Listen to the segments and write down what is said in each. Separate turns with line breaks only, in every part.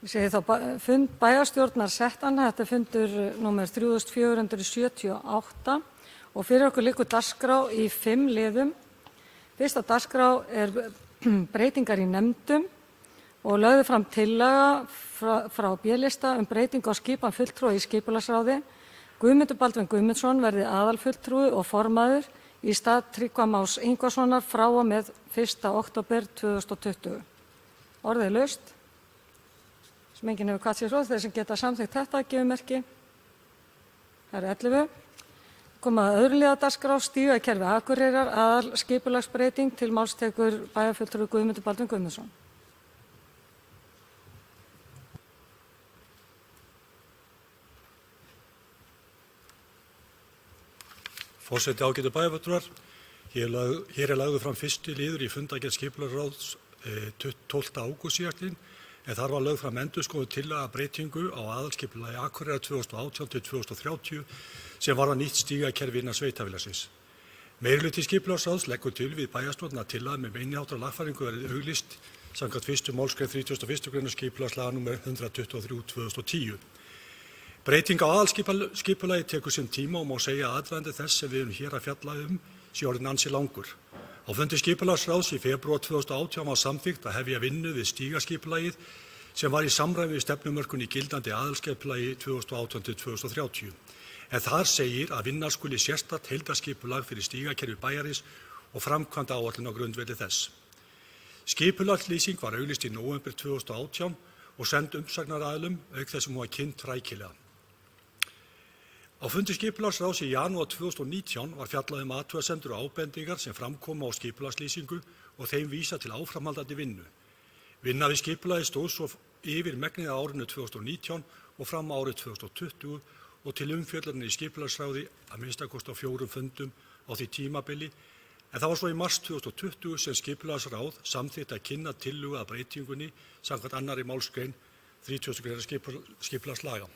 Ég segi þá fund bæjarstjórnar settan, þetta fundur númer 3478 og fyrir okkur liggur dagskrá í 5 liðum. Fyrsta dagskrá breytingar í nefndum og lögðu fram tillaga frá B-lista breytingu á skipan fulltrúa í skipulagsráði. Guðmundur Baldvin Guðmundsson verði aðalfulltrúi og formaður í stað Tryggva Más Ingvarssonar frá og með 1. október 2020. Orðið laust. Sem enginn hefur kvatt sér svo, þeir sem geta samþykkt þetta gefur merki. Það eru 11. Koma að öðru liða dagskrá stígakerfi Akureyrar aðalskipulagsbreyting til máls tekur bæjarfulltrúi Guðmundur Baldvin Guðmundsson.
Forseti, ágætu bæjarfulltrúar, hér lagður fram fyrsti liður í fundargerð skipulagsráðs 12. ágúst síðastliðinn, en þar var lögð fram endurskoðuð tillaga breytingu á aðalskipulagi Akureyrar 2018 til 2030 sem varðar nýtt stígakerfi innan sveitarfélagsins. Meirihluti skipulagsráðs leggur til við bæjarstjórn að tillaga með meginháttar lagfæringu verði auglýst samkvæmt 1. málsgrein 31. grein skipulagslaga nr. 123/2010. Breyting á aðalskipulagi tekur sinn tíma og má segja að aðdragandi þess sem við erum hér að fjalla sé orðinn ansi langur. Á fundi skipulagsráðs í febrúar 2018 var samþykkt að hefja vinnu við stígaskipulagið sem var í samræmi við stefnumörkun í gildandi aðalskipulagi 2018 til 2030. En þar segir að vinna skuli sérstakt heildarskipulag fyrir stígakerfi bæjarins og framkvæmda áætlun á grundvelli þess. Skipulagslýsing var auglýst í nóvember 2018 og send umsagnaraðilum auk þess sem hún var kynnt rækilega. Á fundi skipulagsráðs í janúar 2019 var fjallað athugasemdir og ábendingar sem framkoma á skipulagslýsingu og þeim vísa til áframhaldandi vinnu. Vinna við skipulagið stóð svo yfir megnið á árinu 2019 og fram á árið 2020 og til umfjöllunar í skipulagsráði að minnstakosti á 4 fundum á því tímabili, en það var svo í mars 2020 sem skipulagsráð samþykkti að kynna tillögu að breytingunni samkvæmt 2. málsgrein 30. greinar skipulagslaga.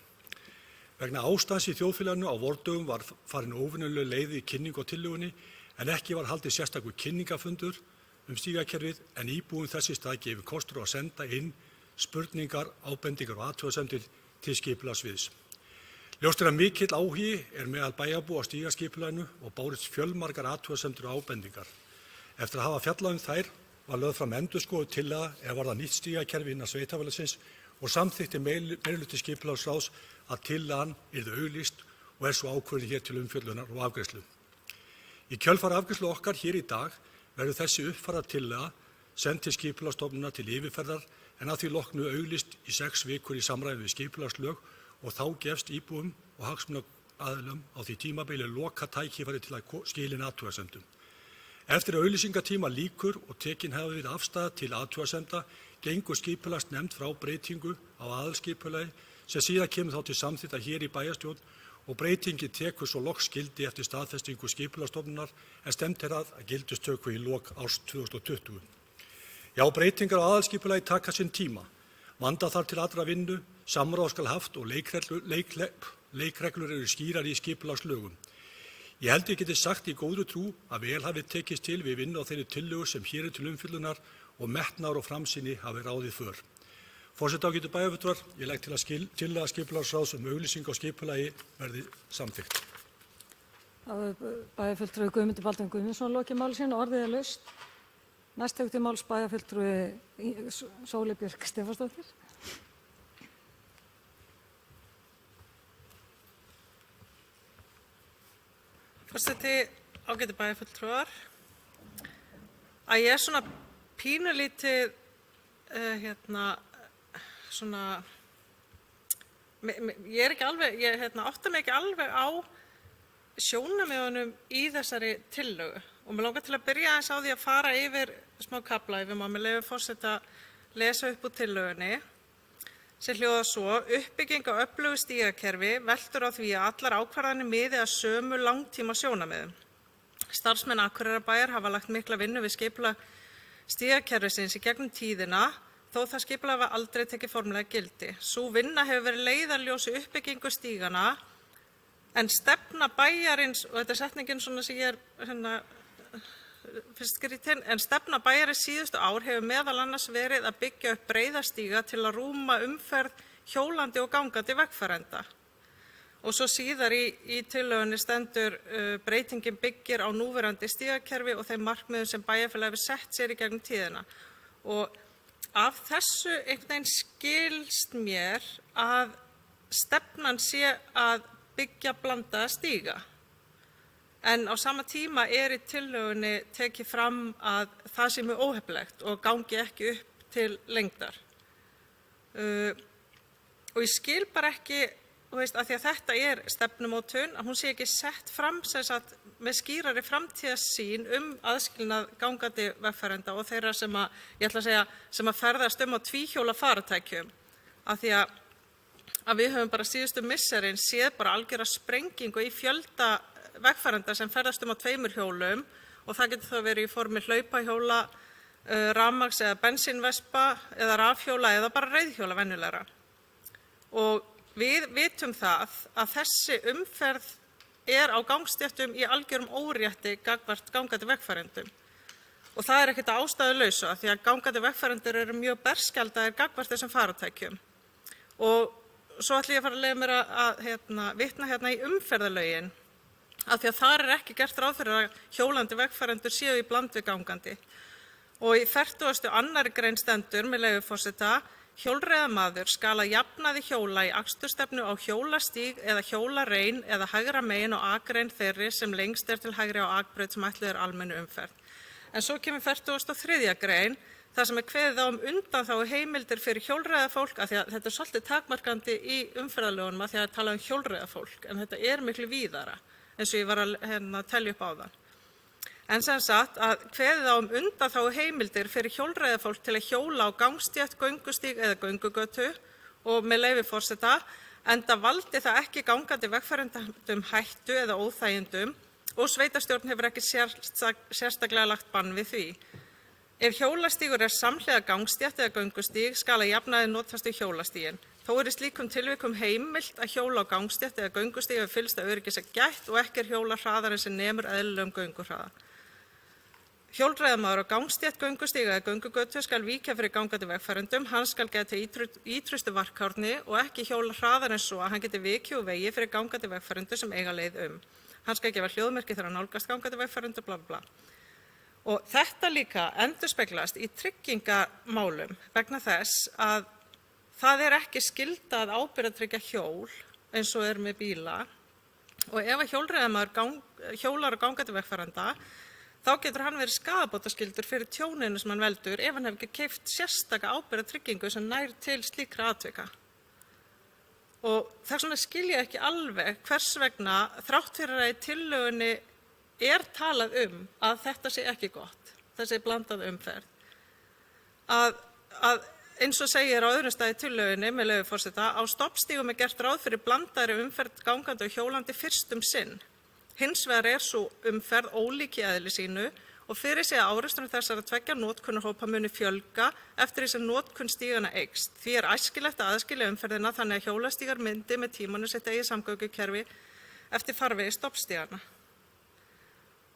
Vegna ástands í þjóðfélaginu á vordögum var farin óvenjuleg leið í kynningu á tillögunni en ekki var haldið sérstakur kynningafundur stígakerfið en íbúum þess í stað gefið kostur á að senda inn spurningar, ábendingar og athugasemdir til skipulagssviðs. Ljóst að mikill áhugi meðal bæjarbúa á stígaskipulaginu og bárust fjölmargar athugasemdir og ábendingar. Eftir að hafa fjallað þær var lögð fram endurskoðuð tillaga varðar nýtt stígakerfi innan sveitarfélagsins og samþykkti meirihluti skipulagsráðs að tillagan yrði auglýst og svo ákvörðuð hér til umfjöllunar og afgreiðslu. Í kjölfar afgreiðslu okkar hér í dag verður þessi uppfærða tillaga send til skipulagsstofnunar til yfirferðar en að því loknu auglýst í 6 vikur í samræmi við skipulagslög og þá gefst íbúum og hagsmunaaðilum á því tímabili loka tækifæri til að skila inn athugasemdum. Eftir að auglýsingatíma lýkur og tekin hafi verið afstaða til athugasemda gengur skipulagsnefnd frá breytingu á aðalskipulagi sem síðan kemur þá til samþykktar hér í bæjarstjórn og breytingin tekur svo loks gildi eftir staðfestingu skipulagsstofnunar en stefnt að gildistöku í lok árs 2020. Já, breytingar á aðalskipulagi taka sinn tíma. Vanda þarf til allra vinnu, samráð skal haft og leikreglur eru skýrar í skipulagslögum. Ég held ég geti sagt í góðri trú að vel hafi tekist til við vinnu á þeirri tillögu sem hér til umfjöllunar og metnaður og framsýni hafi ráðið för. Forseti, ágætu bæjarfulltrúar, ég legg til að tillaga skipulagsráðs auglýsingu á skipulagi verði samþykkt.
Bæjarfulltrúi Guðmundur Baldvin Guðmundsson lokið máli sínu, orðið laust. Næst tekur til máls bæjarfulltrúi Sóley Björk Stefánsdóttir.
Forseti, ágætu bæjarfulltrúar, að ég svona pínulítið ég ekki alveg, átta mig ekki alveg á sjónarmiðunum í þessari tillögu og mig langar til að byrja aðeins á því að fara yfir smá kafla ef maður með leyfi forseta að lesa upp úr tillögunni sem hljóðar svo: uppbygging á öflugu stígakerfi veltur á því að allar ákvarðanir miði að sömu langtíma sjónarmiðum. Starfsmenn Akureyrarbæjar hafa lagt mikla vinnu við skipulag stígakerfisins í gegnum tíðina þó það skipulag var aldrei tekið formlega gildi. Sú vinna hefur verið leiðarljós í uppbyggingu stígana en stefna bæjarins, og þetta er setningin svona sem ég fyrst skrítin, en stefna bæjarins síðustu ár hefur meðal annars verið að byggja upp breiða stíga til að rúma umferð hjólandi og gangandi vegfarenda. Og svo síðar í tillögunni stendur breytingin byggir á núverandi stígakerfi og þeim markmiðum sem bæjarfélagið hefur sett sér í gegnum tíðina. Og af þessu einhvern veginn skilst mér að stefnan sé að byggja blandaða stíga. En á sama tíma í tillögunni tekið fram að það sé mjög óheppilegt og gangi ekki upp til lengdar. Og ég skil bara ekki, að því að þetta stefnumótun, að hún sé ekki sett fram með skýrari framtíðarsýn aðskilnað gangandi vegfarenda og þeirra sem að ferðast á tvíhjóla farartækjum. Af því að við höfum bara síðustu misserin séð bara algjöra sprengingu í fjölda vegfarenda sem ferðast á tveimur hjólum og það getur þá verið í formi hlaupahjóla, rafmagns- eða bensínvespa eða rafhjóla eða bara reiðhjóla venjulegra. Og við vitum það að þessi umferð á gangstéttum í algjörum órétti gagnvart gangandi vegfarendum. Og það ekkert að ástæðulausu því að gangandi vegfarendur eru mjög berskjaldaðir gagnvart þessum farartækjum. Og svo ætla ég að fara að leyfa mér að vitna í umferðarlögin, af því að þar ekki gert ráð fyrir að hjólandi vegfarendur séu í bland við gangandi. Og í 42. grein stendur, með leyfi forseta, hjólreiðamaður skal að jafnaði hjóla í akstursstefnu á hjólastíg eða hjólarein eða hægra megin á akrein þeirri sem lengst til hægri á akbraut sem ætluð almennu umferð. En svo kemur 43. grein, þar sem kveðið á undanþágu heimildir fyrir hjólreiðafólk, af því að þetta svolítið takmarkandi í umferðarlögunum af því að tala hjólreiðafólk, en þetta miklu víðara, eins og ég var að telja upp áðan. En sem sagt að kveðið á undanþágu heimildir fyrir hjólreiðafólk til að hjóla á gangstétt, göngustíg eða göngugötu og með leyfi forseta, enda valdi það ekki gangandi vegfarendum hættu eða óþægindum og sveitarstjórn hefur ekki sérstaklega lagt bann við því. Ef hjólastígur samhliða gangstétt eða göngustíg skal að jafnaði notast við hjólastíginn. Þó í slíkum tilvikum heimilt að hjóla á gangstétt eða göngustíg ef fyllsta öryggis gætt og ekki hjóla hraðar sem nemur eðlilegum gönguhraða. Hjólreiðamaður á gangstétt, göngustíg eða göngugötu skal víkja fyrir gangandi vegfarendum, hann skal gæta ítrustu varkárni og ekki hjóla hraðar en svo að hann geti vikið úr vegi fyrir gangandi vegfarendur sem eiga leið Hann skal gefa hljóðmerki þegar hann nálgast gangandi vegfarendur, bla bla bla. Og þetta líka endurspeglast í tryggingamálum vegna þess að það ekki skylda að ábyrgðartryggja hjól eins og með bíla og ef að hjólreiðamaður hjólar á gangandi vegfarenda þá getur hann verið skaðabótaskyldur fyrir tjóninu sem hann veldur ef hann hefur ekki keypt sérstaka ábyrgðartryggingu sem nær til slíkra atvika. Og þess vegna skil ég ekki alveg hvers vegna þrátt fyrir að í tillögunni talað að þetta sé ekki gott, þessi blandað umferð. Að eins og segir á öðrum stað í tillögunni, með leyfi forseta, á stoppstígum gert ráð fyrir blandaðri umferð gangandi og hjólandi fyrst sinn. Hins vegar sú umferð ólík í eðli sínu og fyrir sig að árekstrum þessara tveggja notkunarhópa muni fjölga eftir því sem notkun stíganna eykst. Því æskilegt að aðskilja umferðina þannig að hjólastígar myndi með tímanum sitt eigið samgöngukerfi eftir farvegi stoppstíganna.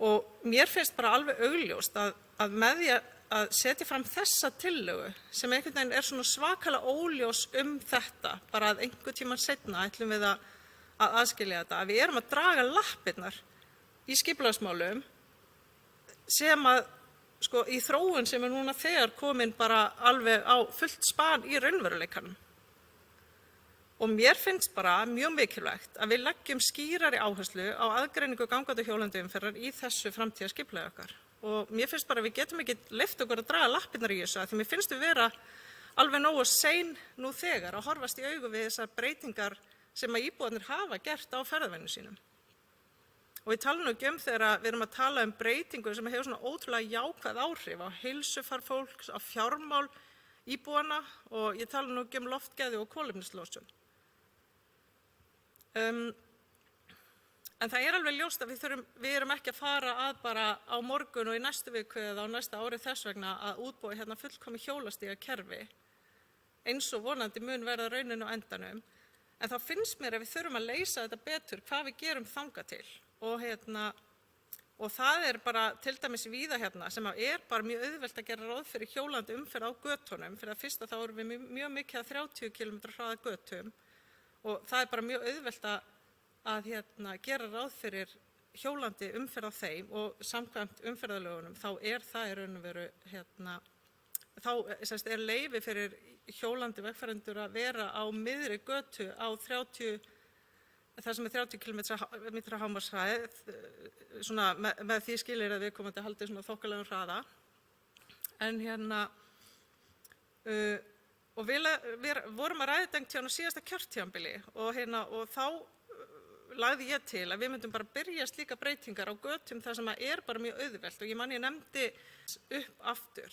Og mér finnst bara alveg augljóst að með því að setja fram þessa tillögu sem einhvern veginn svona svakalega óljós þetta, bara að einhvern tímann seinna ætlum við að aðskilja þetta, að við erum að draga lappirnar í skipulagsmálum sem að í þróun sem núna þegar komin bara alveg á fullt span í raunveruleikanum. Og mér finnst bara mjög mikilvægt að við leggjum skýrari áherslu á aðgreiningu gangandi og hjólandi umferðar í þessu framtíðarskipulagi okkar. Og mér finnst bara að við getum ekki leyft okkur að draga lappirnar í þessu, því mér finnst við vera alveg nógu sein nú þegar að horfast í augu við þessar breytingar sem að íbúarnir hafa gert á ferðavenjum sínum. Og ég tala nú ekki þegar við erum að tala breytingu sem hefur svona ótrúlega jákvæð áhrif á heilsufar fólks, á fjármál íbúanna og ég tala nú ekki loftgæði og kolefnislosun. En það alveg ljóst að við erum ekki að fara að bara á morgun og í næstu viku eða á næsta ári þess vegna að útbúa hérna fullkomið hjólastígakerfi eins og vonandi mun verða raunin á endanum. En þá finnst mér að við þurfum að leysa þetta betur hvað við gerum þangað til. Og Og það bara til dæmis víða hérna sem bara mjög auðvelt að gera ráð fyrir hjólandi umferð á götunum. Fyrir að fyrsta þá erum við mjög mikið að 30 km hraða götum og það bara mjög auðvelt að gera ráð fyrir hjólandi umferð á þeim og samkvæmt umferðarlögunum þá það í raun og veru þá leyfi fyrir hjólandi vegfarendur að vera á miðri götu á 30 það sem 30 km hámarkshraði, svona með því skilir að viðkomandi haldi svona þokkalegum hraða. En og við vorum að ræða þetta á síðasta kjörtímabili og þá lagði ég til að við myndum bara byrja slíka breytingar á götum þar sem bara mjög auðvelt og ég nefndi upp aftur.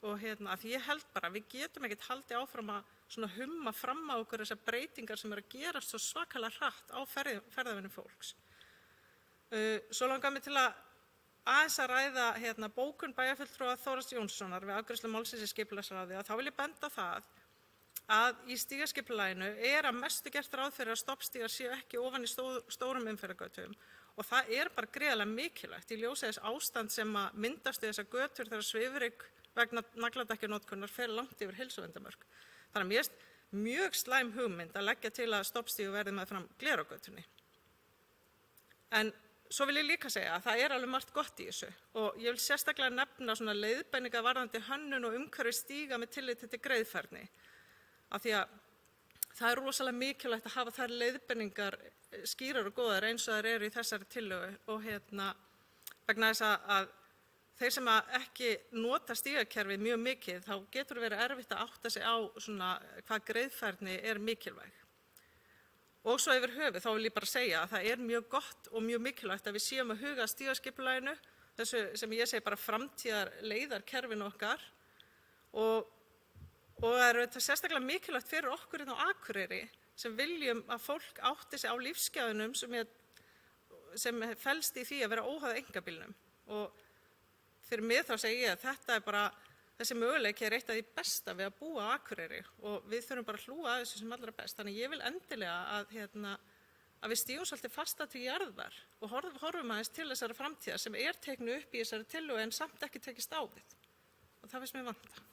Og því ég held bara að við getum ekkert haldið áfram að svona humma fram á okkur þessar breytingar sem að gerast svo svakalega hratt á ferðavenjum fólks. Svo langar mig til að aðeins að ræða bókun bæjarfulltrúa Þórarins Jónssonar við afgreiðslu málsins í skipulagsráði að þá vil ég benda á það að í stígaskipulaginu að mestu gert ráð fyrir að stoppstígar séu ekki ofan í stórum umferðargötum og það bara gríðarlega mikilvægt í ljósi þess ástand sem að myndast í þessar götur þegar svifryk vegna nagladekkjanotkunar fer langt yfir heilsuverndarmörk. Þannig að mér finnst mjög slæm hugmynd að leggja til að stoppstígur verði meðfram Glerárgötunni. En svo vil ég líka segja að það alveg margt gott í þessu og ég vil sérstaklega nefna svona leiðbeiningar varðandi hönnun og umhverfi stíga með tilliti til greiðfærni. Af því að það rosalega mikilvægt að hafa þær leiðbeiningar skýrar og góðar eins og þær eru í þessari tillögu og vegna þess að þeir sem ekki nota stígakerfið mjög mikið, þá getur verið erfitt að átta sig á svona hvað greiðfærni mikilvæg. Og svo yfir höfuð þá vil ég bara segja að það mjög gott og mjög mikilvægt að við séum að huga að stígaskipulaginu, þessu sem ég segi bara framtíðar leiðarkerfinu okkar og það þetta sérstaklega mikilvægt fyrir okkur á Akureyri sem viljum að fólk átti sig á lífsgæðunum sem felst í því að vera óháð einkabílnum. Og fyrir mig þá segi ég að þetta bara, þessi möguleiki eitt af því besta við að búa á Akureyri og við þurfum bara að hlúa að þessu sem allra best. Þannig ég vil endilega að við stígum svolítið fasta til jarðar og horfum aðeins til þessara framtíðar sem teknu upp í þessari tillögu en samt ekki tekist á við. Og það finnst mér vanta.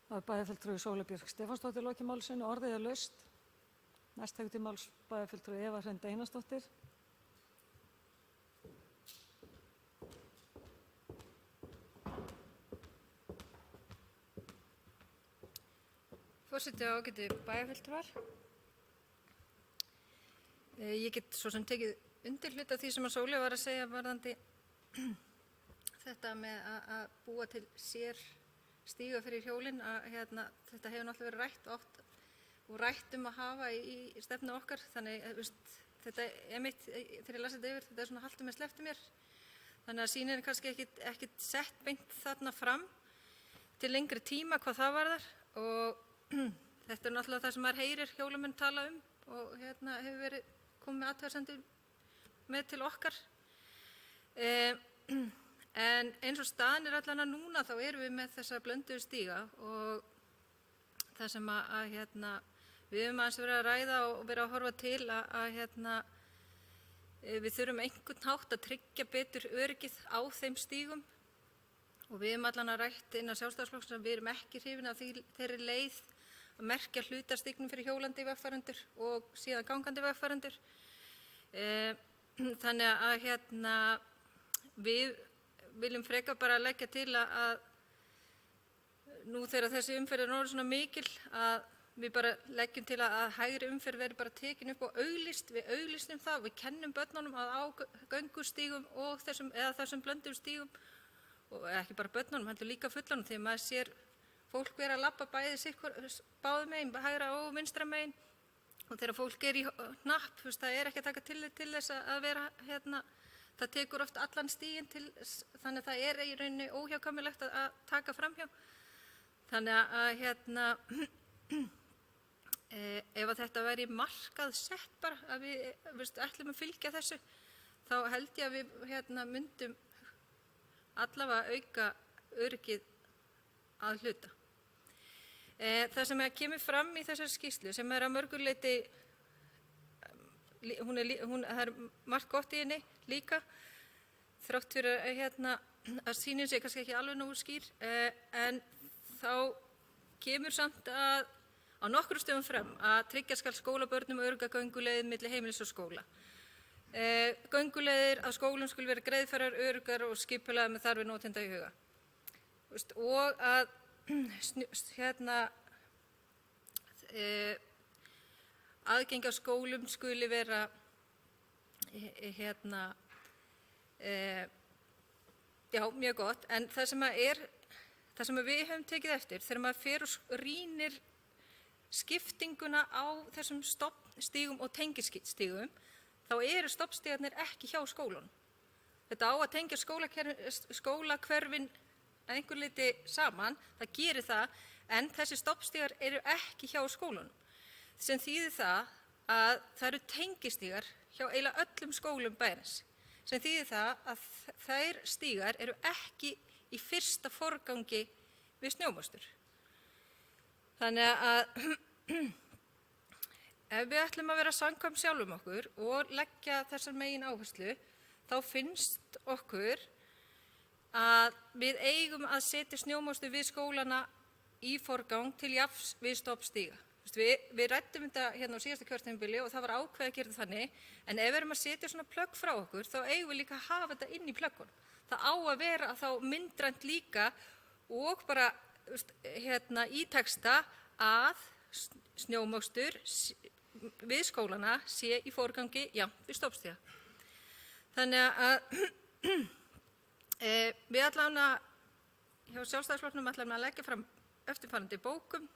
Það bæjarfulltrúi Sóley Björk Stefánsdóttir lokið máli sínu, orðið laust. Næst tekur til máls bæjarfulltrúi Eva Hrund Einarsdóttir.
Forseti og ágætu bæjarfulltrúar. Ég get svo sem tekið undir hluta því sem að Sóley var að segja varðandi þetta með að búa til sér stíga fyrir hjólinn að þetta hefur náttúrulega verið rætt oft og rætt að hafa í stefnu okkar þannig þetta mitt þegar ég las þetta yfir þetta svona haltu með slepptu mér þannig að sýnin kannski ekkit sett beint þarna fram til lengri tíma hvað það varðar og þetta náttúrulega það sem maður heyrir hjólamenn tala og hefur verið komið með athugasemdir með til okkar en eins og staðan allan að núna þá erum við með þessa blönduðu stíga og það sem við höfum aðeins verið að ræða og verið að horfa til að við þurfum einhvern hátt að tryggja betur öryggið á þeim stígum og við höfum allan að rætt innan Sjálfstæðisflokksins að við erum ekki hrifin af þeirri leið að merkja hlutastígnum fyrir hjólandi vegfarendur og síðan gangandi vegfarendur. Þannig að við viljum frekar bara leggja til að nú þegar þessi umferð orðin svona mikil að við bara leggjum til að hægri umferð verði bara tekin upp og auglýst. Við auglýstum það og við kennum börnunum að á göngustígum og þessum blönduðum stígum og ekki bara börnunum, heldur líka fullorðnum þegar maður sér fólk vera að labba báðum megin, hægra og vinstra megin og þegar fólk í hnapp, það ekki að taka tillit til þess að vera það tekur oft allan stíginn til þannig að það í rauninni óhjákvæmilegt að taka framhjá. Þannig að ef að þetta væri markað sett bara að við ætlum að fylgja þessu þá held ég að við myndum allavega auka öryggið að hluta. Það sem kemur fram í þessari skýrslu sem að mörgu leyti það er margt gott í henni líka, þrátt fyrir að sýnin sé kannski ekki alveg nógu skýr, en þá kemur samt að á nokkrum stöðum fram að tryggja skal skólabörnum örugga gönguleiðir milli heimilis og skóla. Gönguleiðir að skólum skulu vera greiðfærar, öruggar og skipulagðar með þarfir notenda í huga. Og að aðgengi á skólum skuli vera mjög gott, en það sem við höfum tekið eftir þegar maður fer og rýnir skiptinguna á þessum stofnstígum og tengistígum, þá eru stofnstígarnir ekki hjá skólunum. Þetta á að tengja skólahverfin að einhver leyti saman, það gerir það, en þessi stofnstígar eru ekki hjá skólunum, sem þýðir það að það eru tengistígar hjá eiginlega öllum skólum bæjarins, sem þýðir það að þær stígar eru ekki í fyrsta forgangi við snjómostur. Þannig að ef við ætlum að vera samkvæm sjálfum okkur og leggja þessar megin áherslu, þá finnst okkur að við eigum að setja snjómostu við skólana í forgang til jafns við stofnstíga. Við ræddum þetta hérna á síðasta kjörtímabili og það var ákveðið að gera þetta þannig, en ef við erum að setja svona plögg frá okkur, þá eigum við líka að hafa þetta inn í plöggunum. Það á að vera þá myndrænt líka og bara í texta að snjómokstur við skólana sé í forgangi jafnt við stofnstíga. Þannig að við allavega hjá Sjálfstæðisflokknum ætlum að leggja fram eftirfarandi bókum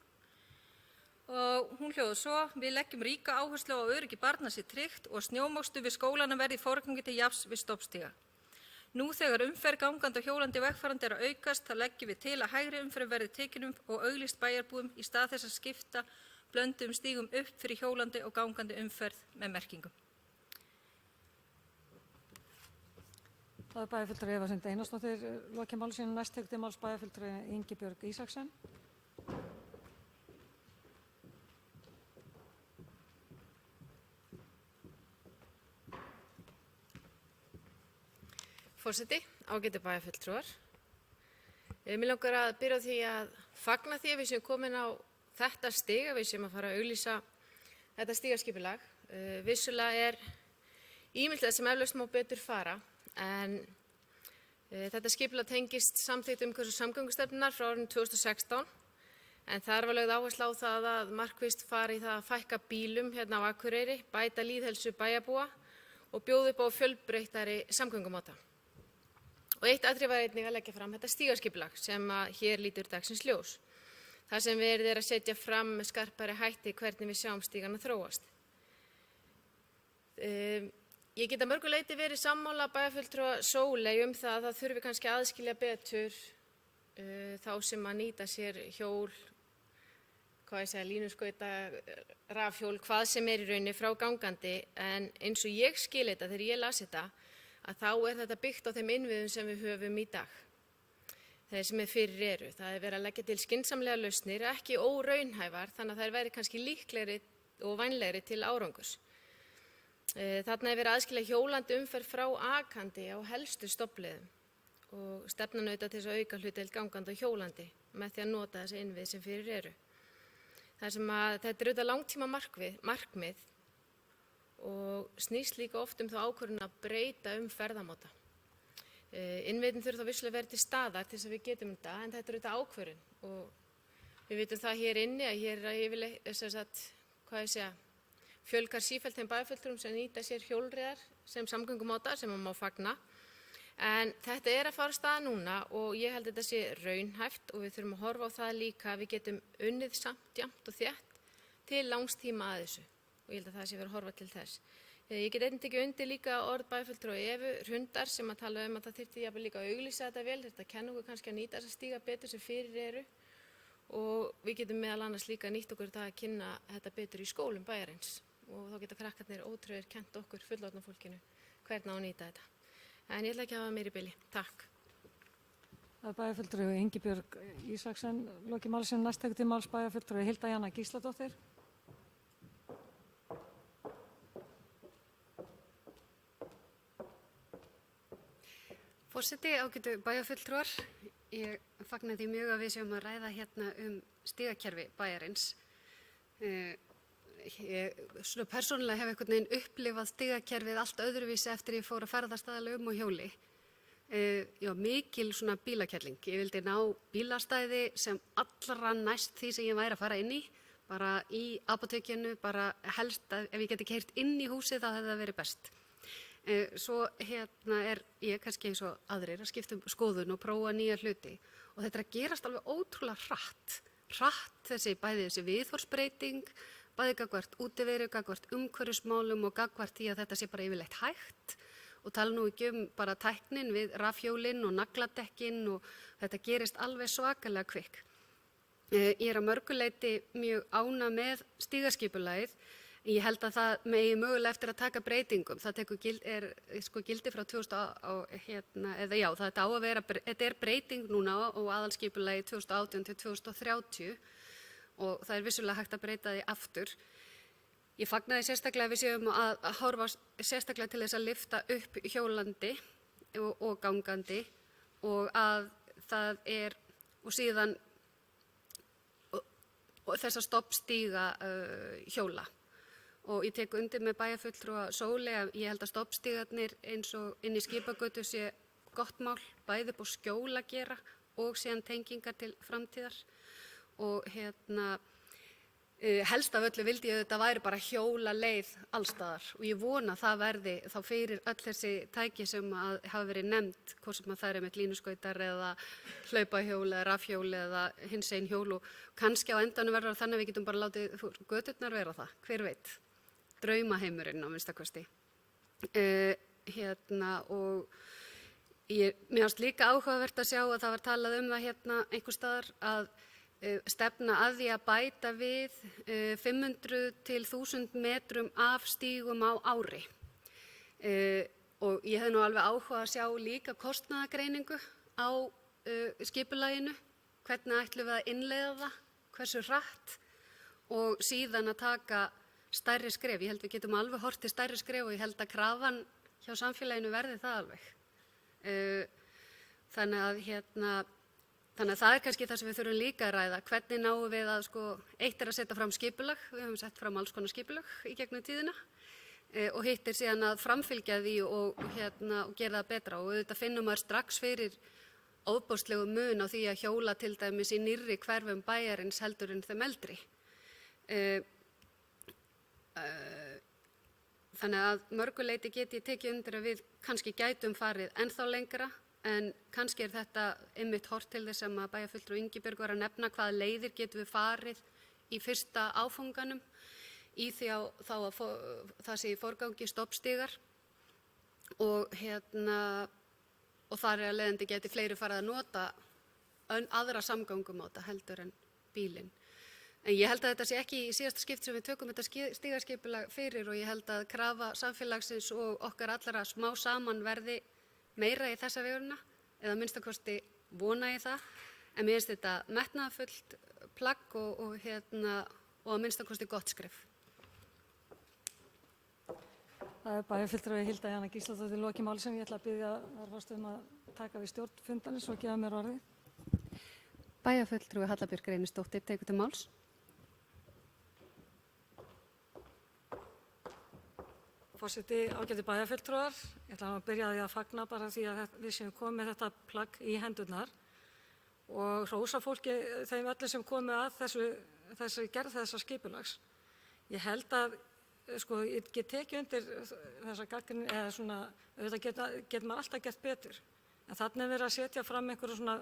og hún hljóðar svo: við leggjum ríka áherslu á að öryggi barna sé tryggt og snjómokstur við skólana verði í forgangi til jafns við stofnstíga. Nú þegar umferð gangandi og hjólandi og vegfarandi er að aukast, þá leggjum við til að hægri umferð verði tekin og auglýst bæjarbúum í stað þess að skipta blönduðum stígum upp fyrir hjólandi og gangandi umferð með merkingum.
Það er bæjarfulltrúi Eva Sund Einarsdóttir lokið máli sínu. Næst tekur til máls bæjarfulltrúi Ingibjörg Ísaksen.
Forseti, ágætu bæjarfulltrúar. Mig langar að byrja á því að fagna því að við séum komin á þetta stig, að við séum að fara að auglýsa þetta stigaskipulag. Vissulega er ýmislegt sem eflaust má betur fara, en þetta skipulag tengist samþykkt umhverfis- og samgöngustefnunnar frá árinu 2016, en þar var lögð áhersla á það að markvisst fari í það að fækka bílum hérna á Akureyri, bæta lýðheilsu bæjarbúa og bjóða upp á fjölbreyttari samgöngumáta. Og eitt atriði var einnig að leggja fram þetta stigaskipulag sem hér lítur dagsins ljós. Það sem verið er að setja fram með skarpari hætti hvernig við sjáum stígana þróast. Ég get að mörgu leyti verið sammála bæjarfulltrúa Sóley það að það þurfi kannski að aðskilja betur þá sem að nýta sér hjól, línuskauta, rafhjól, hvað sem er í rauninni frá gangandi, en eins og ég skil þetta þegar ég las þetta, að þá er þetta byggt á þeim innviðum sem við höfum í dag. Þeir sem fyrir eru. Það er verið að leggja til skynsamlega lausnir, ekki óraunhæfar, þannig að þær væri kannski líklegri og vænlegri til árangurs. Þarna er verið að aðskilja hjólandi umferð frá akandi á helstu stofnleiðum og stefnan auðvitað til þess að auka hlutdeild gangandi og hjólandi með því að nota þessi innviði sem fyrir eru. Þetta er auðvitað langtíma markmið og snýst líka oft þá ákvörðun að breyta ferðamáta. Innviðin þurfa þá vissulega verið til staðar til þess að við getum þetta, en þetta er auðvitað ákvörðun og við vitum það hér inni að hér er yfirleitt, fjölgar sífellt þeim bæjarfulltrúum sem nýta sér hjólreiðar sem samgöngumáta sem má fagna. En þetta er að fara af stað núna og ég held að þetta sé raunhæft og við þurfum að horfa á það líka að við getum unnið samt, jafnt og þétt til langs tíma að þessu og ég held að það sé verið að horfa til þess. Ég get einnig tekið undir líka orð bæjarfulltrúa Evu Hrundar sem að tala að það þyrfti jafnvel líka að auglýsa þetta vel, þetta kenna okkur kannski að nýta þessa stíga betur sem fyrir eru og við getum meðal annars líka nýtt okkur það að kynna þetta betur í skólum bæjarins og þá geta krakkarnir ótrúir kennt okkur fullorðna fólkinu hvernig á að nýta þetta. En ég ætla ekki að hafa meira í bili. Takk.
Það er bæjarfulltrúi Ingibjörg Ísaksen lokið máli sínu. Næst tekur til máls bæjarfulltrúi Hilda Jana Gísladóttir.
Forseti, ágætu bæjarfulltrúar, ég fagna því mjög að við séum að ræða hérna stigakerfi bæjarins. Ég svona persónulega hef einhvern veginn upplifað stigakerfið allt öðruvísi eftir ég fór að ferðast aðalega á hjóli. Já, mikil svona bílakelling. Ég vildi ná bílastæði sem allra næst því sem ég væri að fara inn í, bara í apótekinu, bara helst að ef ég get ekki heyrt inn í húsið þá hefði það verið best. Svo er ég kannski eins og aðrir að skipta skoðun og prófa nýja hluti og þetta er að gerast alveg ótrúlega hratt þessi viðhorfsbreyting, bæði gagnvart útiveru, gagnvart umhverfismálum og gagnvart því að þetta sé bara yfirleitt hægt og tala nú ekki bara tæknin við rafhjólin og nagladekkin og þetta gerist alveg svakalega kvikk. Ég er að mörguleyti mjög ánægð með stígaskipulagið. Ég held að það megi mögulega eftir að taka breytingum. Það gildi frá 2000 þetta er breyting núna á aðalskipulagi 2018 til 2030 og það er vissulega hægt að breyta því aftur. Ég fagnaði sérstaklega að við séum að horfa sérstaklega til þess að lyfta upp hjólandi og gangandi og að það er og síðan og þess að stoppstíga hjóla. Og ég tek undir með bæjarfulltrúa Sóli að ég held að stoppstígarnir eins og inn í Skipagötu sé gott mál, bæði upp á skjól að gera og síðan tengingar til framtíðar. Og helst af öllu vildi ég að þetta væri bara hjólaleið allstaðar og ég vona að það verði þá fyrir öll þessi tæki sem hafa verið nefnd, hvort sem það er með línuskautar eða hlaupahjól eða rafhjól eða hinsegin hjól og kannski á endanum verður þannig að við getum bara látið göturnar vera það, hver veit. Draumaheimurinn á minnstakosti. Og mér fannst líka áhugavert að sjá að það var talað um það einhvers staðar að stefna að því að bæta við 500 til 1000 metrum af stígum á ári. Og ég hefði nú alveg áhuga að sjá líka kostnaðargreiningu á skipulaginu, hvernig ætlum við að innleiða það, hversu hratt og síðan að taka stærri skref. Ég held við getum alveg horft til stærri skref og ég held að krafan hjá samfélaginu verði það alveg. Þannig að það er kannski það sem við þurfum líka að ræða. Hvernig náum við að eitt er að setja fram skipulag, við höfum sett fram alls konar skipulag í gegnum tíðina og hitt er síðan að framfylgja því og gera það betra og auðvitað finnum maður strax fyrir ofboðslegu mun á því að hjóla til dæmis í nýrri hverfum bæjarins heldur en þeim eldri. Þannig að mörguleyti get ég tekið undir að við kannski gætum farið ennþá lengra en kannski er þetta einmitt horft til þess sem að bæjarfulltrúi Ingibjörg var að nefna hvaða leiðir getum við farið í fyrsta áfanganum í því þá að það sé í forgangi stoppstígar og þar af leiðandi geti fleiri farið að nota aðra samgöngumáta heldur en bílinn. En ég held að þetta sé ekki í síðasta skipt sem við tökum þetta stígaskipulag fyrir og ég held að krafa samfélagsins og okkar allara smá saman verði meira í þessa vegurina eða minnstakosti vona ég það. En mér finnst þetta metnaðarfullt plagg og að minnstakosti gott skref.
Það er bæjarfulltrúi Hilda Jana Gísladóttir í loki máli sem ég ætla að biðja að taka við stjórn fundarins og gefa mér orðið.
Bæjarfulltrúi Hallabjörg Reynisdóttir tekur til máls.
Forseti, ágætu bæjarfulltrúar, ég ætla að byrja á því að fagna bara því að við séum komið með þetta plagg í hendurnar og hrósa fólki þeim öllum sem komið að þessi gerð þessa skipulags. Ég held að ég get tekið undir þessa gagnrýni eða svona, auðvitað getur maður alltaf gert betur. En þarna er verið að setja fram einhverju svona,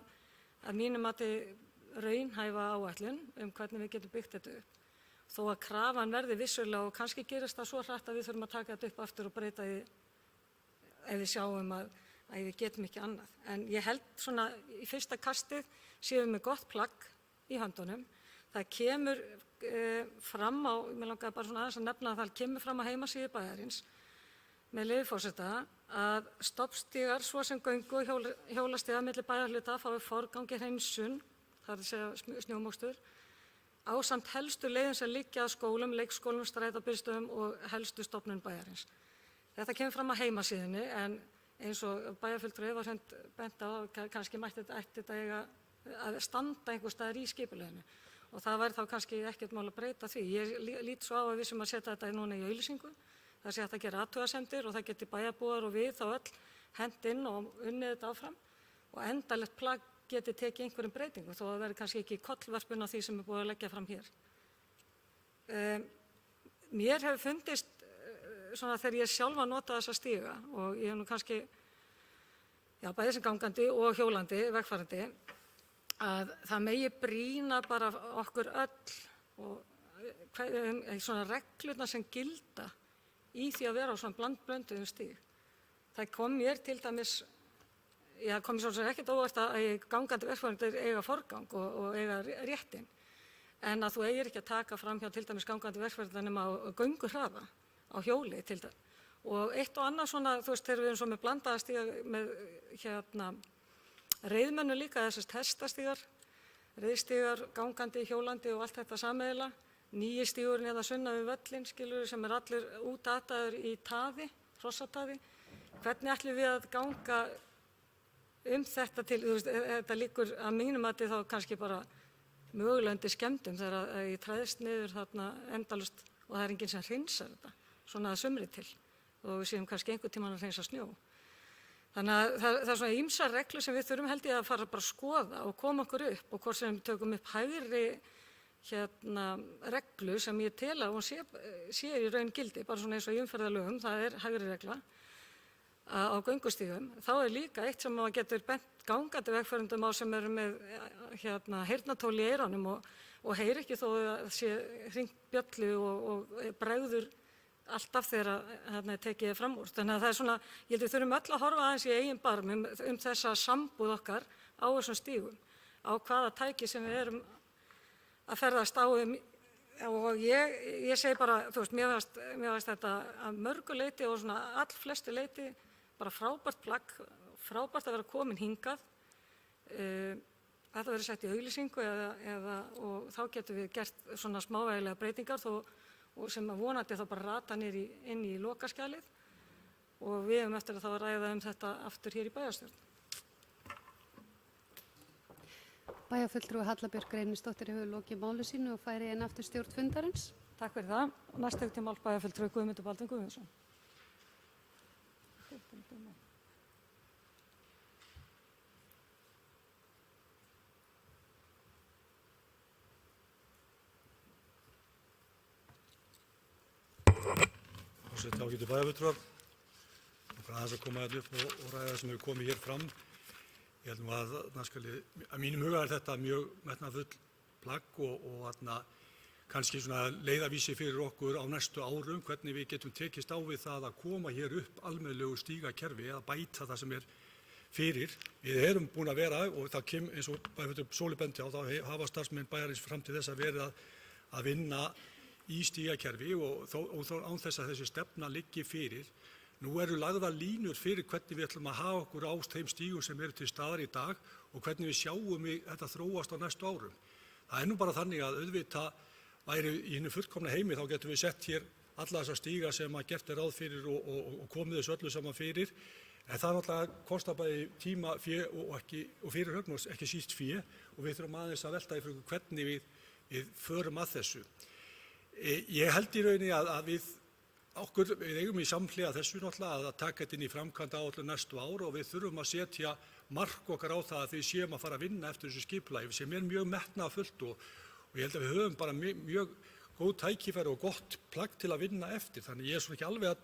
að mínu mati, raunhæfa áætlun hvernig við getum byggt þetta upp. Þó að krafan verði vissulega og kannski gerist það svo hratt að við þurfum að taka þetta upp aftur og breyta því ef við sjáum að við getum ekki annað. En ég held svona í fyrsta kastið séum við með gott plagg í höndunum. Það kemur fram á, mér langaði bara svona aðeins að nefna að það kemur fram á heimasíðu bæjarins með leyfi forseta að stoppstígar svo sem göngu og hjólastígar milli bæjarhluta fái forgangi hreinsun, það er að segja snjómokstur, ásamt helstu leiðum sem liggja að skólum, leikskólum, strætóbílstöðum og helstu stofnunum bæjarins. Þetta kemur fram á heimasíðunni en eins og bæjarfulltrúi Eva Hrund benti á, kannski ætti þetta eiga að standa einhvers staðar í skipulaginu og það væri þá kannski ekkert mál að breyta því. Ég lít svo á að við sem að setja þetta núna í auglýsingu, það sé hægt að gera athugasemdir og það geti bæjarbúar og við þá öll hent inn og unnið þetta áfram og endalegt plagg geti tekið einhverjum breytingum þó að það veri kannski ekki kollvörpun á því sem er búið að leggja fram hér. Mér hefur fundist svona þegar ég sjálf að nota þessa stíga og ég hef nú kannski, já, bæði sem gangandi og hjólandi, vegfarandi, að það megi brýna bara okkur öll og svona reglurnar sem gilda í því að vera á svona blönduðum stíg. Það kom mér til dæmis, það kom mér svo sem ekkert óvart að gangandi vegfarendur eiga forgang og eiga réttinn, en að þú eigir ekki að taka fram hjá til dæmis gangandi vegfarendur nema á gönguhraða á hjóli til dæmis. Og eitt og annað svona, þú veist, þegar við erum svo með blandaða stíga með reiðmennu líka, þessast hestastígar, reiðstígar, gangandi, hjólandi og allt þetta sameiginlega. Nýji stígurinn eða sunnan við völlinn, skilur, sem er allir útataður í taði, hrossataði. Hvernig ætlum við að ganga þetta til, þú veist, þetta liggur að mínum mati þá kannski bara mögulega undir skemmdum þegar ég træðist niður þarna endalaust og það er enginn sem hreinsar þetta, svona að sumri til og við séum kannski einhvern tímann að hreinsa snjó. Þannig að það er svona ýmsar reglur sem við þurfum held ég að fara bara að skoða og koma okkur upp og hvort sem við tökum upp hægri reglu sem ég tel að hún sé í raun gildi, bara svona eins og í umferðarlögum, það er hægri regla á göngustígum. Þá er líka eitt sem maður getur bent gangandi vegfarendum á sem eru með heyrnartól í eyrunum og heyri ekki þó að sé hringt bjöllu og bregður alltaf þegar tekið fram úr. Þannig að það er svona, ég held við þurfum öll að horfa aðeins í eigin barm þessa sambúð okkar á þessum stígum, á hvaða tæki sem við erum að ferðast á og ég segi bara, þú veist, mér finnst þetta að mörgu leyti og svona allflestu leyti bara frábært plagg, frábært að vera komin hingað. Þetta verður sett í auglýsingu og þá getum við gert svona smávægilega breytingar og sem að vonandi þá bara rata inn í lokaskjalið og við höfum eftir að þá að ræða þetta aftur hér í bæjarstjórn.
Bæjarfulltrúi Halla Björk Reynisdóttir hefur lokið máli sínu og færi inn aftur stjórn fundarins.
Takk fyrir það. Næst hefur til mál bæjarfulltrúi Guðmundur Baldvin Guðmundsson.
Forseti, ágætu bæjarfulltrúar, aðeins að koma upp og ræða það sem hefur komið hér fram. Ég held nú að mínum huga er þetta mjög metnaðarfull plagg og kannski svona leiðavísi fyrir okkur á næstu árum hvernig við getum tekist á við það að koma hér upp almennilegu stígakerfi eða bæta það sem er fyrir. Við erum búin að vera og það kemur eins og bæjarfulltrúi Sóli benti á, þá hafa starfsmenn bæjarins fram til þess að vera að vinna í stígakerfi og án þess að þessi stefna liggi fyrir. Nú eru lagðar línur fyrir hvernig við ætlum að hafa okkur á þeim stígum sem eru til staðar í dag og hvernig við sjáum þetta þróast á næstu árum. Það er nú bara þannig að auðvitað væri í hinu fullkomna heimi þá getum við sett hér alla þessa stíga sem að gert er ráð fyrir og komið þessu öllu saman fyrir. En það náttúrulega kostar bæði tíma, fé og fyrirhöfn og ekki síst fé og við þurfum aðeins að velta í fyrir hvernig við förum að þessu. Ég held í rauninni að við eigum í samhliða þessu náttúrulega að taka þetta inn í framkvæmdaáætlun næstu ár og við þurfum að setja mark okkar á það að við séum að fara að vinna eftir þessu skipulagi sem er mjög metnaðarfullt og ég held að við höfum bara mjög góð tækifæri og gott plagg til að vinna eftir. Þannig ég er svona ekki alveg að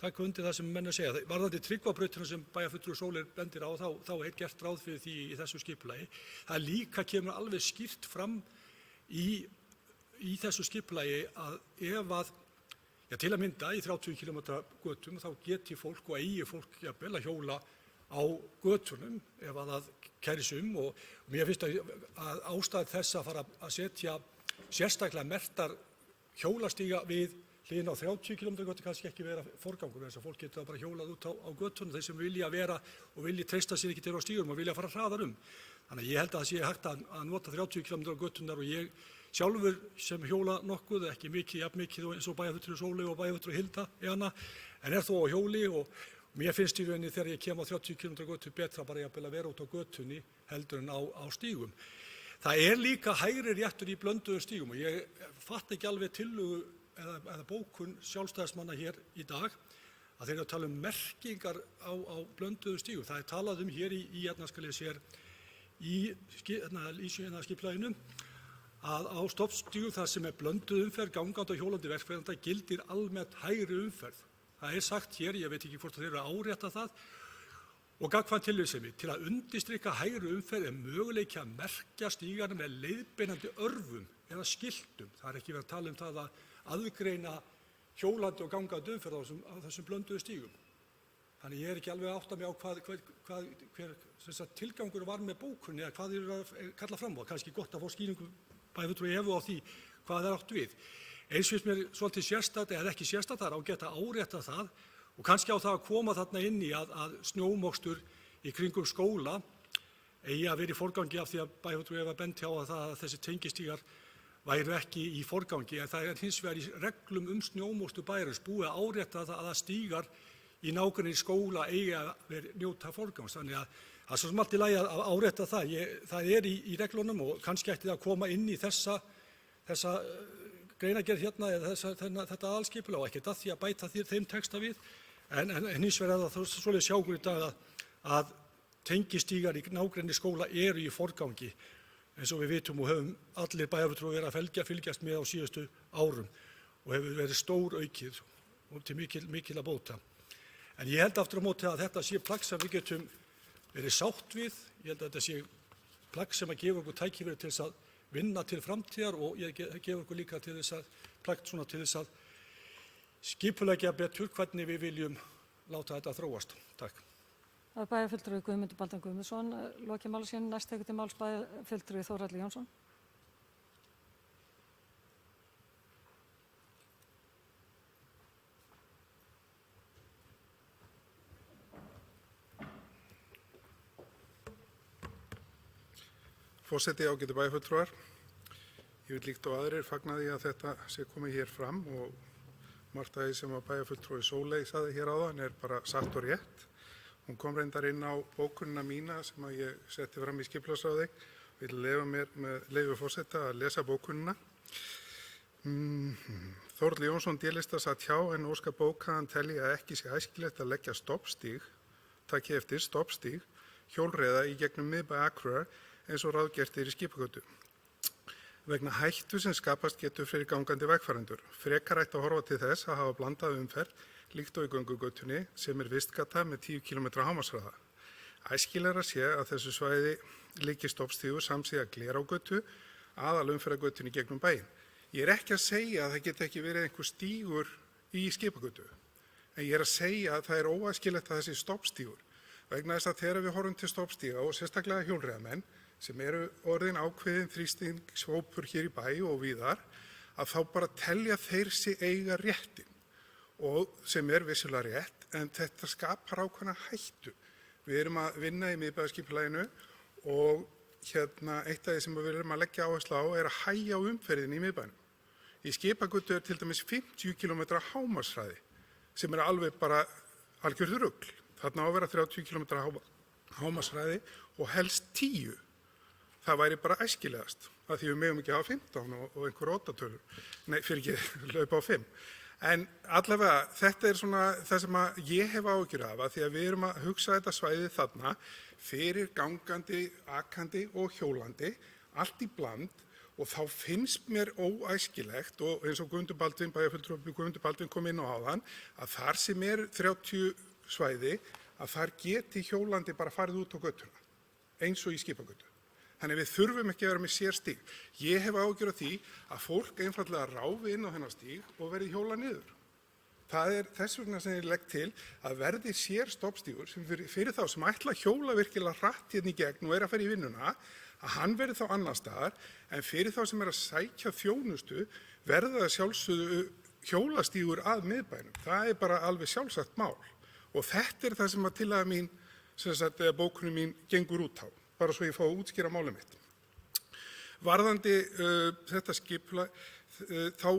taka undir það sem menn að segja. Varðandi Tryggvabrautina sem bæjarfulltrúi Sóli bendir á þá er gert ráð fyrir því í þessu skipulagi. Það líka kemur alveg skýrt fram í þessu skipulagi að ef að til að mynda í 30 km götum þá geti fólk og eigi fólk jafnvel að hjóla á götunum ef að það kæris og mér finnst að ástæða þess að fara að setja sérstaklega merktar hjólastíga við hliðina á 30 km götu kannski ekki vera forgangur þess að fólk geti bara hjólað út á götunum þeir sem vilja vera og vilja treysta sér ekki til á stígum og vilja fara hraðar Þannig að ég held að það sé hægt að nota 30 km götunar og ég sjálfur sem hjóla nokkuð, ekki mikið, jafn mikið eins og bæjarfulltrúi Sóli og bæjarfulltrúi Hilda en er þó á hjóli og Mér finnst í rauninni þegar ég kem á 30 km götu betra bara jafnvel að vera út á götunni heldur en á stígum. Það líka hægri réttur í blönduðum stígum og ég fatt ekki alveg tillögu eða bókun sjálfstæðismanna hér í dag að þeir eru að tala merkingar á blönduðum stígum. Það talað hér í skipulaginu að á stoppstígum þar sem blönduð umferð gangandi og hjólandi verkferðanda gildir almennt hægri umferð. Það sagt hér, ég veit ekki hvort þeir eru að árétta það, og gagnkvæmt tilvísemi til að undirstrika hægri umferð möguleiki að merkja stígana með leiðbeinandi örvum eða skiltum. Það ekki verið að tala það að aðgreina hjólandi og gangandi umferð á þessum blönduðu stígum. Þannig ég ekki alveg að átta mig á hver tilgangur var með bókunni eða hvað þeir eru að kalla fram á. Kannski gott að fá skýringu bæði fulltrúa Evu á því hvað það átt við. Eins finnst mér svolítið sérstakt eða ekki sérstakt þar á geta árétta það og kannski á það að koma þarna inn í að snjómokstur í kringum skóla eigi að vera í forgangi af því að bæði fulltrúa Eva benti á að þessi tengistígar væru ekki í forgangi en það hins vegar í reglum snjómokstur bæjarins búið að árétta það að stígar í nágrenni skóla eigi að njóta forgangs. Þannig að það er svo sem allt í lagi að árétta það. Það í reglunum og kannski ætti það að koma inn í þessa greinargerð hérna eða þetta aðalskipulag og ekkert að því að bæta þeim texta við. En hins vegar það svolítið sjá okkur í dag að tengistígar í nágrenni skóla eru í forgangi eins og við vitum og höfum allir bæjarfulltrúar verið að fylgjast með á síðustu árum og hefur verið stór aukið og til mikil að bóta. En ég held aftur á móti að þetta sé plagg sem við getum verið sátt við. Ég held að þetta sé plagg sem að gefa okkur tækifæri til þess að vinna til framtíðar og ég gefa okkur líka til þess að plagg svona til þess að skipuleggja betur hvernig við viljum láta þetta þróast. Takk.
Það bæjarfulltrúi Guðmundur Baldvin Guðmundsson. Lokið máli sín, næst tekur til máls bæjarfulltrúi Þórhallur Jónsson.
Forseti, ágætu bæjarfulltrúar. Ég vil líkt og aðrir fagna því að þetta sé komið hér fram og margt af því sem að bæjarfulltrúi Sóley sagði hér áðan bara satt og rétt. Hún kom reyndar inn á bókunina mína sem að ég setti fram í skipulagsráði. Vil leyfa mér með leyfi forseta að lesa bókunina. Þórhallur Jónsson délista satt hjá en óskar bókaðan telji að ekki sé æskilegt að leggja stoppstíg, takk eftir stoppstíg, hjólreiða í gegnum miðbæ Akureyrar eins og ráðgert í skipagötu. Vegna hættu sem skapast getur fyrir gangandi vegfarendur. Frekar ætti að horfa til þess að hafa blandað umferð líkt og í göngugötunni sem vistgata með 10 km hámarkshraða. Æskilegra sé að þessu svæði liggi stoppstígur samsíða Glerágötu aðalumferðargötunni gegnum bæinn. Ég ekki að segja að það geti ekki verið einhver stígur í skipagötu, en ég að segja að það óæskilegt að þessi stoppstígur vegna þess að þegar við horfum til stoppstíga og sérstaklega hjólreiðamenn sem eru orðin ákveðin þrýstingshópur hér í bæ og víðar, að þá bara telja þeir sig eiga réttin og sem vissulega rétt, en þetta skapar ákveðna hættu. Við erum að vinna í miðbæjarskipulaginu og eitt af því sem við erum að leggja áherslu á að hægja á umferðinni í miðbænum. Í skipagötu til dæmis 50 km hámarkshraði sem alveg bara algjört rugl. Þarna á að vera 30 km hámarkshraði og helst 10. Það væri bara æskilegast, af því við megum ekki hafa 15 og einhver 8 tölur. Nei, fyrir ekki hlaupa á 5. En allavega, þetta svona það sem að ég hef áhyggjur af, því að við erum að hugsa þetta svæði þarna fyrir gangandi, akandi og hjólandi, allt í bland, og þá finnst mér óæskilegt, og eins og bæjarfulltrúi Guðmundur Baldvin kom inn á áðan, að þar sem 30 svæði, að þar geti hjólandi bara farið út á götuna, eins og í skipagötu. Þannig við þurfum ekki að vera með sérstíg. Ég hef áhyggjur af því að fólk einfaldlega ráfi inn á þennan stíg og verði hjóla niður. Það þess vegna sem ég legg til að verði sér stoppstígur sem fyrir þá sem ætla að hjóla virkilega hratt hérna í gegn og að fara í vinnuna, að hann verði þá annar staðar, en fyrir þá sem að sækja þjónustu verða það sjálfsögðu hjólastígur að miðbænum. Það bara alveg sjálfsagt mál. Og þetta það sem að tillaga mín, bókunum mín gengur út á, bara svo ég fá að útskýra málið mitt. Varðandi þetta skipulag, þá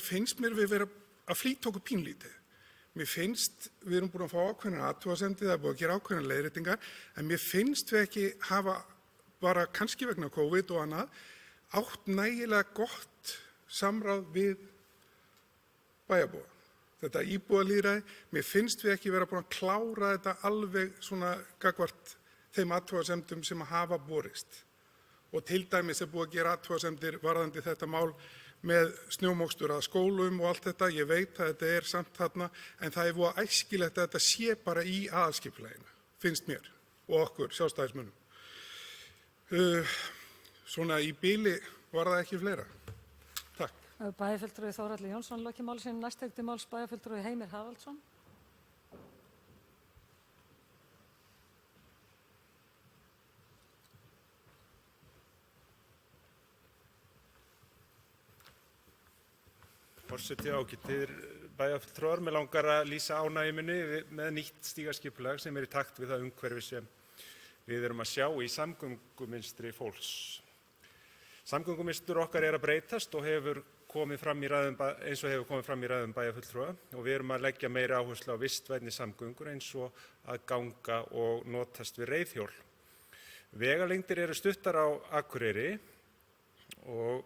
finnst mér við vera að flýta okkur pínlítið. Mér finnst, við erum búin að fá ákveðnar athugasemdir, það er búið að gera ákveðnar leiðréttingar, en mér finnst við ekki hafa, bara kannski vegna COVID og annað, átt nægilega gott samráð við bæjarbúa. Þetta íbúalýðræði, mér finnst við ekki vera búin að klára þetta alveg svona gagnvart þeim athugasemdum sem hafa borist. Og til dæmis er búið að gera athugasemdir varðandi þetta mál með snjómokstur að skólum og allt þetta. Ég veit að þetta er samt þarna, en það er voða æskilegt að þetta sé bara í aðalskipulaginu, finnst mér og okkur sjálfstæðismönnum. Svona í bili var það ekki fleira. Takk.
Bæjarfulltrúi Þórhallur Jónsson lokið máli sínu. Næst til máls bæjarfulltrúi Heimir Haraldsson.
Forseti, ágætir bæjarfulltrúar, mig langar að lýsa ánægju minni með nýtt stígaskipulag sem er í takt við það umhverfi sem við erum að sjá í samgöngumynstri fólks. Samgöngumynstur okkar er að breytast og hefur komið fram í ræðum bæjarfulltrúa og við erum að leggja meiri áherslu á vistvænni samgöngur eins og að ganga og notast við reiðhjól. Vegalengdir eru stuttar á Akureyri og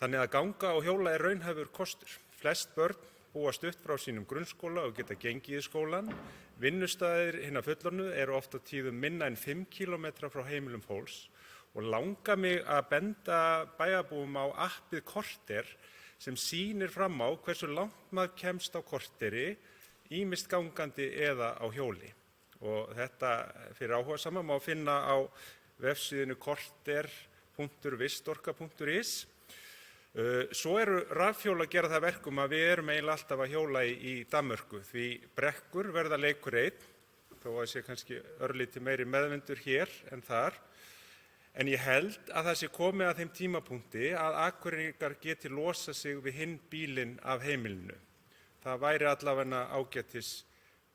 þannig að ganga og hjóla er raunhæfur kostur. Flest börn búa stutt frá sínum grunnskóla og geta gengið í skólann. Vinnustaðir hinna fullorðnu eru oft á tíðum minna en 5 km frá heimilum fólks og langar mig að benda bæjarbúum á appið Korter sem sýnir fram á hversu langt maður kemst á korteri, ýmist gangandi eða á hjóli. Og þetta fyrir áhugasama má finna á vefsíðunni korter.vistorka.is. Svo eru rafhjól að gera það verkum að við erum eiginlega alltaf að hjóla í Danmörku því brekkur verða leikur einn, þó að sé kannski örlítið meiri meðvindur hér en þar. En ég held að það sé komið að þeim tímapunkti að Akureyringar geti losa sig við hinn bílinn af heimilinu. Það væri allavega ágætis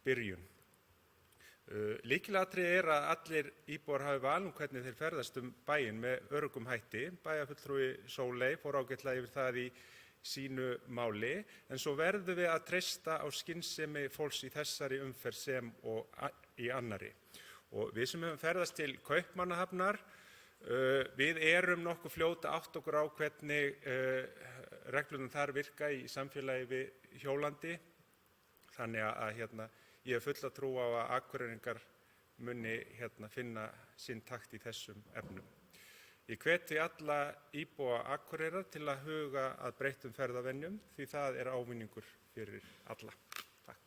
byrjun. Lykilatriði er að allir íbúar hafi val hvernig þeir ferðast bæinn með öruggum hætti. Bæjarfulltrúi Sóley fór ágætlega yfir það í sínu máli, en svo verðum við að treysta á skynsemi fólks í þessari umferð sem og í annarri. Og við sem höfum ferðast til Kaupmannahafnar, við erum nokkuð fljót að átta okkur á hvernig reglurnar þar virka í samfélagi við hjólandi, þannig að ég hef fulla trú á að Akureyringar muni finna sinn takt í þessum efnum. Ég hveti alla íbúa Akureyrar til að huga að breyttum ferðavenjum því það er ávinningur fyrir alla. Takk.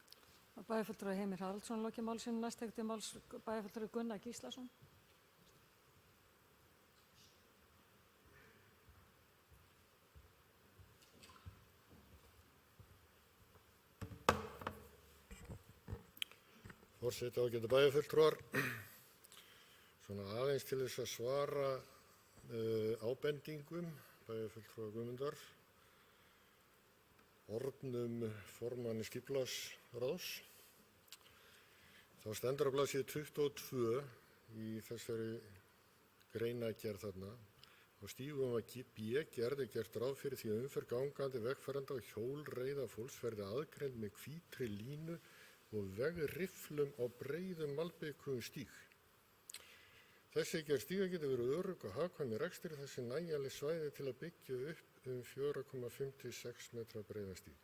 Bæjarfulltrúi Heimir Haraldsson lokið máli sínu. Næst til máls bæjarfulltrúi Gunnar Gíslason.
Forseti, ágætu bæjarfulltrúar, svona aðeins til þess að svara ábendingum bæjarfulltrúa Guðmundar, orðnum formanni skipulagsráðs. Þá stendur á blaðsíðu 22 í þessari greinargerð þarna. Á stígum B gerð er gert ráð fyrir því að umferð gangandi, vegfarenda og hjólreiða fólks verði aðgreind með hvítri línu og vegrifflum á breiðum malbikuðum stíg. Þessi gerð stíga getur verið örugg og hagkvæm í rekstri þessi nægjanleg svæði til að byggja upp 4,5–6 metra breiðan stíg.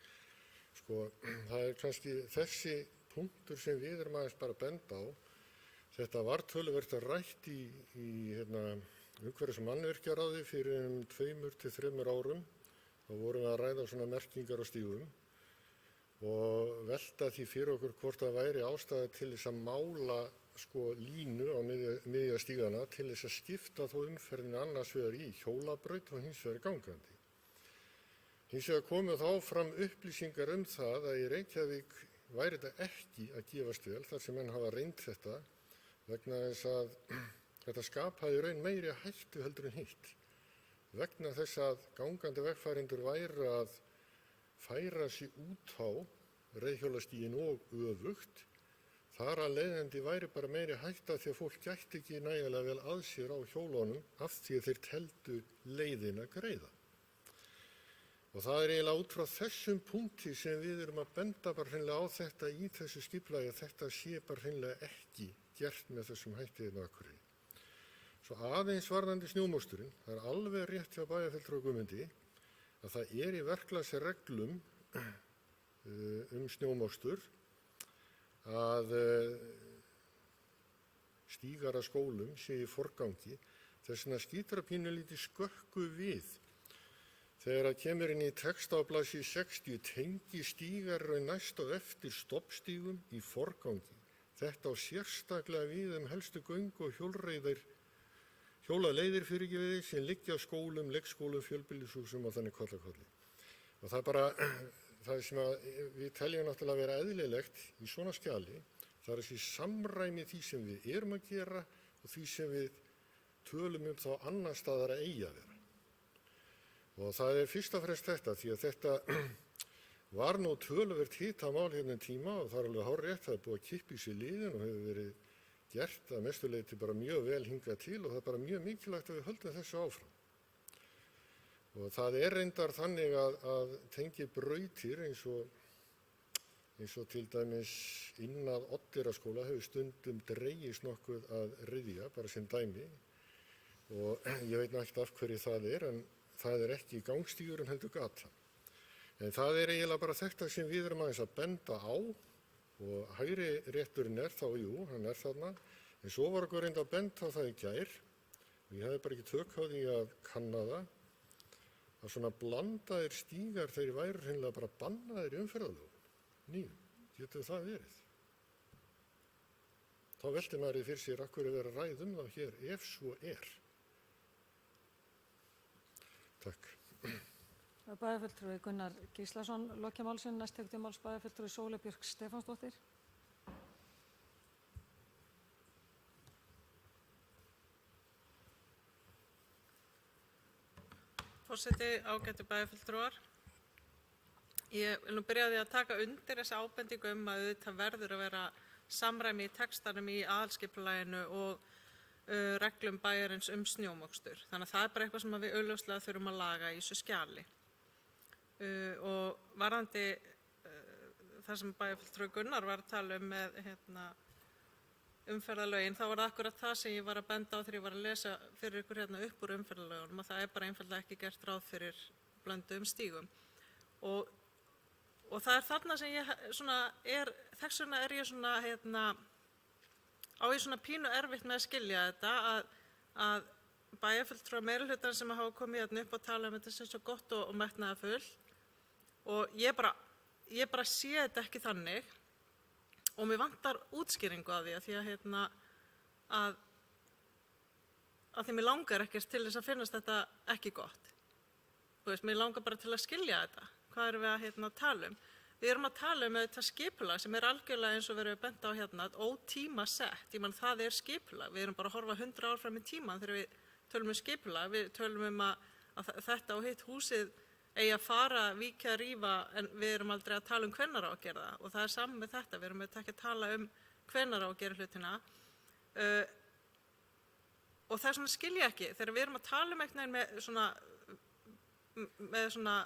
Sko, það er kannski þessi punktur sem við erum aðeins bara að benda á. Þetta var töluvert rætt í umhverfis- og mannvirkjaráði fyrir 2–3 árum. Þá vorum við að ræða svona merkingar á stígum og velta því fyrir okkur hvort það væri ástæða til þess að mála línu á miðja stígana til þess að skipta þó umferðinu annars vegar í hjólabraut og hins vegar gangandi. Hins vegar komu þá fram upplýsingar það að í Reykjavík væri þetta ekki að gefast vel þar sem menn hafa reynt þetta vegna þess að þetta skapaði raun meiri hættu heldur en hitt. Vegna þess að gangandi vegfarendur væru að færa sig út á reiðhjólastíginn og öfugt, þar að leiðandi væri bara meiri hætta því að fólk gætti ekki nægilega vel að sér á hjólunum af því að þeir teldu leiðina greiða. Og það er eiginlega út frá þessum punkti sem við erum að benda bara hreinlega á þetta í þessu skipulagi að þetta sé bara hreinlega ekki gert með þessum hætti á Akureyri. Svo aðeins varðandi snjómoksturinn, það er alveg rétt hjá bæjarfulltrúa Guðmundi að það er í verklagsreglum snjómokstur að stígar að skólum sé í forgangi. Þess vegna skýtur að pínulítið skökku við. Þegar það kemur inn í texta á blaðsíðu 60 tengi stígar næst og eftir stoppstígum í forgangi. Þetta á sérstaklega við helstu göng og hjólaleiðir fyrirgefiði sem liggja á skólum, leikskólum, fjölbýlishúsum og þannig kollakolli. Og það er bara það sem við teljum náttúrulega vera eðlilegt í svona skjali, það er þessi samræmi því sem við erum að gera og því sem við tölum þá annar staðar að eigi að vera. Og það er fyrst og fremst þetta, því að þetta var nú töluvert hitamál hérna tíma og það er alveg hárrétt, það er búið að kippa í sig liðin og hefur verið gert að mestu leyti bara mjög vel hingað til og það er bara mjög mikilvægt að við höldum þessu áfram. Og það er reyndar þannig að tengibrautir eins og til dæmis inn að Oddeyrarskóla hefur stundum dregist nokkuð að ryðja, bara sem dæmi. Og ég veit náttúrulega af hverju það er, en það er ekki gangstígur en heldur gata. En það er eiginlega bara þetta sem við erum aðeins að benda á og hægri rétturinn þá, jú, hann er þarna, en svo var okkur reynd að benda á það í gær og ég hefði bara ekki tök á því að kanna það, að svona blandaðir stígar þeir væru hreinlega bara bannaðir í umferðarlögum. Nýjum, getur það verið? Þá velti maður fyrir sér af hverju vera ræð það hér, ef svo er. Takk.
Bæjarfulltrúi Gunnar Gíslason, lokja málsinn, næst tekur til máls bæjarfulltrúi Sóley Björk Stefánsdóttir.
Forseti, ágætu bæjarfulltrúar. Ég vil nú byrja á því að taka undir þessa ábendingu að auðvitað verður að vera samræmi í textanum í aðalskipulaginu og reglum bæjarins snjómokstur. Þannig að það er bara eitthvað sem við augljóslega þurfum að laga í þessu skjali. Og varðandi það sem bæjarfulltrúi Gunnar var að tala með umferðarlögin, þá var það akkurat það sem ég var að benda á þegar ég var að lesa fyrir ykkur upp úr umferðarlögunum, að það er bara einfaldlega ekki gert ráð fyrir blönduðum stígum. Og það er þarna sem ég þess vegna er ég á ég pínu erfitt með að skilja þetta að bæjarfulltrúar meirihlutarnir sem hafa komið upp og tala þetta sem svo gott og metnaðarfullt og ég bara sé þetta ekki þannig og mér vantar útskýringu á því að því mér langar ekkert til þess að finnast þetta ekki gott. Mér langar bara til að skilja þetta. Hvað erum við að tala um? Við erum að tala þetta skipulag sem er algjörlega eins og verið bent á ótímasett. Það er skipulag. Við erum bara að horfa 100 ár fram í tímann þegar við tölum skipulag. Við tölum að þetta og hitt húsið eigi að fara, víkja, rífa, en við erum aldrei að tala hvenær á að gera það. Og það er saman með þetta. Við erum ekki að tala hvenær á að gera hlutina. Og það er svona skilja ekki. Þegar við erum að tala einhvern veginn með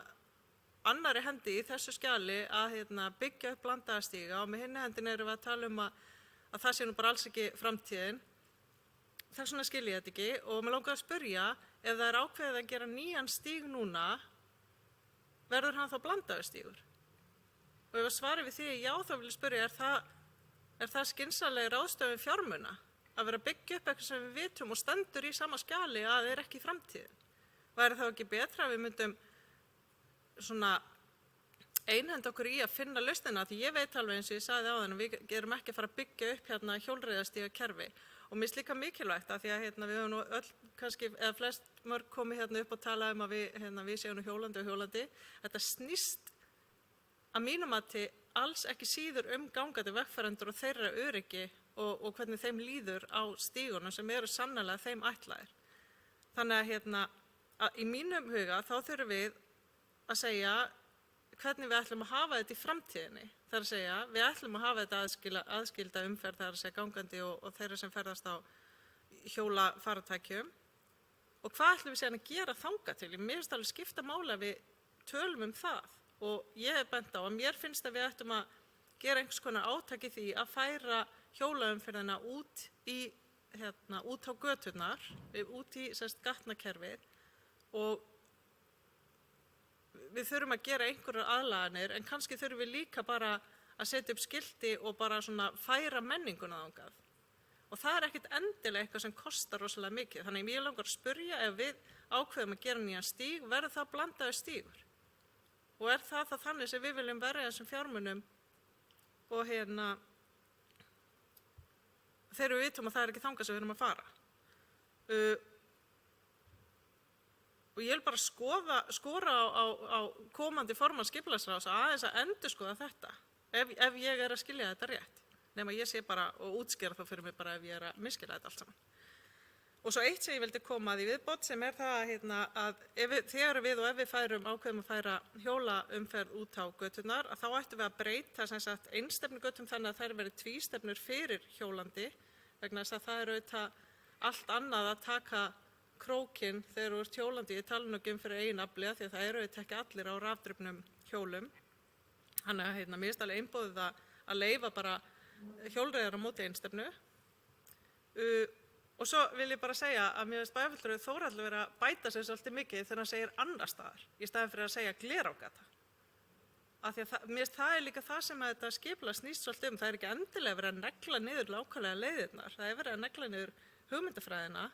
annari hendi í þessu skjali að byggja upp blandaða stíga og með hinni hendin erum við að tala að það sé nú bara alls ekki framtíðin. Þess vegna skil ég þetta ekki og mér langar að spyrja ef það er ákveðið að gera nýjan stíg núna, verður hann þá blandaður stígur? Og ef svarið við því já, þá vil ég spyrja, er það skynsamleg ráðstöfun fjármuna að vera að byggja upp eitthvað sem við vitum og stendur í sama skjali að er ekki framtíðin? Væri þá ekki betra að við myndum einhenda okkur í að finna lausnina, því ég veit alveg eins og ég sagði áðan að við erum ekki að fara að byggja upp hjólreiðastígakerfi og mér finnst líka mikilvægt að því að við höfum nú öll kannski eða flest mörg komið upp og talað að við séum nú hjólandi og hjólandi. Þetta snýst að mínum mati alls ekki síður gangandi vegfarendur og þeirra öryggi og hvernig þeim líður á stígunum sem eru sannarlega þeim ætlaðir. Þannig að í mínum huga þá þurfum við að segja hvernig við ætlum að hafa þetta í framtíðinni. Það er að segja, við ætlum að hafa þetta aðskilda umferð, það er að segja gangandi og þeirra sem ferðast á hjólafarartækjum. Og hvað ætlum við síðan að gera þangað til? Mér finnst alveg skipta máli að við tölum það og ég hef bent á að mér finnst að við ættum að gera einhvers konar átak í því að færa hjólaumferðina út á göturnar, út í gatnakerfið og við þurfum að gera einhverjar aðlaganir en kannski þurfum við líka bara að setja upp skilti og bara svona færa menninguna þangað. Og það er ekkert endilega eitthvað sem kostar rosalega mikið. Þannig að ég langar að spyrja ef við ákveðum að gera nýjan stíg, verður það blandaður stígur? Og er það þannig sem við viljum verja þessum fjármunum og þegar við vitum að það er ekki þangað sem við erum að fara. Og ég vil bara skora á komandi formann skipulagsráðs aðeins að endurskoða þetta, ef ég er að skilja þetta rétt. Nema ég sé bara og útskýra þá fyrir mig bara ef ég er að misskilja þetta allt saman. Og svo eitt sem ég vildi koma að í viðbót sem er það að þegar við ákveðum að færa hjólaumferð út á göturnar, að þá ættum við að breyta einstefnugötum þannig að þær verði tvístefnur fyrir hjólandi, vegna þess að það er auðvitað allt annað að taka krókinn þegar þú ert hjólandi, ég tala nú ekki fyrir eigin afli því að það eru auðvitað ekki allir á rafdrifnum hjólum. Þannig að mér finnst alveg einboðið að leyfa bara hjólreiðar á móti einstefnu. Og svo vil ég bara segja að mér finnst bæjarfulltrúi Þórhallur vera að bæta sig svolítið mikið þegar hann segir annars staðar í staðinn fyrir að segja Glerágata. Af því að mér finnst það er líka það sem að þetta skipulag snýst svolítið Það er ekki endilega verið að negla niður nákvæmlega leiðirnar. Það er verið að negla niður hugmyndafræðina,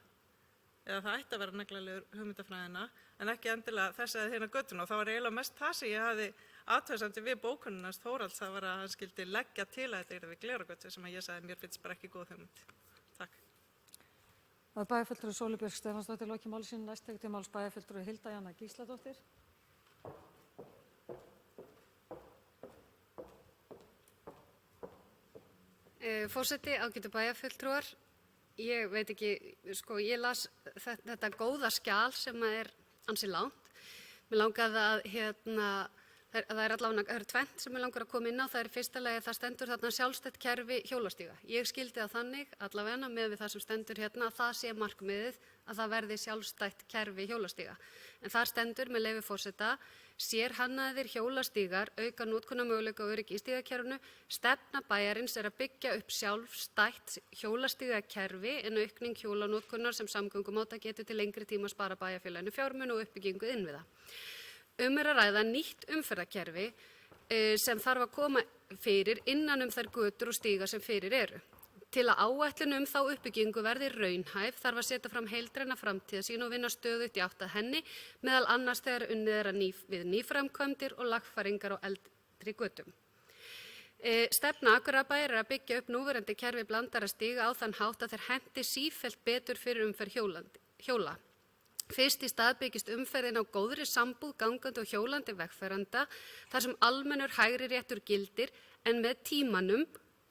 eða það ætti að vera að negla niður hugmyndafræðina, en ekki endilega þess að hérna göttuna. Og það var eiginlega mest það sem ég hafði athugasemdir við bókunina hans Þórhalds, það var að hann skildi leggja til að þetta yrði við Glerárgötu sem að ég sagði mér finnst bara ekki góð hugmynd. Takk.
Það er bæjarfulltrúi Sóley Björk Stefánsdóttir lokið máli sínu. Næst tekur til máls bæjarfulltrúi Hilda Jana Gísladóttir.
Forseti, ágætu bæjarfulltrúar, ég veit ekki, ég las þetta góða skjal sem er ansi langt. Mér langaði að það er allavega tvennt sem ég langar að koma inn á. Það er í fyrsta lagi að það stendur þarna sjálfstætt kerfi hjólastíga. Ég skildi það þannig, allavega með við það sem stendur hérna, að það sé markmiðið að það verði sjálfstætt kerfi hjólastíga. En þar stendur með leyfi forseta, sérhannaðir hjólastígar auka notkunarmöguleika og öryggi í stígakerfinu. Stefna bæjarins er að byggja upp sjálfstætt hjólastígakerfi en aukning hjólanotkunar sem samgöngumáta getur til lengri tíma spara bæjarfélaginu fjármuni og uppbyggingu innviða. Er að ræða nýtt umferðarkerfi sem þarf að koma fyrir innan þær götur og stíga sem fyrir eru. Til að áætlun þá uppbyggingu verði raunhæf þarf að setja fram heildræna framtíðarsýn og vinna stöðugt í átt að henni, meðal annars þegar unnið er við nýframkvæmdir og lagfæringar á eldri götum. Stefna Akureyrarbæjar er að byggja upp núverandi kerfi blandaðra stíga á þann hátt að þeir henti sífellt betur fyrir umferð hjóla. Fyrst í stað byggist umferðin á góðri sambúð gangandi og hjólandi vegfarenda þar sem almennur hægri réttur gildir, en með tímanum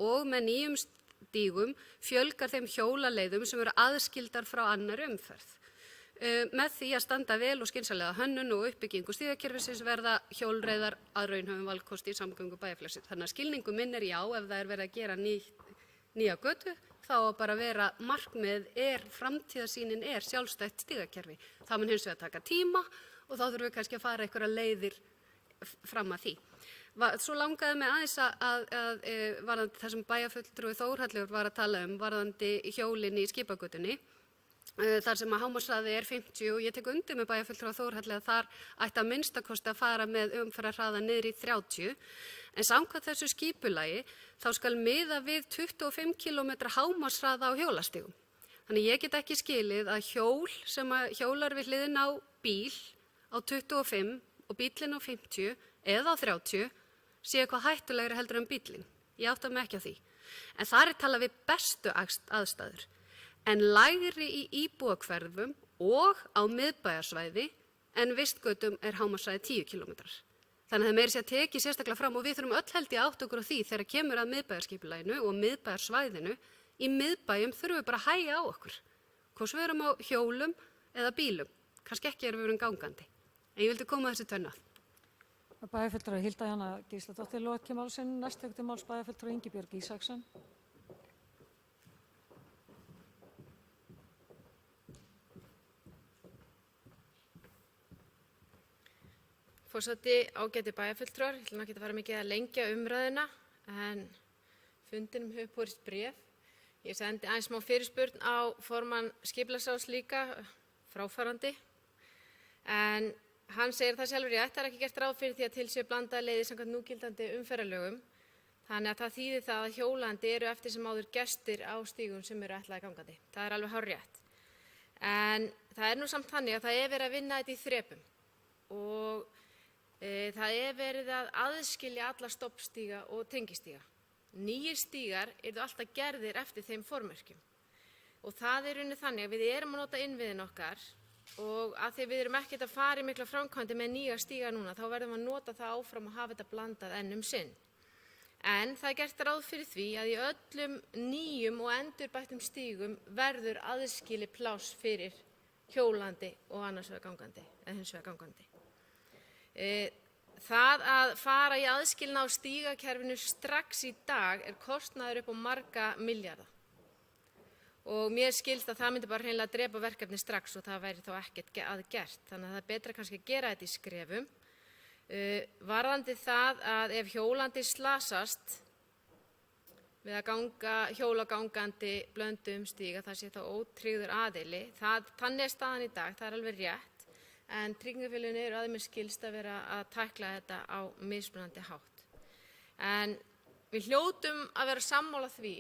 og með nýjum stígum fjölgar þeim hjólaleiðum sem eru aðskildar frá annarri umferð. Með því að standa vel og skynsamlega hönnun og uppbyggingu stígakerfisins verða hjólreiðar að raunhæfum valkosti í samgöngu bæjarfélagsins. Þannig að skilningu minn er já, ef það er verið að gera nýja götu, þá að bara vera markmið framtíðarsýnin sjálfstætt stígakerfi. Það mun hins vegar taka tíma og þá þurfum við kannski að fara einhverjar leiðir fram að því. Svo langaði mig aðeins að varðandi það sem bæjarfulltrúi Þórhallur var að tala varðandi hjólin í skipagötunni, þar sem að hámarkshraði 50 og ég tek undir með bæjarfulltrúa Þórhalli að þar ætti að minnstakosti að fara með umferðarhraða niður í 30, en samkvæmt þessu skipulagi þá skal miða við 25 km hámarkshraða á hjólastígum. Þannig ég get ekki skilið að hjól sem hjólar við hliðina á bíl á 25 og bílinn á 50 eða á 30 sé eitthvað hættulegri heldur en bílinn. Ég átta mig ekki á því. En þar er talað við bestu aðstæður, en lægri í íbúahverfum og á miðbæjarsvæði en vistgötum er hámarkshraði 10 km. Þannig að það meira sé að teki sérstaklega fram og við þurfum öll held í átt okkur á því þegar kemur að miðbæjarskipulaginu og miðbæjarsvæðinu. Í miðbæjum þurfum við bara að hægja á okkur. Hvort við erum á hjólum eða bílum, kannski ekki erum við erum gangandi. En ég vildi koma þessi tvennu að.
Bæjarfulltrúi Hilda Jana Gísladóttir lokið máli sínu. Næst tekur til máls bæjarfulltrúi Ingibjörg Ísaksson.
Forseti, ágæti bæjarfulltrúar, ég ætla nú ekki að fara mikið að lengja umræðuna en fundinum hefur borist bréf. Ég sendi aðeins smá fyrirspurn á formann skipulagsráðs líka, fráfarandi, en hann segir það sjálfur rétt, það er ekki gert ráð fyrir því að til séu blandaðar leiðir samkvæmt núgildandi umferðarlögum, þannig að það þýðir það að hjólandi eru eftir sem áður gestir á stígum sem eru ætlaðir gangandi. Það er alveg hárrétt. En það er nú samt þannig að það er verið að vinna þetta í þrepum og það er verið að aðskilja alla stoppstíga og tengistíga. Nýir stígar eru alltaf gerðir eftir þeim formerkjum og það er rauninni þannig að við erum að nota innviðin okkar og að því við erum ekkert að fara í mikla framkvæmdir með nýja stíga núna þá verðum við að nota það áfram og hafa þetta blandað enn sinn. En það er gert ráð fyrir því að í öllum nýjum og endurbættum stígum verður aðskilið pláss fyrir hjólandi og annars vegar gangandi eða hins vegar gangandi. Það að fara í aðskilna á stígakerfinu strax í dag er kostnaður upp á marga milljarða og mér skilst að það myndi bara hreinlega drepa verkefni strax og það væri þá ekkert að gert. Þannig að það er betra kannski að gera þetta í skrefum. Varðandi það að ef hjólandi slasast við að hjóla gangandi blöndum stíga það sé þá ótryggður aðili, þannig er staðan í dag, það er alveg rétt. En tryggingafélögin eru að mér skilst að vera að tækla þetta á mismunandi hátt. En við hljótum að vera sammála því,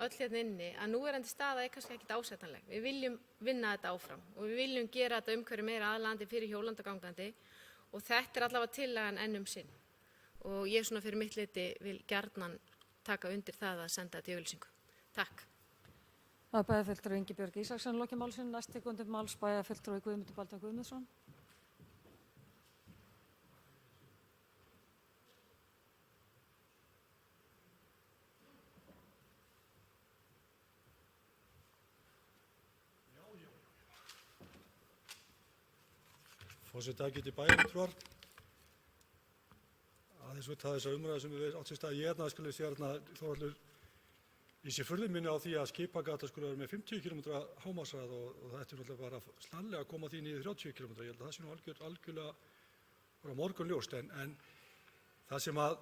öll hérna inni, að núverandi staða er kannski ekkert ásættanleg. Við viljum vinna þetta áfram og við viljum gera þetta umhverfi meira aðlaðandi fyrir hjólandi og gangandi og þetta er allavega tillagan enn sinn. Og ég svona fyrir mitt leyti vil gjarnan taka undir það að senda þetta í auglýsingu. Takk.
Bæjarfulltrúi Ingibjörg Ísaksson lokið máli sínu. Næst tekur undir máls bæjarfulltrúi Guðmundur Baldvin Guðmundsson.
Forseti, ágætu bæjarfulltrúar. Aðeins út af þessa umræðu sem við átt sér stað ég skulle sé Þórhallur lýsi furðu minni á því að skipagata skulle vera með 50 km hámarkshraða og þetta er náttúrulega bara snarlega að koma því niður 30 km. Ég held að það sé nú algjörlega morgunljóst en það sem að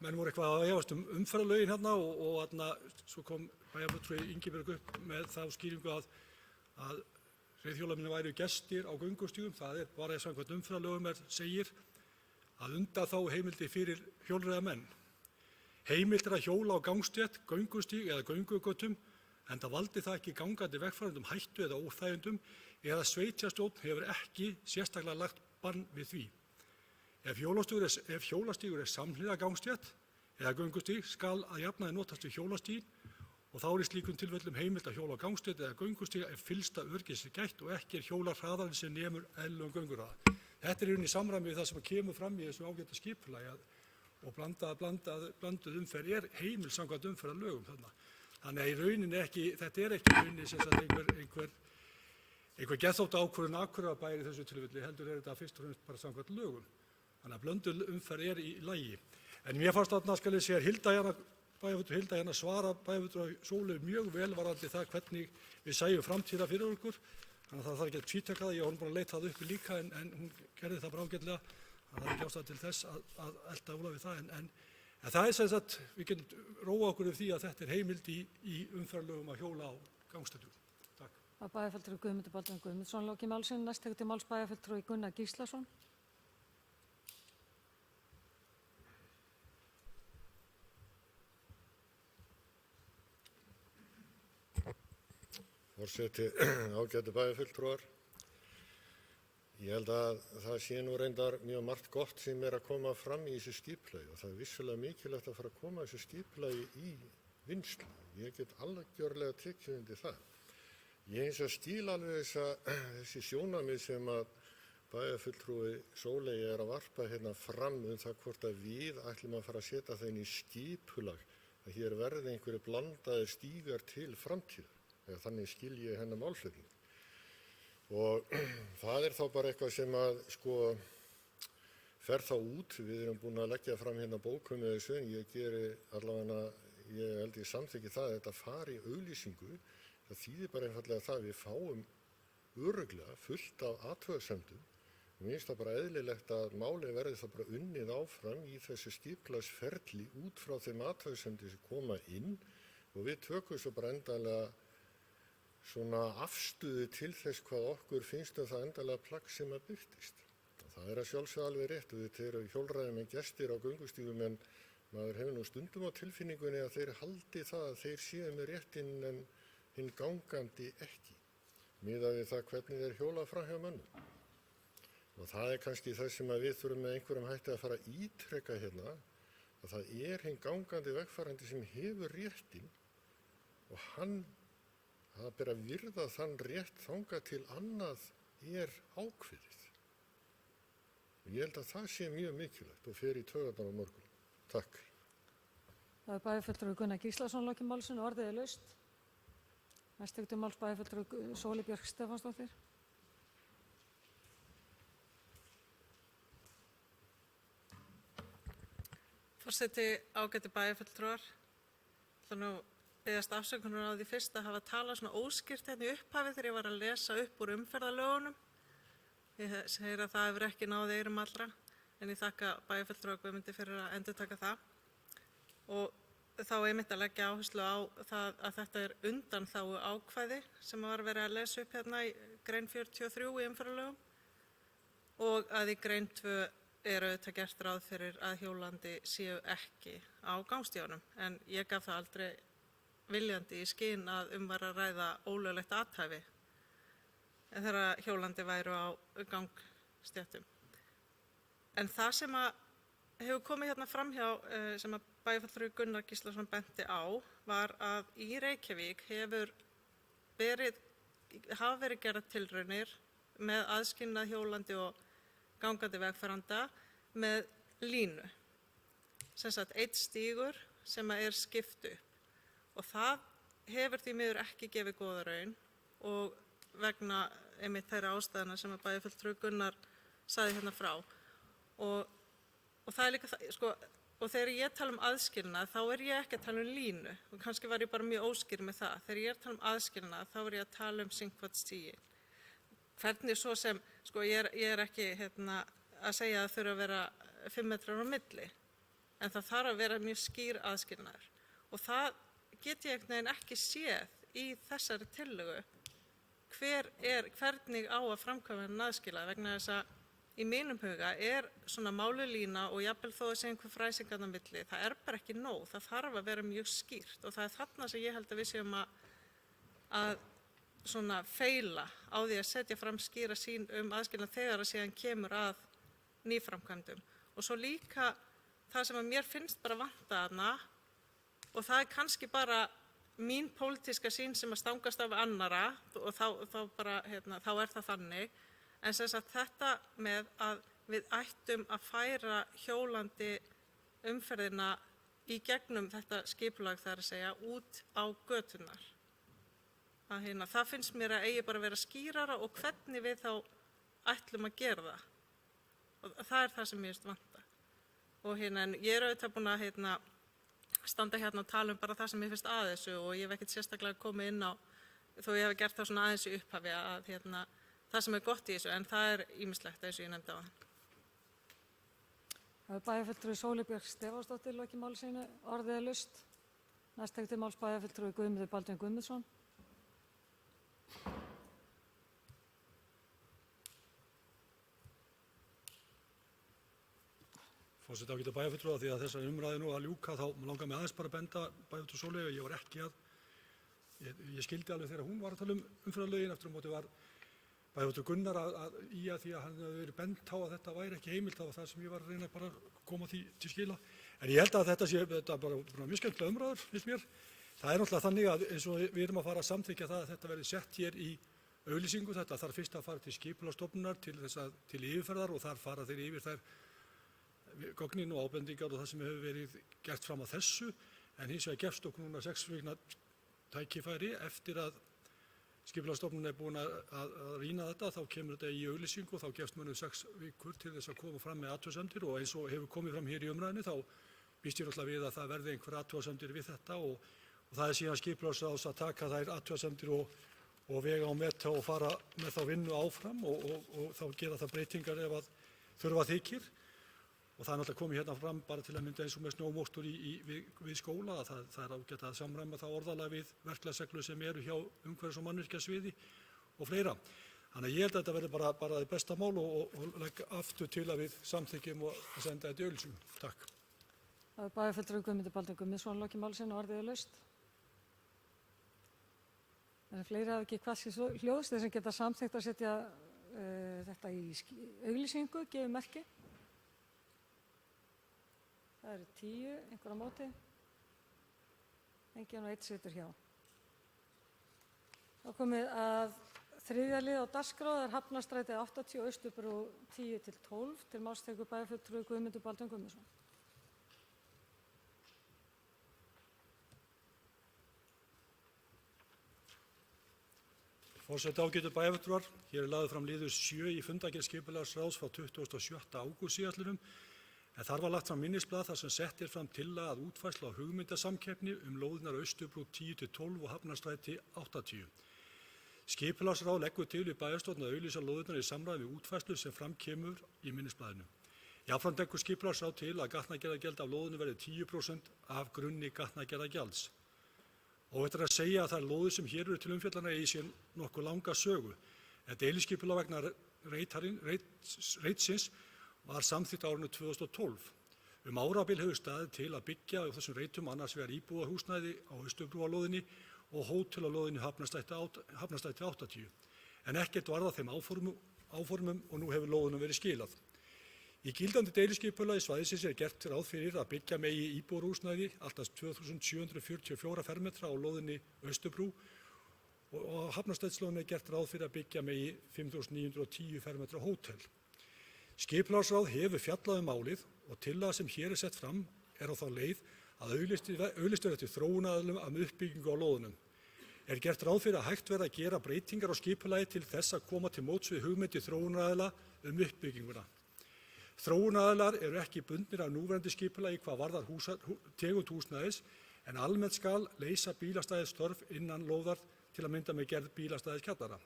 menn voru eitthvað að efast umferðarlögin hérna og svo kom bæjarfulltrúi Ingibjörg upp með þá skýringu að reiðhjólamenn væru gestir á göngustígum. Það er bara samkvæmt umferðarlögum segir að undanþágu heimildir fyrir hjólreiðamenn. Heimilt að hjóla á gangstétt, göngustíg eða göngugötum enda valdi það ekki gangandi vegfarendum hættu eða óþægindum eða sveitarstjórn hefur ekki sérstaklega lagt bann við því. Ef hjólastígur er samhliða gangstétt eða göngustíg skal að jafnaði notast við hjólastíginn og þá er í slíkum tilfellum heimilt að hjóla á gangstétt eða göngustíg ef fyllsta öryggis er gætt og ekki er hjólarhraðinn sem nemur eðlilegum gönguhraða. Þetta er í samræmi við það sem kemur fram í þessu ágæta skipulagi og blanduð umferð er heimil samkvæmt umferðarlögum þarna. Þannig að í rauninni þetta er ekki í rauninni sem sagt einhver geðþóttaákvörðun Akureyrarbæjar í þessu tilfelli, heldur er þetta fyrst og fremst bara samkvæmt lögum. Þannig að blönduð umferð er í lagi. En mér fannst þarna skal ég segja bæjarfulltrúi Hilda hérna svara bæjarfulltrúi Sóleyju mjög vel varðandi það hvernig við sæjum framtíða fyrir okkur. Þannig að það þarf ekki að tvítaka það, ég var búin að leita það uppi líka en hún gerði það bara ágætlega. Það er ekki ástæða til þess að elta Ólafur það en það er sem sagt, við getum róa okkur því að þetta er heimild í umferðarlögum að hjóla á gangstéttum. Takk.
Bæjarfulltrúi Guðmundur Baldvin Guðmundsson lokið máli sínu. Næst tekur til máls bæjarfulltrúi Gunnar Gíslason.
Forseti, ágætu bæjarfulltrúar. Ég held að það sé nú reyndar mjög margt gott sem er að koma fram í þessu skipulagi og það er vissulega mikilvægt að fara að koma þessu skipulagi í vinnslu. Ég get algjörlega tekið undir það. Ég hins vegar skil alveg þessi sjónarmið sem að bæjarfulltrúi Sóleyju er að varpa hérna fram það hvort að við ætlum að fara að setja það inn í skipulag að hér verði einhverju blandaðir stígar til framtíðar. Eða þannig skil ég hennar málflutning. Og það er þá bara eitthvað sem að fer þá út. Við erum búin að leggja fram hérna bókum með þessu en ég held ég samþykki það að þetta fari í auglýsingu. Það þýðir bara einfallega það að við fáum örugglega fullt af athugasemdum Mér finnst það bara eðlilegt að málið verði það bara unnið áfram í þessu skipulagsferli út frá þeim athugasemdum sem koma inn og við tökum svo bara endanlega svona afstöðu til þess hvað okkur finnst það endanlega plagg sem að birtist. Það að sjálfsögðu alveg rétt og þetta eru hjólreiðamenn gestir á göngustígum en maður hefur nú stundum á tilfinningunni að þeir haldi það að þeir séu með réttinn en hinn gangandi ekki, miðað við það hvernig þeir hjóla fram hjá mönnum. Og það er kannski það sem við þurfum með einhverjum hætti að fara að ítreka hérna, að það er hinn gangandi vegfarandi sem hefur réttinn og það ber að virða þann rétt þangað til annað er ákveðið. Ég held að það sé mjög mikilvægt og fer í taugarnar á morgun. Takk.
Það er bæjarfulltrúi Gunnar Gíslason lokið málsins, orðið er laust. Næst tekur til máls bæjarfulltrúi Sóli Björk Stefánsdóttir.
Forseti, ágætu bæjarfulltrúar. Það nú beðast afsökunar á því fyrst að hafa talað svona óskýrt hérna í upphafi þegar ég var að lesa upp úr umferðarlögunum. Ég segir að það hefur ekki náð eyrum allra, en ég þakka bæjarfulltrúa Guðmundi fyrir að endurtaka það. Og þá einmitt að leggja áherslu á það að þetta er undanþágu ákvæði sem var verið að lesa upp hérna í grein 43 í umferðarlögum og að í grein 2 er auðvitað gert ráð fyrir að hjólandi séu ekki á gangstígunum. En ég gaf það aldrei viljandi í skyn að var að ræða ólöglegt athæfi þegar hjólandi væru á gangstéttum. En það sem hefur komið hérna framhjá sem að bæjarfulltrúi Gunnar Gíslason benti á var að í Reykjavík hafa verið gerðar tilraunir með aðskilnað hjólandi og gangandi vegfaranda með línu. Sem sagt, einn stígur sem er skipt upp. Og það hefur því miður ekki gefið góða raun og vegna einmitt þeirra ástæðna sem að bæjarfulltrúi Gunnar sagði hérna frá. Og það er líka það, sko, og þegar ég tala um aðskilnað þá er ég ekki að tala um línu og kannski var ég bara mjög óskýr með það. Þegar ég er að tala um aðskilnað þá er ég að tala um syngvatstíginn. Hvernig svo sem, sko, ég er ekki að segja að það þurfa að vera 5 metrar á milli, en það þarf að vera mjög skýr aðskilnaður. Og það get ég einhvern veginn ekki séð í þessari tillögu hvernig á að framkvæma þennan aðskilnað vegna þess að í mínum huga er svona málulína og jafnvel þó að segja einhver fræsingar á milli, það er bara ekki nóg, það þarf að vera mjög skýrt og það er þarna sem ég held að við séum að svona feila á því að setja fram skýra sýn aðskilnað þegar að síðan kemur að nýframkvæmdum. Og svo líka það sem að mér finnst bara vanta þarna og það er kannski bara mín pólitíska sýn sem að stangast af annara og þá er það þannig. En sem sagt þetta með að við ættum að færa hjólandi umferðina í gegnum þetta skipulag þar að segja út á göturnar. Það finnst mér að eigi bara að vera skýrara og hvernig við þá ætlum að gera það. Og það er það sem mér finnst vanta. Og en ég er auðvitað búin að standa hérna og tala um bara það sem mér finnst að þessu og ég hef ekkert sérstaklega komið inn á, þó ég hef gert það svona aðeins í upphafi að það sem er gott í þessu, en það er ýmislegt eins og ég nefndi á hann.
Það er bæjarfulltrúi Sóli Björk Stefánsdóttir lokið máli sínu, orðið er laust. Næst tekur til máls bæjarfulltrúi Guðmundur Baldvin Guðmundsson.
Forseti, ágætu bæjarfulltrúar, því að þessari umræðu nú að ljúka þá langar mig aðeins bara að benda bæjarfulltrúi Sóli og ég var ekki ég skildi alveg þegar hún var að tala um umferðarlögin, eftir móti var bæjarfulltrúi Gunnar því að hann hefði verið bent á að þetta væri ekki heimilt, það var það sem ég var að reyna bara að koma því til skila. En ég held að þetta bara mjög skemmtilega umræður, finnst mér. Það er náttúrulega þannig að eins og við erum að fara að samþykkja það að þetta verði sett hér í auglýsingu, þetta þarf fyrst að fara til skipulagsstofnunar til yfirferðar og þar fara þeir yfir þær gögnin og ábendingar og það sem hefur verið gert fram á þessu, en hins vegar gefst okkur núna 6 vikna tækifæri eftir að skipulagsstofnun er búin að rýna þetta, þá kemur þetta í auglýsingu og þá gefst mönnum 6 vikur til þess að koma fram með athugasemdir og eins og hefur komið fram hér í umræðinni þá býst ég alltaf við að það verði einhver athugasemdir við þetta og það er síðan skipulagsráðs að taka þær athugasemdir og og vega og meta og fara með þá vinnu áfram og þá gera það breytingar ef að þurfa þykir. Og það er náttúrulega komið hérna fram bara til að mynda eins og með snjómókstur við skóla að það er ágætt að samræma það orðalag við verklagsreglur sem eru hjá umhverfis- og mannvirkjasviði og fleira. Þannig að ég held að þetta verði bara það besta mál og legg aftur til að við samþykkjum og senda þetta í auglýsingu. Takk.
Það er bæjarfulltrúi Guðmundur Baldvin Guðmundsson lokið máli sinni og orðið er laust. Það er fleiri hafa ekki hvassi hljóðs þeir sem geta samþykkt að setja þetta í auglýsingu, gefið merki. Það eru 10, einhver á móti. Enginn og einn situr hjá. Þá komið að þriðja lið á dagskrá, það er Hafnarstræti 80 og Austurbrú 10-12. Til máls tekur bæjarfulltrúi Guðmundur Baldvin Guðmundsson.
Forseti, ágætu bæjarfulltrúar, hér er lagður fram liður 7 í fundargerð skipulagsráðs frá 27. ágúst síðastliðnum, en þar var lagt fram minnisblað þar sem sett er fram tillaga að útfærslu á hugmyndasamkeppni lóðirnar Austurbrú 10-12 og Hafnarstræti 80. Skipulagsráð leggur til við bæjarstjórn að auglýsa lóðirnar í samræmi við útfærslu sem fram kemur í minnisblaðinu. Jafnframt leggur skipulagsráð til að gatnagerðargjald af lóðinu verði 10% af grunni gatnagerðargjalds. Óhætt er að segja að þær lóðir sem hér eru til umfjöllunar eigi sér nokkuð langa sögu. Deiliskipulag vegna reitsins var samþykkt á árinu 2012. Árabil hefur staðið til að byggja á þessum reitum annars vegar íbúðarhúsnæði á Austurbrúarlóðinni og hótel á lóðinni Hafnarstræti 80. En ekkert varð af þeim áformum og nú hefur lóðunum verið skilað. Í gildandi deiliskipulagi svæðisins er gert ráð fyrir að byggja megi íbúðarhúsnæði alltaf 2744 fermetra á lóðinni Austurbrú og á Hafnarstrætislóðinni er gert ráð fyrir að byggja megi 5910 fermetra hótel. Skipulagsráð hefur fjallað málið og tillaga sem hér er sett fram er á þá leið að auglýst verði eftir þróunaraðilum uppbyggingu á lóðunum. Er gert ráð fyrir að hægt verði að gera breytingar á skipulagi til þess að koma til móts við hugmyndi þróunaraðila uppbygginguna. Þróunaraðilar eru ekki bundnir af núverandi skipulagi hvað varðar tegund húsnæðis en almennt skal leysa bílastæðisstörf innan lóðar til að mynda með gerð bílastæðiskjallara.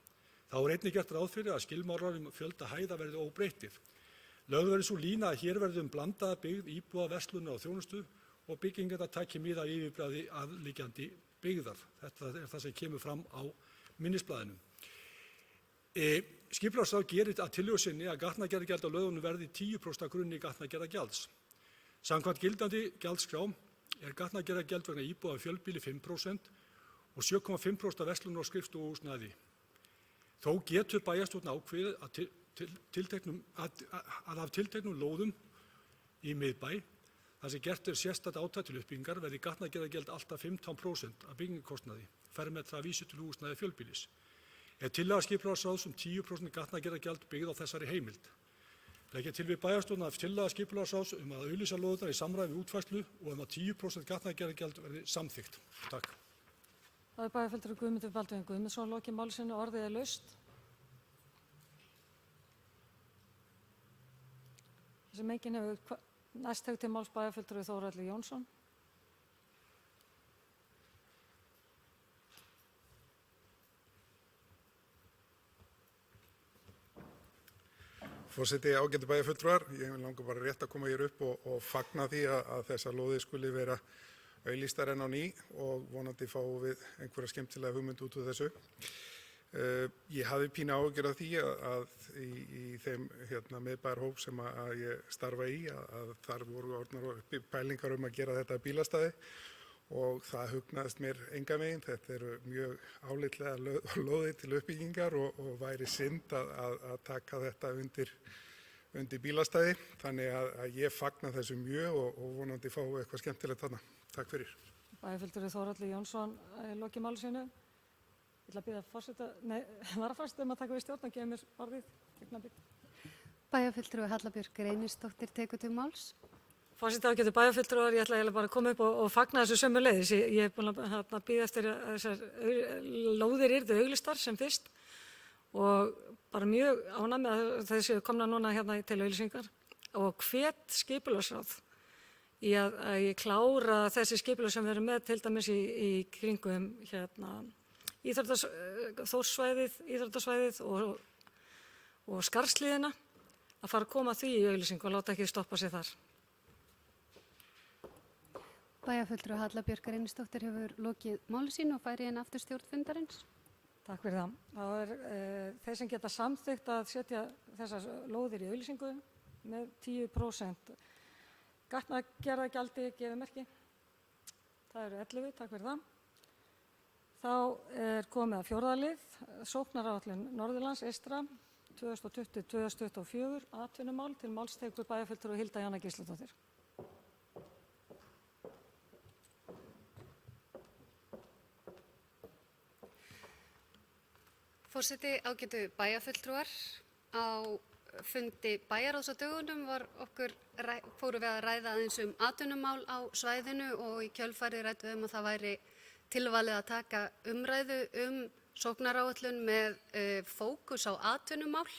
Þá er einnig gert ráð fyrir að skilmálar fjölda hæða verði óbreyttir. Lögð verði sú lína að hér verði blandaða byggð íbúða, verslunar og þjónustu og byggingarnar taki mið af yfirbragði aðliggjandi byggðar. Þetta er það sem kemur fram á minnisblaðinu. Skipulagsráð gerir að tillögu sinni að gatnagerðargjald á lóðunum verði 10% af grunni gatnagerðargjalds. Samkvæmt gildandi gjaldskrá er gatnagerðargjald vegna íbúða af fjölbýli 5% og 7,5% af verslunar og skrifstofuhúsnæði. Þó getur bæjarstjórn ákveðið að af tilteknum lóðum í miðbæ, þar sem gert er sérstakt átak til uppbyggingar, verði gatnagerðargjald alltaf 15% af byggingarkostnaði, fermetra vísitölu húsnæði fjölbýlis. Er tillaga skipulagsráðs 10% gatnagerðargjald byggð á þessari heimild. Leggja til við bæjarstjórn að tillaga skipulagsráðs að auglýsa lóðirnar í samræmi við útfærslu og að 10% gatnagerðargjald verði samþykkt. Takk.
Það er bæjarfulltrúi Guðmundur Baldvin Guðmundsson lokið máli sinni og orðið er laust. Sem enginn hefur næst til máls bæjarfulltrúi Þórhallur Jónsson.
Forseti, ágætu bæjarfulltrúar, ég vil langa bara rétt að koma hér upp og fagna því að þessar lóðir skuli vera auglýstar enn á ný og vonandi fáum við einhverja skemmtilega hugmynd út úr þessu. Ég hafði pínu áhyggjur af því að í þeim miðbæjarhóp sem að ég starfa í að þar voru orðnar uppi pælingar að gera þetta bílastæði og það hugnaðist mér engan veginn. Þetta eru mjög álitlega lóðir til uppbyggingar og væri synd að taka þetta undir bílastæði. Þannig að ég fagna þessu mjög og vonandi fáum við eitthvað skemmtilegt þarna. Takk fyrir.
Bæjarfulltrúi Þórhallur Jónsson lokið máli sínu. Ég ætla að biðja varaforseta að taka við stjórn og gefa mér orðið.
Bæjarfulltrúi Hallabjörg Reynisdóttir tekur til máls.
Forseti, ágætu bæjarfulltrúar, ég ætla eiginlega bara að koma upp og fagna þessu sömuleiðis. Ég er búin að bíða eftir að þessar lóðir yrðu auglýstar sem fyrst og bara mjög ánægð með að þessi komna núna hérna til auglýsingar og hvet skipulagsráð í að ég klára þessi skipulag sem við erum með til dæmis í kringum Þórssvæðið, íþróttasvæðið og Skarðshlíðina að fara að koma því í auglýsingu og láta ekki stoppa sig þar.
Bæjarfulltrúi Halla Björk Reynisdóttir hefur lokið máli sínu og færi henni aftur stjórn fundarins.
Takk fyrir það. Það þeir sem geta samþykkt að setja þessar lóðir í auglýsingu með 10% gatnagerðargjaldi gefið merki. Það eru 11, takk fyrir það. Þá komið að fjórða lið, sóknaráætlun Norðurlands eystra 2020-2024, atvinnumál, til máls tekur bæjarfulltrúi Hilda Jana Gísladóttir.
Forseti, ágætu bæjarfulltrúar, á fundi bæjarráðs á dögunum fórum við að ræða aðeins atvinnumál á svæðinu og í kjölfarið ræddum við að það væri tilvalið að taka umræðu sóknaráætlun með fókus á atvinnumál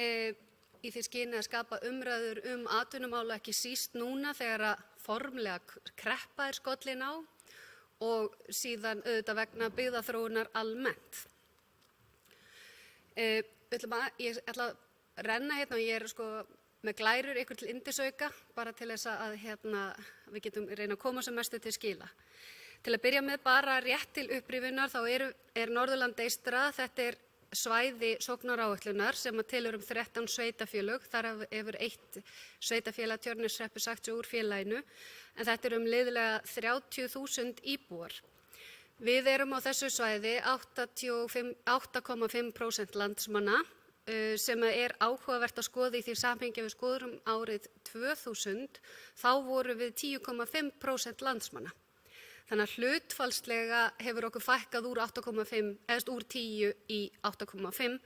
í því skyni að skapa umræður atvinnumál og ekki síst núna þegar að formlega kreppa skollin á og síðan auðvitað vegna byggðaþróunar almennt. Ég ætla að renna hérna og ég með glærur ykkur til yndisauka bara til þess að við getum reyna að koma sem mestu til skila. Til að byrja með bara rétt til upprýfunar þá er Norðurland eystra, þetta er svæði sóknaráætlunar sem tilheyrir 13 sveitarfélög, þar hefur 1 sveitarfélag Tjörneshreppur sagt sig úr félaginu, en þetta er liðlega 30.000 íbúar. Við erum á þessu svæði 8,5% landsmanna sem er áhugavert að skoða í því samhengi við skoðum árið 2000, þá voru við 10,5% landsmanna. Þannig að hlutfallslega hefur okkur fækkað úr 10 í 8,5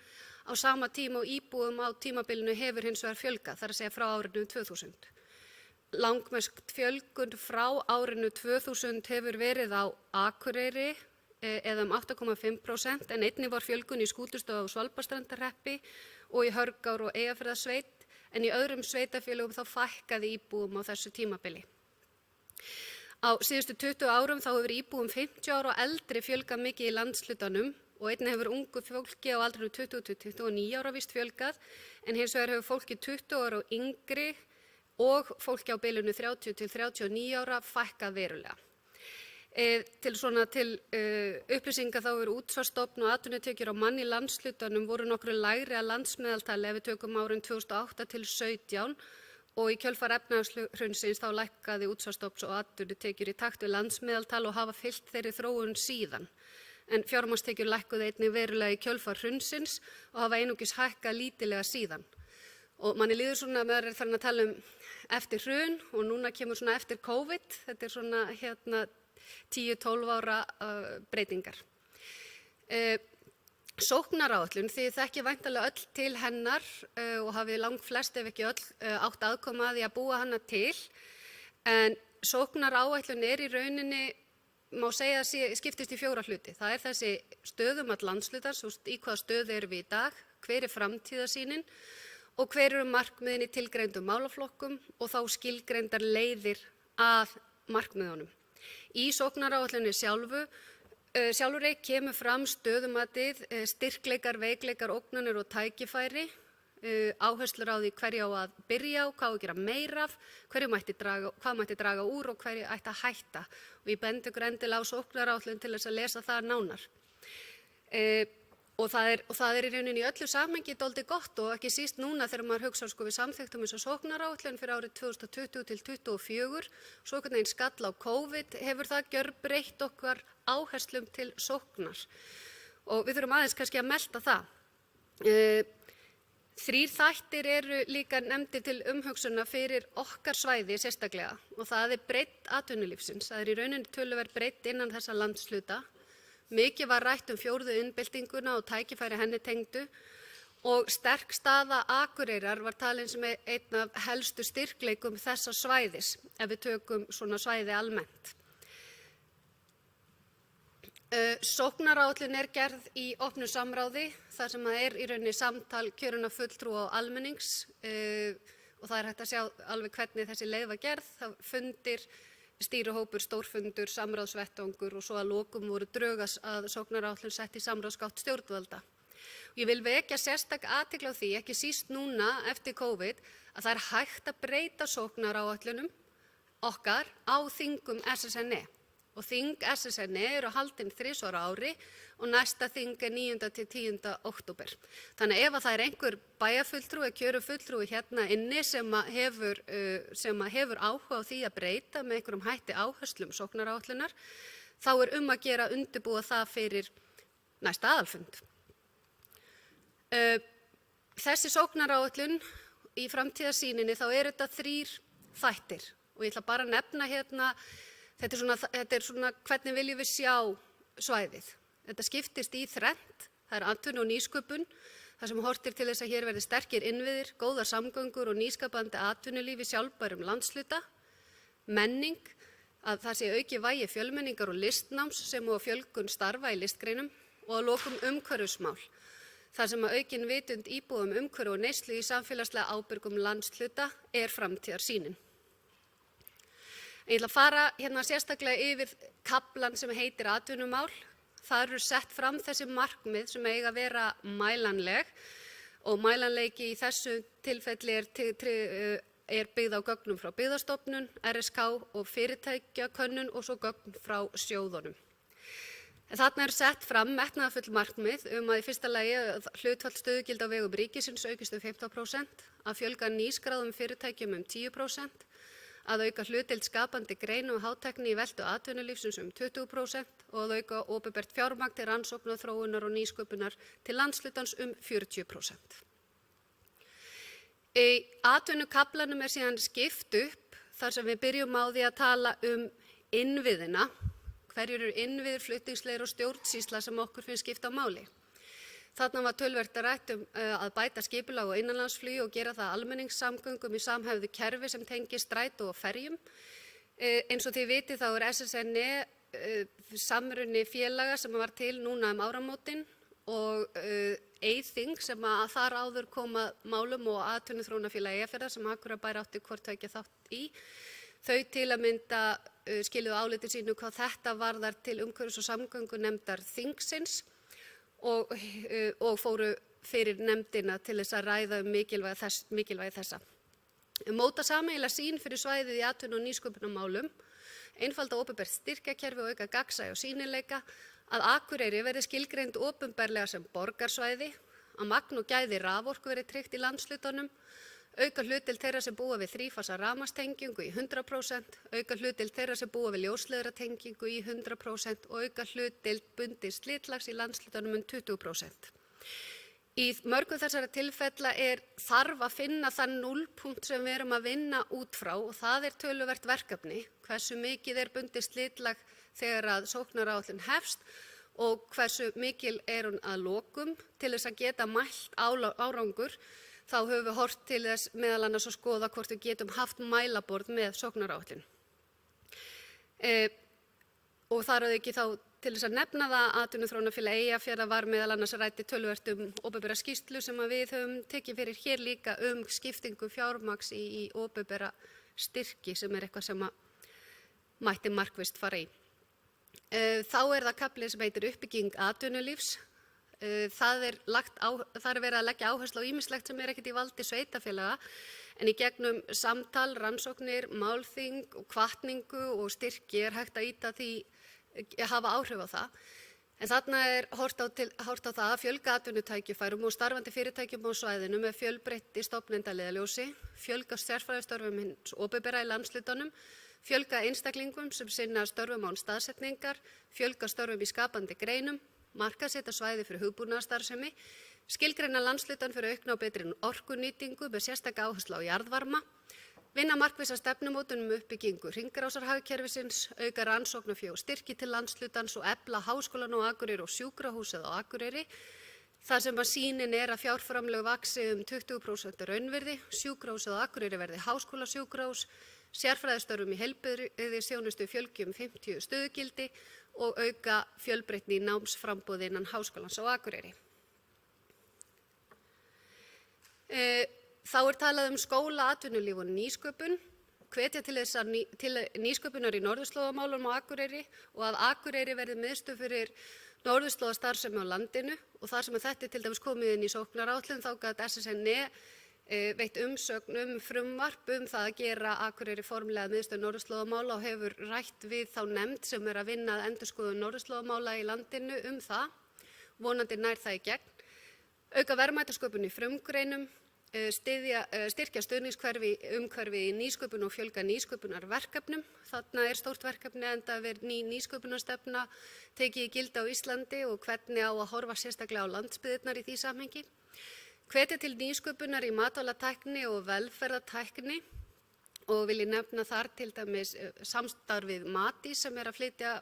á sama tíma og íbúum á tímabilinu hefur hins vegar fjölgað, þar að segja frá árinu 2000. Langmest fjölgun frá árinu 2000 hefur verið á Akureyri eða 8,5% en einnig var fjölgun í Skútustaða og Svalbarðsstrandarhreppi og í Hörgár og Eyjafjarðarsveit en í öðrum sveitarfélögum þá fækkaði íbúum á þessu tímabili. Á síðustu 20 árum þá hefur íbúum 50 ára og eldri fjölgað mikið í landshlutanum og einnig hefur ungu fólki á aldrinu 20-29 ára vist fjölgað en hins vegar hefur fólki 20 ára og yngri og fólki á bilinu 30-39 ára fækkað verulega. Til upplýsinga þá eru útsvarsstofn og atvinnutekjur á mann í landshlutanum voru nokkru lægri að landsmeðaltali ef við tökum árin 2008 til 2017 og í kjölfar efnahagshrunsins þá lækkaði útsvarsstofns og atvinnutekjur í takt við landsmeðaltal og hafa fylgt þeirri þróun síðan. En fjármagnstekjur lækkuðu einnig verulega í kjölfar hrunsins og hafa einungis hækkað lítillega síðan. Og manni líður svona að maður er farin að tala eftir hrun og núna kemur svona eftir COVID, þetta er svona 10-12 ára breytingar. Sóknaráætlun, þið þekkið væntanlega öll til hennar og hafið langflest ef ekki öll átt aðkoma að því að búa hana til, en sóknaráætlun er í rauninni, má segja að skiptist í 4 hluti. Það er þessi stöðumat landshlutans, í hvaða stöðu erum við í dag, hver er framtíðarsýnin og hver eru markmiðin í tilgreindum málaflokkum og þá skilgreindar leiðir að markmiðunum. Í sóknaráætlunni sjálfri kemur fram stöðumatið, styrkleikar, veikleikar, ógnanir og tækifæri, áherslur á því hverju á að byrja á, hvað á að gera meira af, hvað mætti draga úr og hverju ætti að hætta. Og ég bendi ykkur endilega á sóknaráætlun til þess að lesa það nánar. Og það er í rauninni í öllu samhengi dálítið gott og ekki síst núna þegar maður hugsa við samþykktum þessa sóknaráætlun fyrir árið 2020 til 2024, svo einhvern veginn skall á COVID, hefur það gjörbreytt okkar áherslum til sóknar. Og við þurfum aðeins kannski að melta það. 3 þættir eru líka nefndir til umhugsuna fyrir okkar svæði sérstaklega og það er breidd atvinnulífsins. Það er í rauninni töluverð breidd innan þessa landshluta. Mikið var rætt 4. iðnbyltinguna og tækifæri henni tengdu og sterk staða Akureyrar var talin sem einn af helstu styrkleikum þessa svæðis ef við tökum svona svæði almennt. Sóknaráætlun er gerð í opnu samráði þar sem það er í rauninni samtal kjörinna fulltrúa og almennings og það er hægt að sjá alveg hvernig þessi leið var gerð. Það fundir stýrihópur, stórfundur, samráðsvettvangur og svo að lokum voru drög að sóknaráætlun sett í samráðsgátt stjórnvalda. Ég vil vekja sérstaka athygli á því, ekki síst núna eftir COVID, að það er hægt að breyta sóknaráætlunum okkar á þingum SSNE. Og þing SSNE eru haldin 3 á ári og næsta þing er 9. til 10. október. Þannig ef það er einhver bæjarfulltrúi, kjörufulltrúi hérna inni sem hefur áhuga á því að breyta með einhverjum hætti áherslum sóknaráætlunar, þá er að gera að undirbúa það fyrir næsta aðalfund. Þessi sóknaráætlun í framtíðarsýninni, þá eru þetta 3 þættir og ég ætla bara að nefna hérna. Þetta er svona hvernig viljum við sjá svæðið. Þetta skiptist í þrennt. Það er atvinnu og nýsköpun, þar sem horftir til þess að hér verði sterkir innviðir, góðar samgöngur og nýskapandi atvinnulífi sjálfbærum landshluta. Menning, að það sé auki vægi fjölmenningar og listnáms sem og fjölgun starfa í listgreinum og að lokum umhverfismál. Þar sem að aukin vitund íbúa umhverfi og neyslu í samfélagslega ábyrgum landshluta er framtíðarsýnin. Ég ætla að fara hérna sérstaklega yfir kaflan sem heitir atvinnumál. Það eru sett fram þessi markmið sem eiga að vera mælanleg og mælanleiki í þessu tilfelli er byggð á gögnum frá Byggðastofnun, RSK og fyrirtækjakönnun og svo gögn frá sjóðunum. Þarna er sett fram metnaðarfull markmið að í fyrsta lagi hlutfall stöðugilda á vegum ríkisins aukist 15%, að fjölga nýskráðum fyrirtækjum 10%, að auka hlutdeild skapandi greina og hátækni í veltu atvinnulífsins 20% og að auka opinbert fjármagn til rannsóknar, þróunar og nýsköpunar til landshlutans 40%. Í atvinnukaflanum er síðan skipt upp þar sem við byrjum á því að tala innviðina. Hverjir eru innviðir, flutningsleiðir og stjórnsýsla sem okkur finnst skipta á máli. Þarna var töluvert rætt að bæta skipulag og innanlandsflugi og gera það almenningssamgöngum í samhæfðu kerfi sem tengir strætó og ferjum. Eins og þið vitið þá er SSNE samruni félaga sem var til núna áramótin og Eyþing sem að þar áður koma málum og atvinnuþróunarfélag Eyjafjarðar sem Akureyrarbær átti hvort tveggja þátt í. Þau til að mynda skiluðu áliti sínu hvað þetta varðar til umhverfis- og samgöngunefndar þingsins og fóru fyrir nefndina til þess að ræða mikilvægi þessa. Móta sameiginlega sýn fyrir svæðið í atvinnu- og nýsköpunarmálum, einfalda opinbert styrkjakerfi og auka gagnsæi og sýnileika, að Akureyri verði skilgreind opinberlega sem borgarsvæði, að magn og gæði raforku verði tryggt í landshlutunum, auka hlutdeild þeirra sem búa við þrífasa rafmagnstengingu í 100%, auka hlutdeild þeirra sem búa við ljósleiðaratengingu í 100% og auka hlutdeild bundins slitlags í landshlutunum 20%. Í mörgum þessara tilfella þarf að finna þann núllpunkt sem við erum að vinna út frá og það er töluvert verkefni, hversu mikið er bundið slitlag þegar að sóknaráætlun hefst og hversu mikil er hún að lokum. Til þess að geta mælt árangur þá höfum við horft til þess meðal annars að skoða hvort við getum haft mælaborð með sóknaráætlun. Og þar að ekki þá til þess að nefna það að Atvinnuþróunarfélag Eyjafjarðar var meðal annars ræddi töluvert opinbera skýrslu sem að við höfum tekið fyrir hér líka skiptingu fjármagns í opinbera styrki sem er eitthvað sem að mætti markvisst fara í. Þá er það kafli sem heitir uppbygging atvinnulífs. Það er verið að leggja áherslu á ýmislegt sem er ekkert í valdi sveitarfélaga en í gegnum samtal, rannsóknir, málþing og hvatningu og styrki er hægt að ýta því hafa áhrif á það. En þarna er horft á það að fjölga atvinnutækifærum og starfandi fyrirtækjum á svæðinu með fjölbreytt í stofnenda leiðarljósi, fjölga sérfræðistörfum hins opinbera í landshlutunum, fjölga einstaklingum sem sinna störfum án staðsetningar, fjölga störfum í skapandi greinum, markaðssetja svæði fyrir hugbúnaðarstarfsemi, skilgreina landshlutan fyrir aukna og betri orkunýtingu með sérstaka áherslu á jarðvarma, vinna markvissa stefnumótun uppbyggingu hringrásarhagkerfisins, auka rannsóknarfé og styrki til landshlutans og efla háskólann á Akureyri og sjúkrahúsið á Akureyri. Það sem að sýnin er að fjárframlög vaxi 20% raunvirði, sjúkrahúsið á Akureyri verði háskólasjúkrahús, sérfræðistörfum í heilbrigðisþjónustu fjölgi 50 stöðugildi og auka fjölbreytni í námsframboði innan háskólans á Akureyri. Þá er talað skóla, atvinnulíf og nýsköpun. hvetja til til nýsköpunar í norðurslóðamálum á Akureyri og að Akureyri verði miðstöð fyrir norðurslóðastarfsemi á landinu og þar sem þetta til dæmis komið inn í sóknaráætlun þá gat SSNE veitt umsögn frumvarp það að gera Akureyri formlega miðstöð norðurslóðamála og hefur rætt við þá nefnd sem að vinna að endurskoðun norðurslóðamála í landinu það. Vonandi nær það í gegn. Auka verðmætasköpun í frumgreinum, styrkja stuðningsumhverfi í nýsköpun og fjölga nýsköpunarverkefnum. Þarna stórt verkefni enda verið ný nýsköpunarstefna tekið í gildi á Íslandi og hvernig á að horfa sérstaklega á landsbyggðirnar í því samhengi. Hvetja til nýsköpunar í matvælatækni og velferðartækni og vil ég nefna þar til dæmis samstarf við Matís sem að flytja,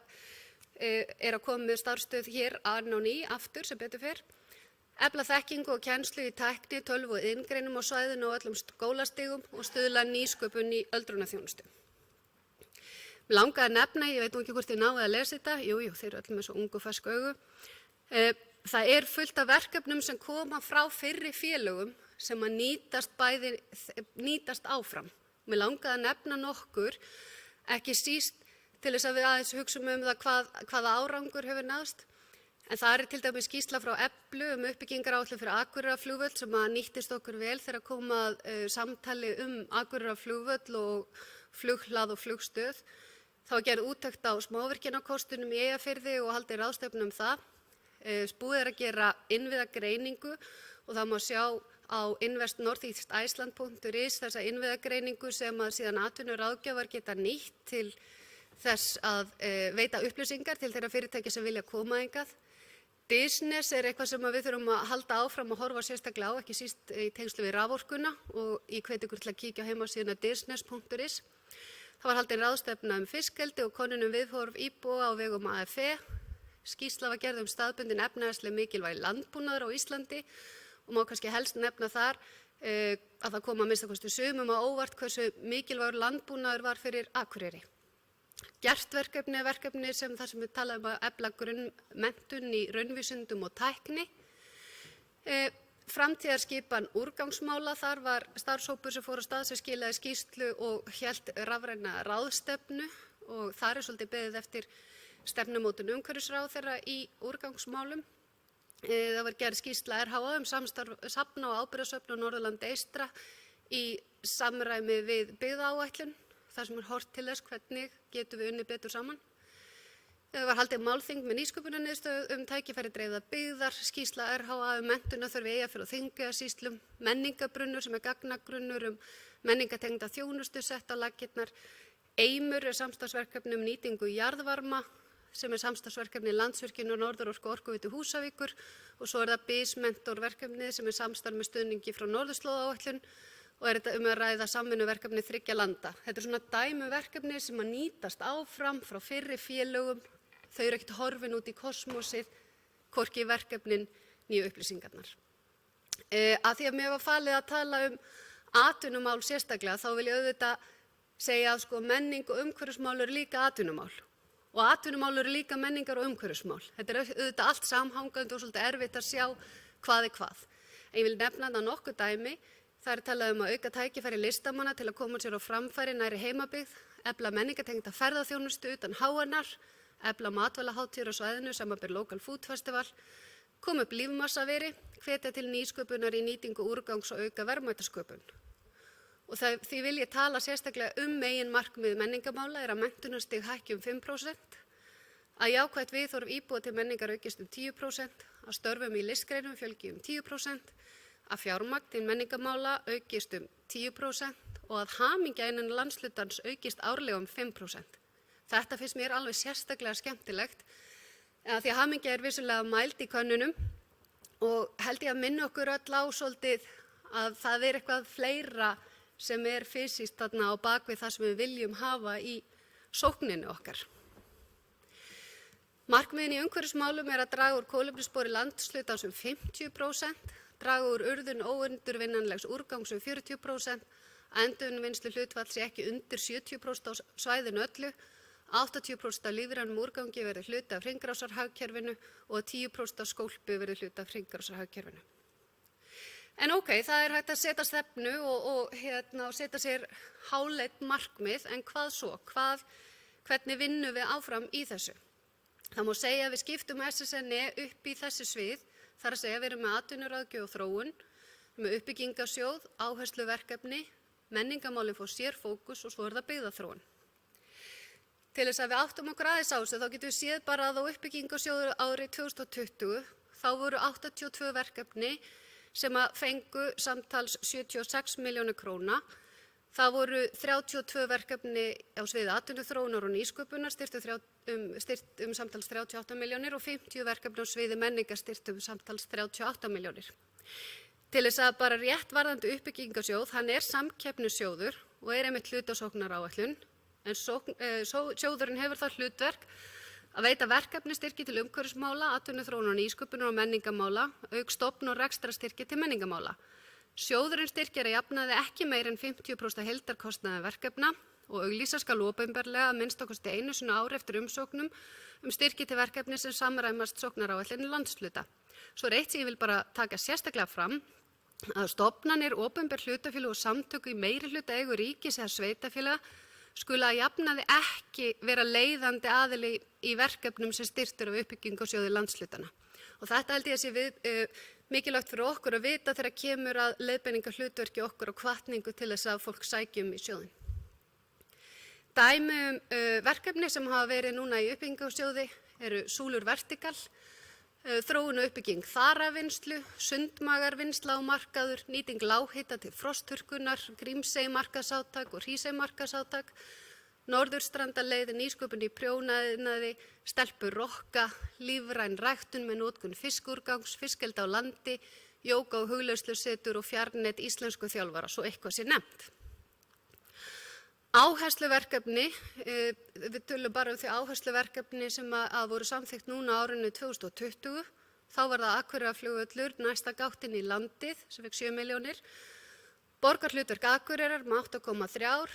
að koma með starfsstöð hér á ný aftur sem betur fer. Efla þekkingu og kennslu í tækni, tölvu og iðngreinum á svæðinu og öllum skólastigum og stuðla nýsköpun í öldrunarþjónustu. Mig langaði að nefna, ég veit nú ekki hvort þið náðu að lesa þetta, jú, þeir eru öll með svo ungu fersk augu. Það fullt af verkefnum sem koma frá fyrri félögum sem að nýtast áfram. Mig langaði að nefna nokkur, ekki síst til þess að við aðeins hugsum það hvaða árangur hefur náðst. En það til dæmis skýrsla frá Eflu uppbyggingaráætlun fyrir Akureyrarflugvöll sem að nýttist okkur vel þegar kom að samtali Akureyrarflugvöll og flughlað og flugstöð. Það var gerð úttekt á smávirkjanakostunum í Eyjafirði og haldið ráðstefnu það. Búið að gera innviðagreiningu og það má sjá á investnortheasticeland.is þessa innviðagreiningu sem að síðan atvinnuráðgjafar geta nýtt til þess að veita upplýsingar til þeirra fyrirtækja sem vilja koma hingað. Business eitthvað sem við þurfum að halda áfram og horfa sérstaklega á, ekki síst í tengslu við raforkuna og ég hvet ykkur til að kíkja á heimasíðuna business.is. Það var haldin ráðstefna fiskeldi og könnun viðhorf íbúa á vegum AFE. Skýrsla var gerð staðbundin efnahagsleg mikilvægi landbúnaður á Íslandi og má kannski helst nefna þar að það kom að minnsta kosti sumum á óvart hversu mikilvægur landbúnaður var fyrir Akureyri. Gert verkefni sem þar sem við talaðum að efla grunnmenntun í raunvísindum og tækni. Framtíðarskipan úrgangsmála, þar var starfshópur sem fór á stað sem skilaði skýrslu og hélt rafræna ráðstefnu og þar svolítið beðið eftir stefnumótun umhverfisráðherra í úrgangsmálum. Það var gerð skýrsla RHA samstarf safna og ábyrgðasöfn á Norðurlandi eystra í samræmi við byggðaáætlun, þar sem horft til þess hvernig getum við unnið betur saman. Það var haldið málþing með nýsköpunarniðurstöðu tækifæri dreifðar byggðar, skýrsla RHA menntunarþörf Eyjafjarðar og Þingeyjarsýslum, menningabrunnur sem gagnagrunnur menningatengda þjónustu sett á laggirnar. Eimur samstarfsverkefni nýtingu jarðvarma sem samstarfsverkefni Landsvirkjunar og Norðurorku Orkuveitu Húsavíkur og svo það BIS-mentorverkefni sem samstarf með stuðningi frá Norðurslóðaáætlun og þetta að ræða samvinnuverkefni 3 landa. Þetta svona dæmuverkefni sem að nýtast áfram frá fyrri félögum. Þau eru ekkert horfin út í kosmosið, hvorki verkefnin nýju upplýsingarnar. Að því að mér var falið að tala atvinnumál sérstaklega, þá vil ég auðvitað segja að menning og umhverfismál eru líka atvinnumál og atvinnumál eru líka menningar og umhverfismál. Þetta auðvitað allt samhangandi og svolítið erfitt að sjá hvað hvað. En ég vil nefna það nokkuð dæmi. Það talað að auka tækifæri listamanna til að koma sér á framfæri næri heimabyggð, efla menningatengda ferðaþjónustu utan háannar, efla matvælaháttíðir á svæðinu samanber Local Food Festival, koma upp lífmassaveri, hvetja til nýsköpunar í nýtingu úrgangs og auka verðmætasköpun. Og því vil ég tala sérstaklega meginmarkmið menningamála að menntunarstig hækki 5%, að jákvætt viðhorf íbúa til menningar aukist 10%, að störfum í listgreinum fjölgi 10%, að fjármagn til menningamála aukist 10% og að hamingja innan landshlutans aukist árlega 5%. Þetta finnst mér alveg sérstaklega skemmtilegt, því að hamingja vissulega mæld í könnunum og held ég að minna okkur öll á svolítið að það eitthvað fleira sem fysiskt þarna á bakvið það sem við viljum hafa í sókninni okkar. Markmiðin í umhverfismálum að draga úr kolefnisspori landshlutans 50%, draga úr urðun óendurvinnanlegs úrgangs 40%, að endurvinnslu hlutfall sé ekki undir 70% á svæðinu öllu, 80% af lífrænum úrgangi verði hluti af hringrásarhagkerfinu og 10% af skólpi verði hluti af hringrásarhagkerfinu. En það er hægt að setja stefnu og setja sér háleit markmið, en hvað svo? Hvernig vinnum við áfram í þessu? Það má segja að við skiptum SSNE upp í þessi svið, þar að segja við erum með atvinnuráðgjöf og þróun, með uppbyggingarsjóð, áhersluverkefni, menningarmálin fá sér fókus og svo það byggðaþróun. Til þess að við áttum okkur aðeins á þessu, þá getum við séð bara að á uppbyggingarsjóður árið 2020, þá voru 82 verkefni sem að fengu samtals 76 milljónir króna. Það voru 32 verkefni á sviði atvinnuþróunar og nýsköpunar styrt samtals 38 milljónir og 50 verkefni á sviði menningar styrt samtals 38 milljónir. Til þess að bara rétt varðandi uppbyggingarsjóð, hann er samkeppnissjóður og er einmitt hluti af sóknaráætlun, en sjóðurinn hefur það hlutverk að veita verkefnistyrki til umhverfismála, atvinnuþróunar og nýsköpunar og menningarmála, auk stofn- og rekstrarstyrki til menningarmála. Sjóðurinn styrkir að jafnaði ekki meir en 50% heildarkostnaði verkefna og auglýsa skal opinberlega að minnst einu sinni ári eftir umsóknum styrki til verkefni sem samræmast sóknaráætlun landshluta. Svo er eitt sem ég vil bara taka sérstaklega fram, að stofnanir, opinber hlutafélög og samtök í meirihluta eigu ríkis eða sveitarfélaga skuli að jafnaði ekki vera leiðandi aðili í verkefnum sem styrktur af uppbyggingarsjóði landshlutana. Og þetta held ég að sé mikilvægt fyrir okkur að vita þegar kemur að leiðbeiningarhlutverki okkur og hvatningu til þess að fólk sækjum í sjóðin. Dæmi verkefni sem hafa verið núna í uppbyggingarsjóði eru Súlur Vertikal, þróun og uppbygging þaravinnslu, sundmagarvinnsla á markaður, nýting lághita til frosthurkunar, Grímsey markaðsátak og Hrísey markaðsátak, Norðurstrandaleiði, nýsköpun í prjónaiðnaði, stelpur rokka, lífræn ræktun með notkun fiskúrgangs, fiskeldi á landi, jóga og hugleiðslusetur og fjarnet íslensku þjálfara, svo eitthvað sé nefnt. Áhersluverkefni, við tölum bara þau áhersluverkefni sem að voru samþykkt núna árinu 2020. Þá var það Akureyrarflugvöllur, næsta gáttin í landið sem fekk 7 milljónir. Borgarhlutverk Akureyrar með 8,3,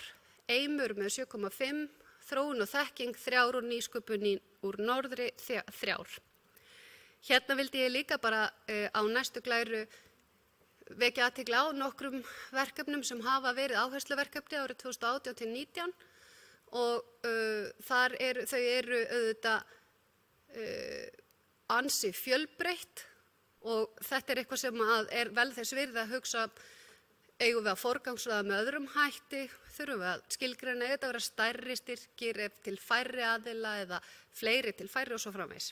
Eimur með 7,5, þróun og þekking 3 og nýsköpun úr norðri 3. Hérna vildi ég líka bara á næstu glæru vekja athygli á nokkrum verkefnum sem hafa verið áhersluverkefni árið 2018-19 og þau eru auðvitað ansi fjölbreytt og þetta er eitthvað sem er vel þess virði að hugsa, eigum við að forgangsraða með öðrum hætti, þurfum við að skilgreina þetta að vera stærri styrkir til færri aðila eða fleiri til færri og svo framvegis.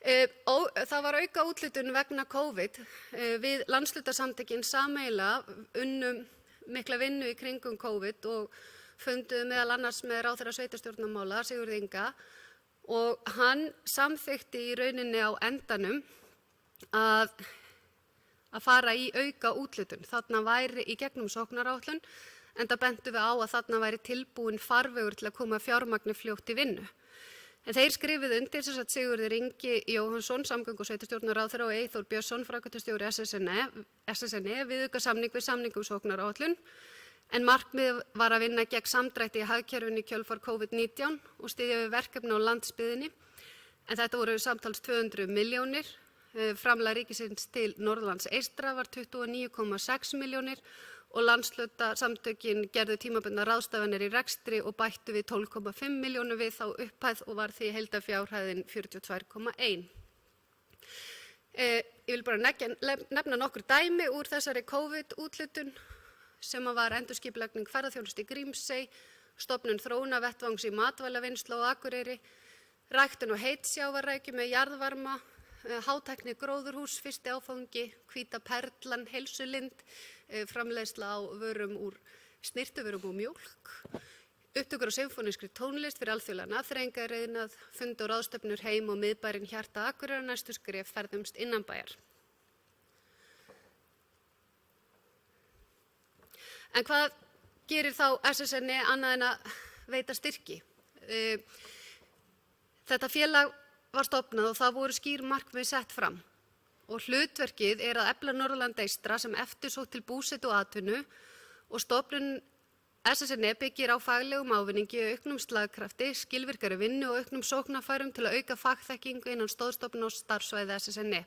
Það var auka úthlutun vegna COVID. Við landshlutasamtökin sameiginlega unnum mikla vinnu í kringum COVID og funduðum meðal annars með ráðherra sveitarstjórnarmála, Sigurð Inga, og hann samþykkti í rauninni á endanum að fara í auka úthlutun. Þarna væri í gegnum sóknaráætlun, enda bentum við á að þarna væri tilbúin farvegur til að koma fjármagni fljótt í vinnu. En þeir skrifuðu undir Sigurður Ingi Jóhannsson, samgöngu- og sveitarstjórnarráðherra og Eyþór Björnsson, framkvæmdastjóri SSNE viðaukasamning við samning sóknaráætlun, en markmiðið var að vinna gegn samdrætti í hagkerfinu í kjölfar COVID-19 og styðja við verkefni á landsbyggðinni. En þetta voru samtals 200 milljónir. Framlag ríkisins til Norðurlands eystra var 29,6 milljónir og landshluta-samtökin gerðu tímabundnar ráðstafanir í rekstri og bættu við 12,5 milljónir við þá upphæð og var því heildarfjárhæðin 42,1. Ég vil bara nefna nokkur dæmi úr þessari COVID-úthlutun sem var endurskipulagning ferðaþjónustu í Grímsey, stofnun þróunarvettvangs í matvælavinnslu á Akureyri, ræktun og heitsjávarrækju með jarðvarma, hátækni gróðurhús, fyrsti áfangi, hvíta perlan, heilsulind, framleiðsla á vörum úr snyrtivörum og mjólk, upptökur á symfónískri tónlist fyrir alþjóðlega nafnþreyingariðnað, fund og ráðstefnur heim og miðbærin hjarta Akureyrar, næstu skref ferðumst innanbæjar. En hvað gerir þá SSNE annað en að veita styrki? Þetta félag var stofnað og það voru skýr markmið sett fram og hlutverkið er að efla Norðurland eystra sem eftirsótt til búsetu og atvinnu og stofnun SSNE byggir á faglegum ávinningi, auknum slagkrafti, skilvirkari vinnu og auknum sóknarfærum til að auka fagþekkingu innan stoðstofnun og starfsvæði SSNE.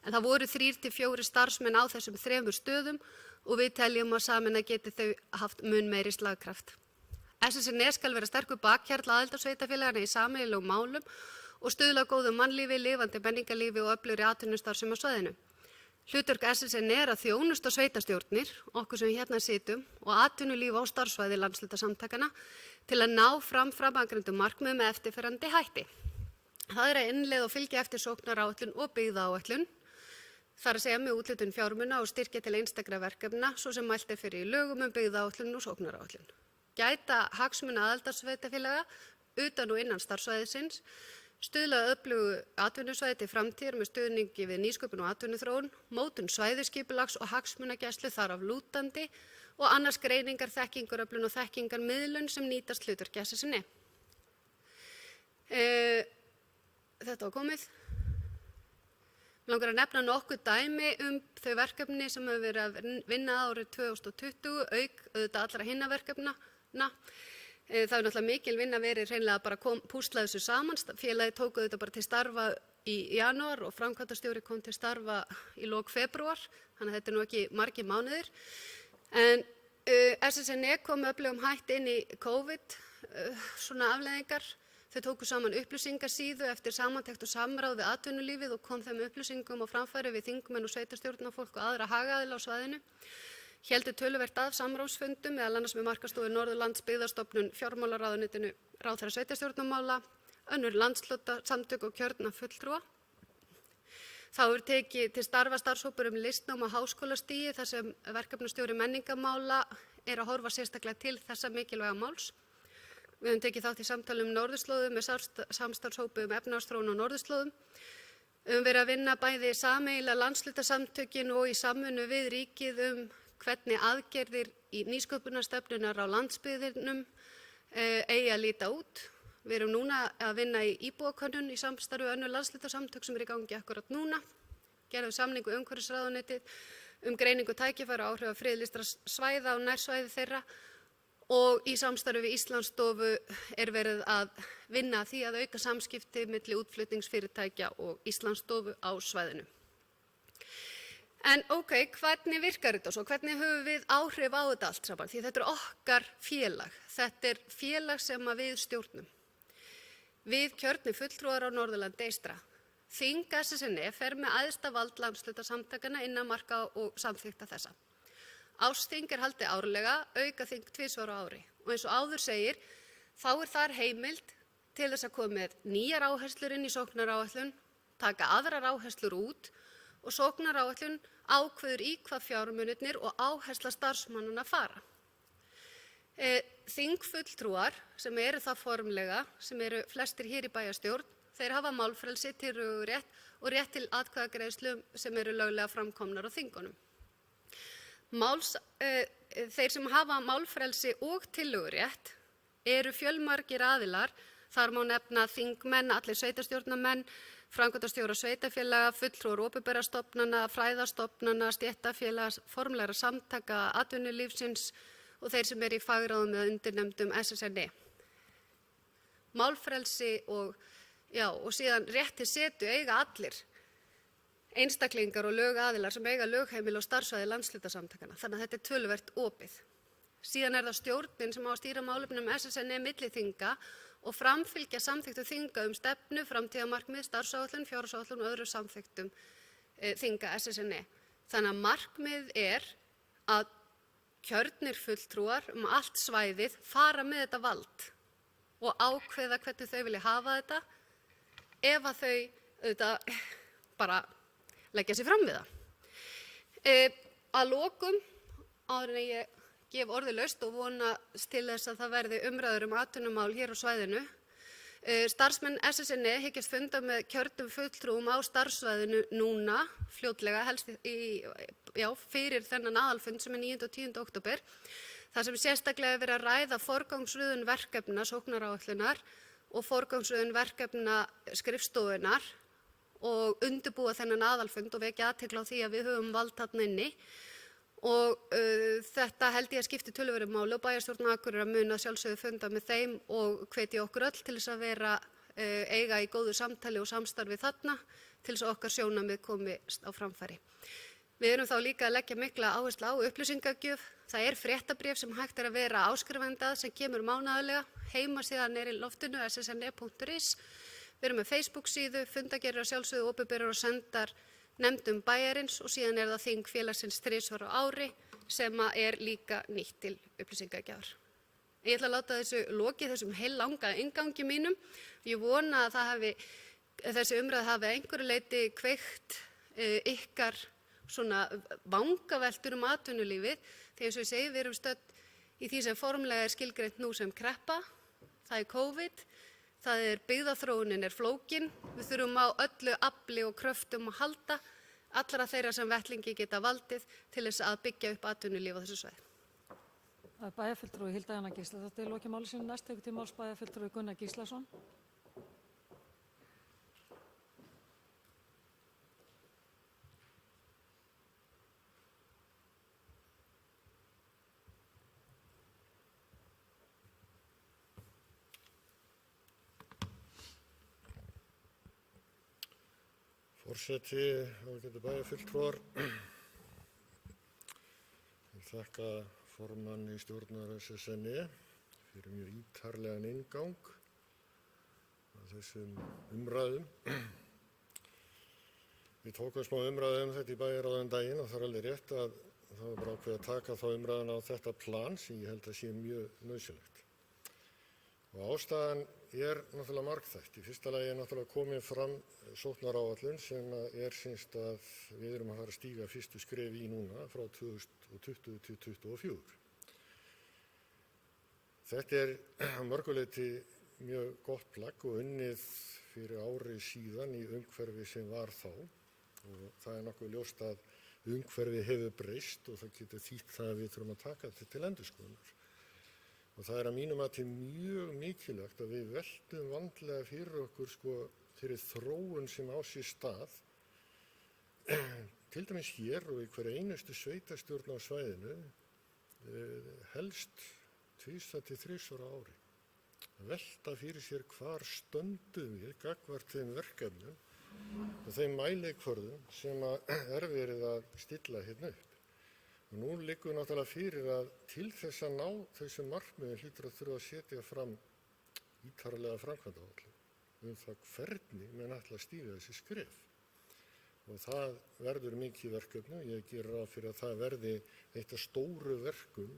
En það voru 3 til 4 starfsmenn á þessum 3 stöðum og við teljum að sameina geti þau haft mun meiri slagkraft. SSNE skal vera sterkur bakhjarl aðildarsveitarfélagana í sameiginlegum málum og stuðla að góðu mannlífi, lifandi menningarlífi og öflugri atvinnustarfsemi á svæðinu. Hlutverk SSNE er að þjónusta sveitastjórnir, okkur sem hérna situm, og atvinnulíf á starfsvæði landshlutasamtakana til að ná fram framangreindum markmiðum með eftirfarandi hætti. Það er að innleiða og fylgja eftir sóknaráætlun og byggðaáætlun, þar að segja með úthlutun fjármuna og styrkja til einstakra verkefna, svo sem mælt er fyrir í lögum byggðaáætlun og sóknaráætlun. Gæta hagsmuna aðildarsveitarfélaga utan og innan starfsvæðisins, stuðla að öflugu atvinnusvæði til framtíðar með stuðningi við nýsköpun og atvinnuþróun, mótun svæðisskipulags og hagsmunagæslu þar af lútandi og annars greiningar, þekkingaröflun og þekkingarmiðlun sem nýtast hlutverki SSNE. Þetta var komið. Mig langar að nefna nokkuð dæmi þau verkefni sem hefur verið að vinna árið 2020, auk auðvitað allra hinna verkefnana. Það er náttúrulega mikil vinna verið hreinlega bara púsla þessu saman. Félagið tók auðvitað bara til starfa í janúar og framkvæmdastjóri kom til starfa í lok febrúar, þannig að þetta er nú ekki margir mánuðir. En SSNE kom með öflugum hætti inn í COVID, svona afleiðingar. Þau tóku saman upplýsingasíðu eftir samantekt og samráð við atvinnulífið og kom þeim upplýsingum á framfæri við þingmenn og sveitarstjórnarfólk og aðra hagaðila á svæðinu. Héldu töluvert af samráðsfundum, meðal annars með Markaðsstofu Norðurlands, Byggðastofnun, Fjármálaráðuneytinu, ráðherra sveitarstjórnarmála, önnur landshlutasamtök og kjörna fulltrúa. Þá er tekið til starfa starfshópur listnám á háskólastigi þar sem verkefnastjóri menningarmála er að horfa sérstaklega til þessa mikilvæga máls. Við höfum tekið þátt í samtali norðurslóðum með samstarfshópi efnahagsþróun á norðurslóðum. Við höfum verið að vinna bæði sameiginlega landshlutasamtökin og í samvinnu við ríkið hvernig aðgerðir í nýsköpunarstefnunar á landsbyggðinum eigi að líta út. Við erum núna að vinna í íbúakönnun í samstarfi önnur landshlutasamtök sem er í gangi akkurat núna. Gerðum samningu umhverfisráðuneytið greiningu tækifæra og áhrifa friðlýstra svæða og nærsvæði þeirra og í samstarfi við Íslandsstofu er verið að vinna að því að auka samskipti milli útflutningsfyrirtækja og Íslandsstofu á svæðinu. En hvernig virkar þetta svo? Hvernig höfum við áhrif á þetta allt saman? Því þetta er okkar félag. Þetta er félag sem við stjórnum. Við kjörnir fulltrúar á Norðurlandi eystra. Þing SSNE fer með æðsta vald landshlutasamtakanna innan marka og samþykkta þessa. Ársþing er haldið árlega, aukaþing 2 sinnum á ári. Og eins og áður segir, þá er þar heimild til þess að koma með nýjar áherslur inn í sóknaráætlun, taka aðrar áherslur út og sóknaráætlun ákveður í hvað fjármunirnir og áhersla starfsmannanna fara. Þingfulltrúar sem eru það formlega, sem eru flestir hér í bæjarstjórn, þeir hafa málfrelsi, tillögurétt og rétt til atkvæðagreiðslu sem eru löglega framkomnar á þingunum. Þeir sem hafa málfrelsi og tillögurétt eru fjölmargir aðilar, þar má nefna þingmenn, allir sveitarstjórnarmenn, framkvæmdastjóra sveitarfélaga, fulltrúar opinberra stofnana, fræðastofnana, stéttarfélaga, formlegra samtaka, atvinnulífsins og þeir sem eru í fagráðum eða undirnefndum SSNE. Málfrelsi og síðan rétt til setu eiga allir einstaklingar og lögaðilar sem eiga lögheimili og starfsvæði landshlutasamtakanna. Þannig að þetta er töluvert opið. Síðan er það stjórnin sem á að stýra málefnum SSNE milli þinga og framfylgja samþykktu þinga stefnu, framtíðarmarkmið, starfsáætlun, fjárhagsáætlun og öðru samþykktum þinga SSNE. Þannig að markmið er að kjörnir fulltrúar allt svæðið fara með þetta vald og ákveða hvernig þau vilja hafa þetta ef að þau bara leggja sig fram við það. Að lokum, áður en ég gef orðið laust og vonast til þess að það verði umræður atvinnumál hér á svæðinu. Starfsmenn SSNE hyggjast funda með kjörnum fulltrúum á starfsvæðinu núna, fljótlega, helst fyrir þennan aðalfund sem er 9. og 10. október, þar sem sérstaklega er verið að ræða forgangsröðun verkefna sóknaráætlunar og forgangsröðun verkefna skrifstofunar og undirbúa þennan aðalfund og vekja athygli á því að við höfum vald þarna inni. Og þetta held ég að skipti töluverðu máli og bæjarstjórn Akureyrar mun að sjálfsögðu funda með þeim og hvetja okkur öll til þess að vera eiga í góðu samtali og samstarfi þarna til þess að okkar sjónarmið komist á framfæri. Við erum þá líka að leggja mikla áherslu á upplýsingagjöf. Það er fréttabréf sem hægt er að vera áskrifandað sem kemur mánaðarlega. Heimasíðan er í loftinu, ssne.is. Við erum með Facebook-síðu, fundagerðir að sjálfsögðu opinberar og sendar nefndum bæjarins og síðan er það þing félagsins 3 sinnum á ári sem er líka nýtt til upplýsingagjafar. Ég ætla að láta þessu lokið þessum heillanga inngangi mínum. Ég vona að þessi umræða hafi að einhverju leyti kveikt ykkar svona vangaveltur atvinnulífið. Þegar eins og ég segi, við erum stödd í því sem formlega er skilgreint nú sem kreppa. Það er COVID, það er byggðaþróunin er flókin. Við þurfum á öllu afli og kröftum að halda allra þeirra sem vettlingi geta valdið til þess að byggja upp atvinnulíf á þessu svæði.
Það er bæjarfulltrúi Hilda Jana Gísladóttir. Lokið máli sínu næst tekur til máls bæjarfulltrúi Gunnar Gíslason.
Forseti, ágætu bæjarfulltrúar, ég þakka formanni stjórnar SSNE fyrir mjög ítarlegan inngang að þessum umræðum. Við tókum smá umræðu þetta í bæjarráði daginn og það er alveg rétt að það var bara ákveðið að taka þá umræðuna á þetta plan sem ég held að sé mjög nauðsynlegt. Og ástæðan er náttúrulega margþætt. Í fyrsta lagi er náttúrulega komin fram sóknaráætlun sem er sýnst að við erum að fara að stíga fyrstu skref í núna frá 2020 til 2024. Þetta er að mörgu leyti mjög gott plagg og unnið fyrir ári síðan í umhverfi sem var þá og það er nokkuð ljóst að umhverfi hefur breyst og það getur þýtt það að við þurfum að taka þetta til endurskoðunar. Og það er að mínum mati mjög mikilvægt að við veltum vandlega fyrir okkur fyrir þróun sem á sér stað. Til dæmis hér og í hverju einustu sveitarstjórn á svæðinu helst 2 til 3 ára á ári. Að velta fyrir sér hvar stöndum við gagnvart þeim verkefnum og þeim mælikvörðum sem er verið að stilla hérna upp. Og nú liggur náttúrulega fyrir að til þess að ná þessum markmiðum hlýtur að þurfa að setja fram ítarlega framkvæmdaáætlun það hvernig menn ætla að stíga þessi skref. Og það verður mikið verkefni. Ég gerir ráð fyrir að það verði eitt af stóru verkum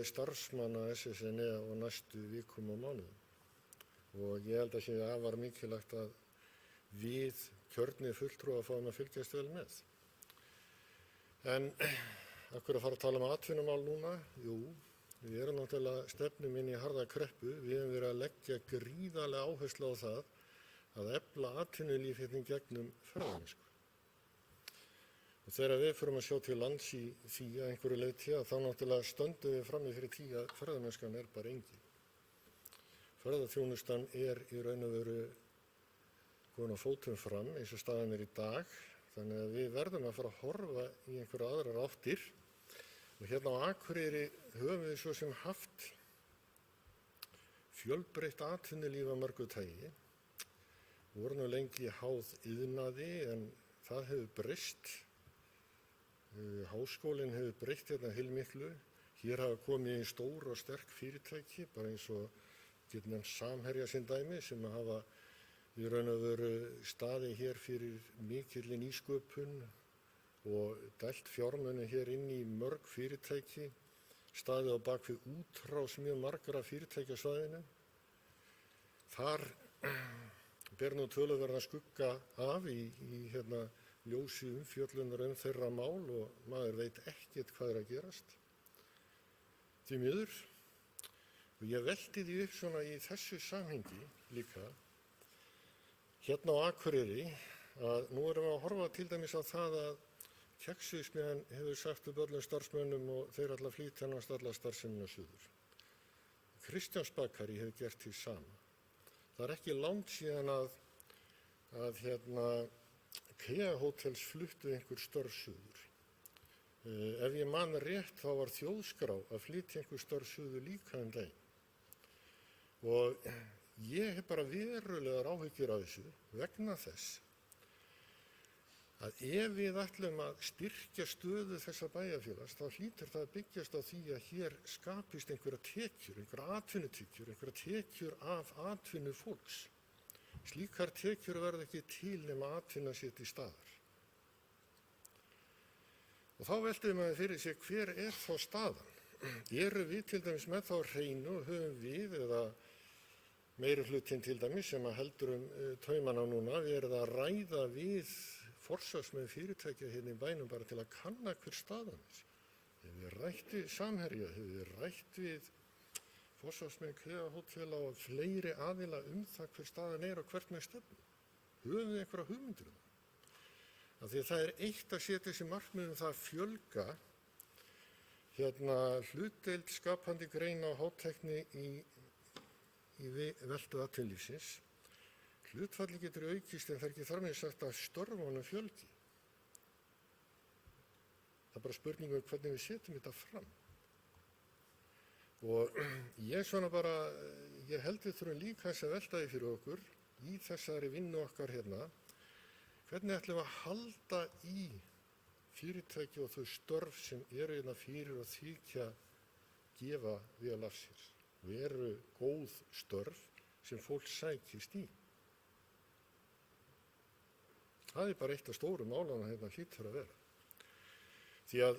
starfsmanna SSNE á næstu vikum og mánuðum. Og ég held að sé afar mikilvægt að við kjörnir fulltrúar fáum að fylgjast vel með. En af hverju að fara að tala atvinnumál núna? Jú, við erum náttúrulega stefnum inn í harða kreppu. Við hefum verið að leggja gríðarlega áherslu á það að efla atvinnulíf hérna gegnum ferðamennsku. Og þegar við förum að sjá til lands í því að einhverju leyti þá náttúrulega stöndum við frammi fyrir því að ferðamennskan er bara engin. Ferðaþjónustan er í raun og veru komin á fótum fram eins og staðan er í dag. Þannig að við verðum að fara að horfa í einhverja aðrar áttir og hérna á Akureyri höfum við svo sem haft fjölbreytt atvinnulíf af mörgu tagi. Við vorum nú lengi háð iðnaði en það hefur breyst. Háskólinn hefur breytt hérna heilmiklu. Hér hafa komið inn stór og sterk fyrirtæki, bara eins og getum nefnt Samherja sem dæmi sem hafa í raun og veru staði hér fyrir mikilli nýsköpun og dælt fjármuni hér inn í mörg fyrirtæki, staðið á bakvið útrás mjög margra fyrirtækja á svæðinu. Þar ber nú töluverðan skugga af í ljósi umfjöllunar þeirra mál og maður veit ekkert hvað er að gerast. Því miður. Og ég velti því upp svona í þessu samhengi líka. Hérna á Akureyri að nú erum við að horfa til dæmis á það að Kexismiðjan hefur sagt upp öllum starfsmönnum og þeir ætla að flytja nánast alla starfsemina suður. Kristjáns bakari hefur gert því sama. Það er ekki langt síðan að Kea Hotels fluttu einhver störf suður. Ef ég man rétt þá var þjóðskrá að flytja einhver störf suður líka daginn. Og ég hef bara verulegar áhyggjur af þessu vegna þess að ef við ætlum að styrkja stöðu þessa bæjarfélags þá hlýtur það að byggjast á því að hér skapist einhverja tekjur, einhverja atvinnutekjur, einhverja tekjur af atvinnu fólks. Slíkar tekjur verða ekki til nema atvinna sé til staðar. Og þá veltum maður fyrir sér hver þá staðan? Eru við til dæmis með þá hreinu og höfum við eða meiri hlutinn til dæmis sem að heldur taumana núna verið að ræða við forsvarsmenn fyrirtækja hérna í bænum bara til að kanna hver staðan er. Hefur við rætt við Samherja, hefur við rætt við forsvarsmenn Hótela og fleiri aðila það hver staðan er og hvert með stefnu. Höfum við einhverja hugmyndir það? Af því að það er eitt að setja þessi markmiðum það að fjölga hlutdeild skapandi greina og hátækni í veltu atvinnulífsins. Hlutfalli getur aukist en það er ekki þar með sagt að störfunum fjölgi. Það er bara spurning hvernig við setjum þetta fram. Og ég held við þurfum líka að velta því fyrir okkur í þessari vinnu okkar hérna, hvernig ætlum við að halda í fyrirtæki og þau störf sem eru hérna fyrir og þykja gefa vel af sér og eru góð störf sem fólk sækist í. Það er bara eitt af stóru málana hérna hlýtur að vera. Því að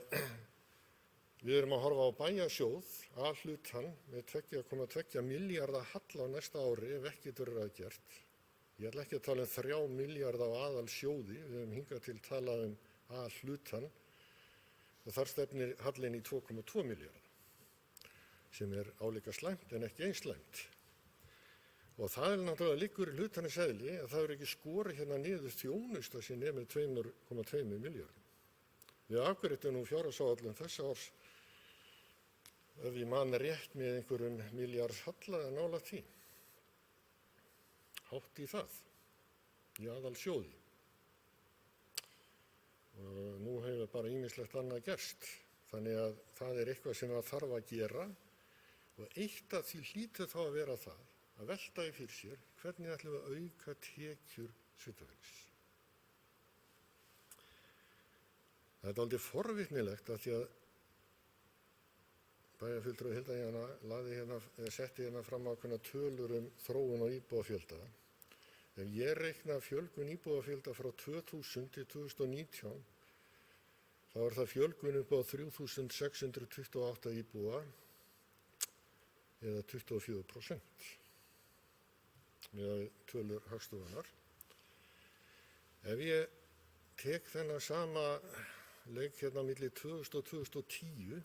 við erum að horfa á bæjarsjóð að hlutan með 2,2 milljarða halla á næsta ári ef ekkert verður að gert. Ég ætla ekki að tala 3 milljarða á aðalsjóði, við höfum hingað til talað að hlutan og þar stefnir hallinn í 2,2 milljarða sem er álíka slæmt en ekki eins slæmt. Og það er náttúrulega liggur í hlutarnins eðli að það er ekki skorið hérna niður þjónusta sem nemur 2,2 milljörðum. Við afgreiddum nú fjárhagsáætlun þessa árs, ef ég man rétt með einhverjum milljarðs halla eða nálægt því. Hátt í það, í aðalsjóði. Og nú hefur bara ýmislegt annað gerst, þannig að það er eitthvað sem það þarf að gera og eitt af því hlýtur þá að vera það að velta því fyrir sér hvernig ætlum við að auka tekjur sveitarfélags. Það er dálítið forvitnilegt að því að bæjarfulltrúi Hilda setti hérna fram ákveðnar tölur þróun á íbúafjölda. Ef ég reikna fjölgun íbúafjölda frá 2000 til 2019 þá er það fjölgun upp á 3.628 íbúa eða 24%. Með tölur Hagstofunnar. Ef ég tek þennan sama leik hérna milli 2000 og 2010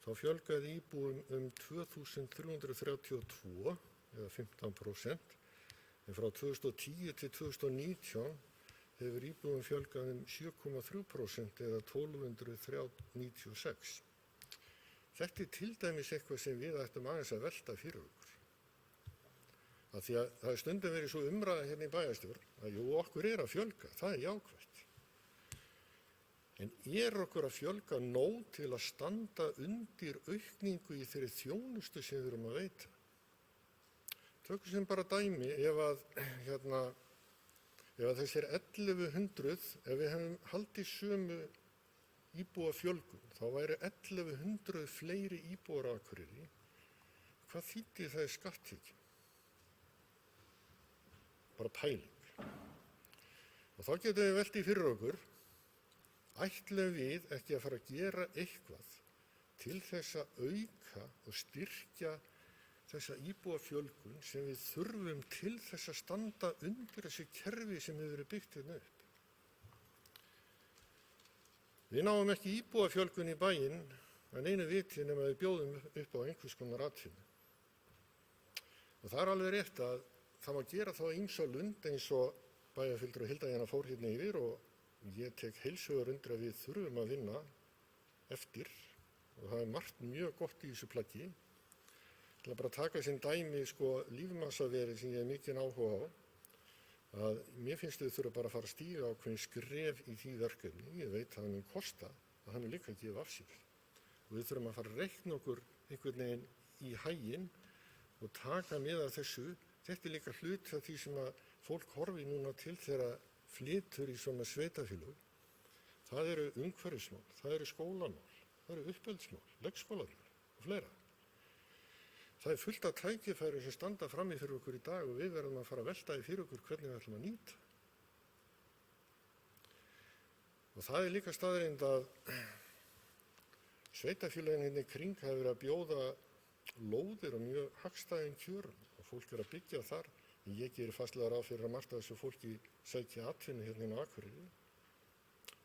þá fjölgaði íbúum 2.332 eða 15%, en frá 2010 til 2019 hefur íbúum fjölgað 7,3% eða 1296. Þetta er til dæmis eitthvað sem við ættum aðeins að velta fyrir okkur. Af því að það er stundum verið svo umræða hérna í bæjarstjórn að okkur er að fjölga, það er jákvætt. En er okkur að fjölga nóg til að standa undir aukningu í þeirri þjónustu sem við erum að veita? Tökum sem bara dæmi, ef þessir 1100, ef við hefum haldið sömu íbúafjölgun, þá væri 1100 fleiri íbúar á Akureyri. Hvað þýddi það í skatttekjum? Bara pæling. Og þá getum við velt í fyrir okkur, ætlum við ekki að fara að gera eitthvað til þess að auka og styrkja þessa íbúafjölgun sem við þurfum til þess að standa undir þessi kerfi sem hefur verið byggt hérna upp. Við náum ekki íbúafjölgun í bæinn að neinu viti nema við bjóðum upp á einhvers konar atvinnu. Og það er alveg rétt að það má gera þá ýmsa lund eins og bæjarfulltrúi Hilda fór hérna yfir og ég tek heils hugar undir að við þurfum að vinna eftir og það er margt mjög gott í þessu plaggi. Til að bara taka sem dæmi lífmassaverið sem ég hef mikinn áhuga á, að mér finnst við þurfa bara að fara að stíga ákveðin skref í því verkefni. Ég veit að það mun kosta, að það mun líka að gefa af sér. Og við þurfum að fara að reikna okkur einhvern veginn í haginn og taka mið af þessu. Þetta líka hluti af því sem að fólk horfi núna til þegar flytur í svona sveitafélög. Það eru umhverfismál, það eru skólamál, það eru uppeldismál, leikskólarnir og fleira. Það er fullt af tækifæri sem standa frammi fyrir okkur í dag og við verðum að fara að velta því fyrir okkur hvernig við ætlum að nýta. Og það er líka staðreynd að sveitafélögin hérna í kring hafa verið að bjóða lóðir á mjög hagstæðum kjörum og fólk er að byggja þar. Ég gerir fastlega ráð fyrir að margt af þessu fólki sækja atvinnu hérna inn á Akureyri,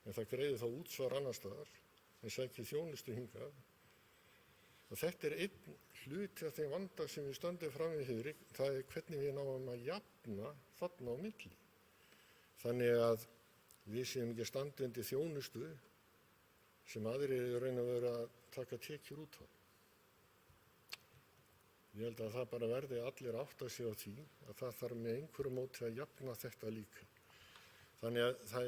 en það greiðir þá útsvar annar staðar, en sækja þjónustu hingað. Og þetta er einn hluti af þeim vanda sem við stöndum frammi fyrir, það er hvernig við náum að jafna þarna á milli. Þannig að við séum ekki að standa undir þjónustu sem aðrir eru raun að vera að taka tekjur út á. Ég held að það bara verði allir átta sig á því að það þarf með einhverju móti að jafna þetta líka. Þannig að það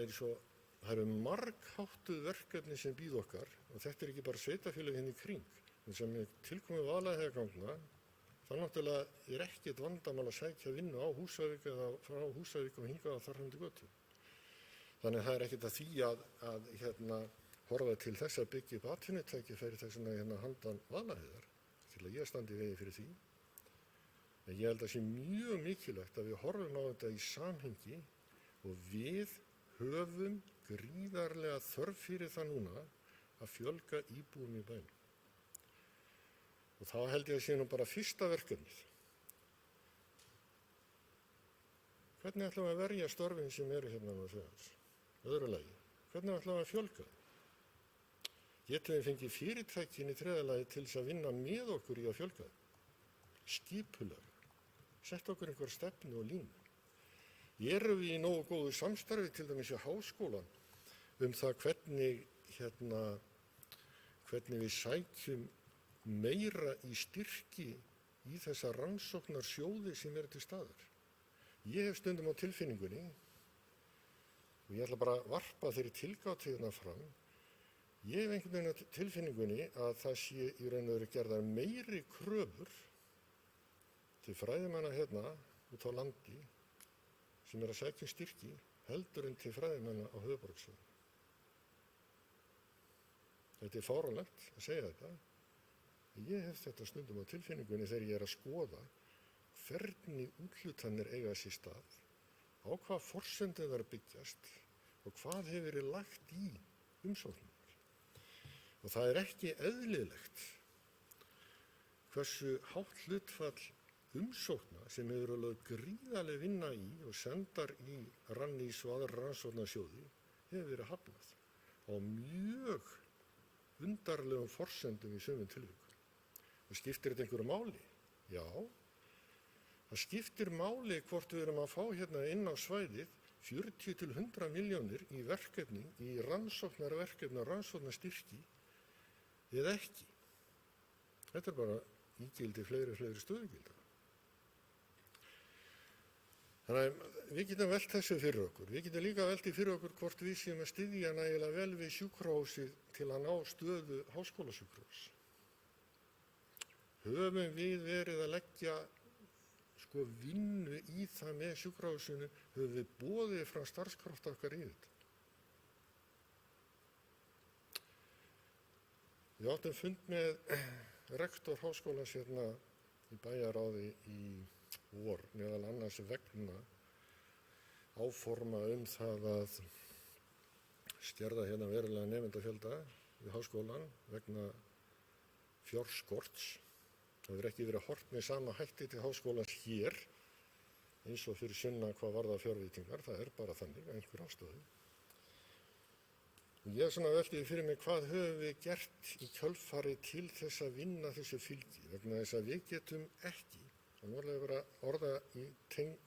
eru margháttuð verkefni sem bíða okkar og þetta er ekki bara sveitafélög hérna í kring. En sem er tilkomið Vaðlaheiðarganga, það náttúrulega er ekkert vandamál að sækja vinnu á Húsavík eða frá Húsavík og hingað á þar fram til götu. Þannig að það er ekkert að því að horfa til þess að byggja upp atvinnutækifæri þess vegna handan Vaðlaheiðar, til að ég standi í vegi fyrir því. En ég held að það sé mjög mikilvægt að við horfum á þetta í samhengi og við höfum gríðarlega þörf fyrir það núna að fjölga íbúum í bænum. Og þá held ég að sé nú bara fyrsta verkefnið. Hvernig ætlum við að verja störfin sem eru hérna nú þegar? Öðru lagi, hvernig ætlum við að fjölga? Getum við fengið fyrirtækin í þriðja lagi til þess að vinna með okkur í að fjölga? Skipulag, sett okkur einhver stefnu og línu. Erum við í nógu góðu samstarfi til dæmis í háskólan það hvernig við sækjum meira í styrki í þessa rannsóknarsjóði sem eru til staðar. Ég hef stundum á tilfinningunni og ég ætla bara að varpa þeirri tilgátu hérna fram. Ég hef einhvern veginn á tilfinningunni að það sé í raun og veru gerðar meiri kröfur til fræðimanna hérna út á landi sem er að sækja styrki heldur en til fræðimanna á höfuðborgarsvæðinu. Þetta er fáránlegt að segja þetta. Ég hef þetta stundum á tilfinningunni þegar ég er að skoða hvernig úthlutanir eiga sér stað, á hvað forsendum þær byggjast og hvað hefur verið lagt í umsóknirnar. Og það er ekki eðlilegt hversu hátt hlutfall umsókna sem hefur lögð gríðarleg vinna í og sendar í Rannís og aðra rannsóknarsjóði hefur verið hafnað á mjög undarlegum forsendum í sumum tilvikum. Og skiptir þetta einhverju máli? Já, það skiptir máli hvort við erum að fá hérna inn á svæðið 40 til 100 milljónir í verkefni, í rannsóknarverkefni og rannsóknarstyrki eða ekki. Þetta er bara ígildi fleiri stöðugilda. Þannig að við getum velt þessu fyrir okkur. Við getum líka velt fyrir okkur hvort við séum að styðja nægilega vel við sjúkrahúsið til að ná stöðu háskólasjúkrahúss. Höfum við verið að leggja vinnu í það með sjúkrahúsinu, höfum við boðið frá starfskraft okkar í þetta. Við áttum fund með rektor háskólans hérna í bæjarráði í vor, meðal annars vegna áforma það að skerða hérna verulega nemendafjölda við háskólan vegna fjárskorts. Það hefur ekki verið horft með sama hætti til háskólans hér eins og fyrir sunna hvað varðar fjárveitingar. Það er bara þannig að einhver ástæðu. Ég er velti fyrir mig hvað höfum við gert í kjölfari til þess að vinna þessu fylgi vegna þess að við getum ekki, og nú ætla ég bara að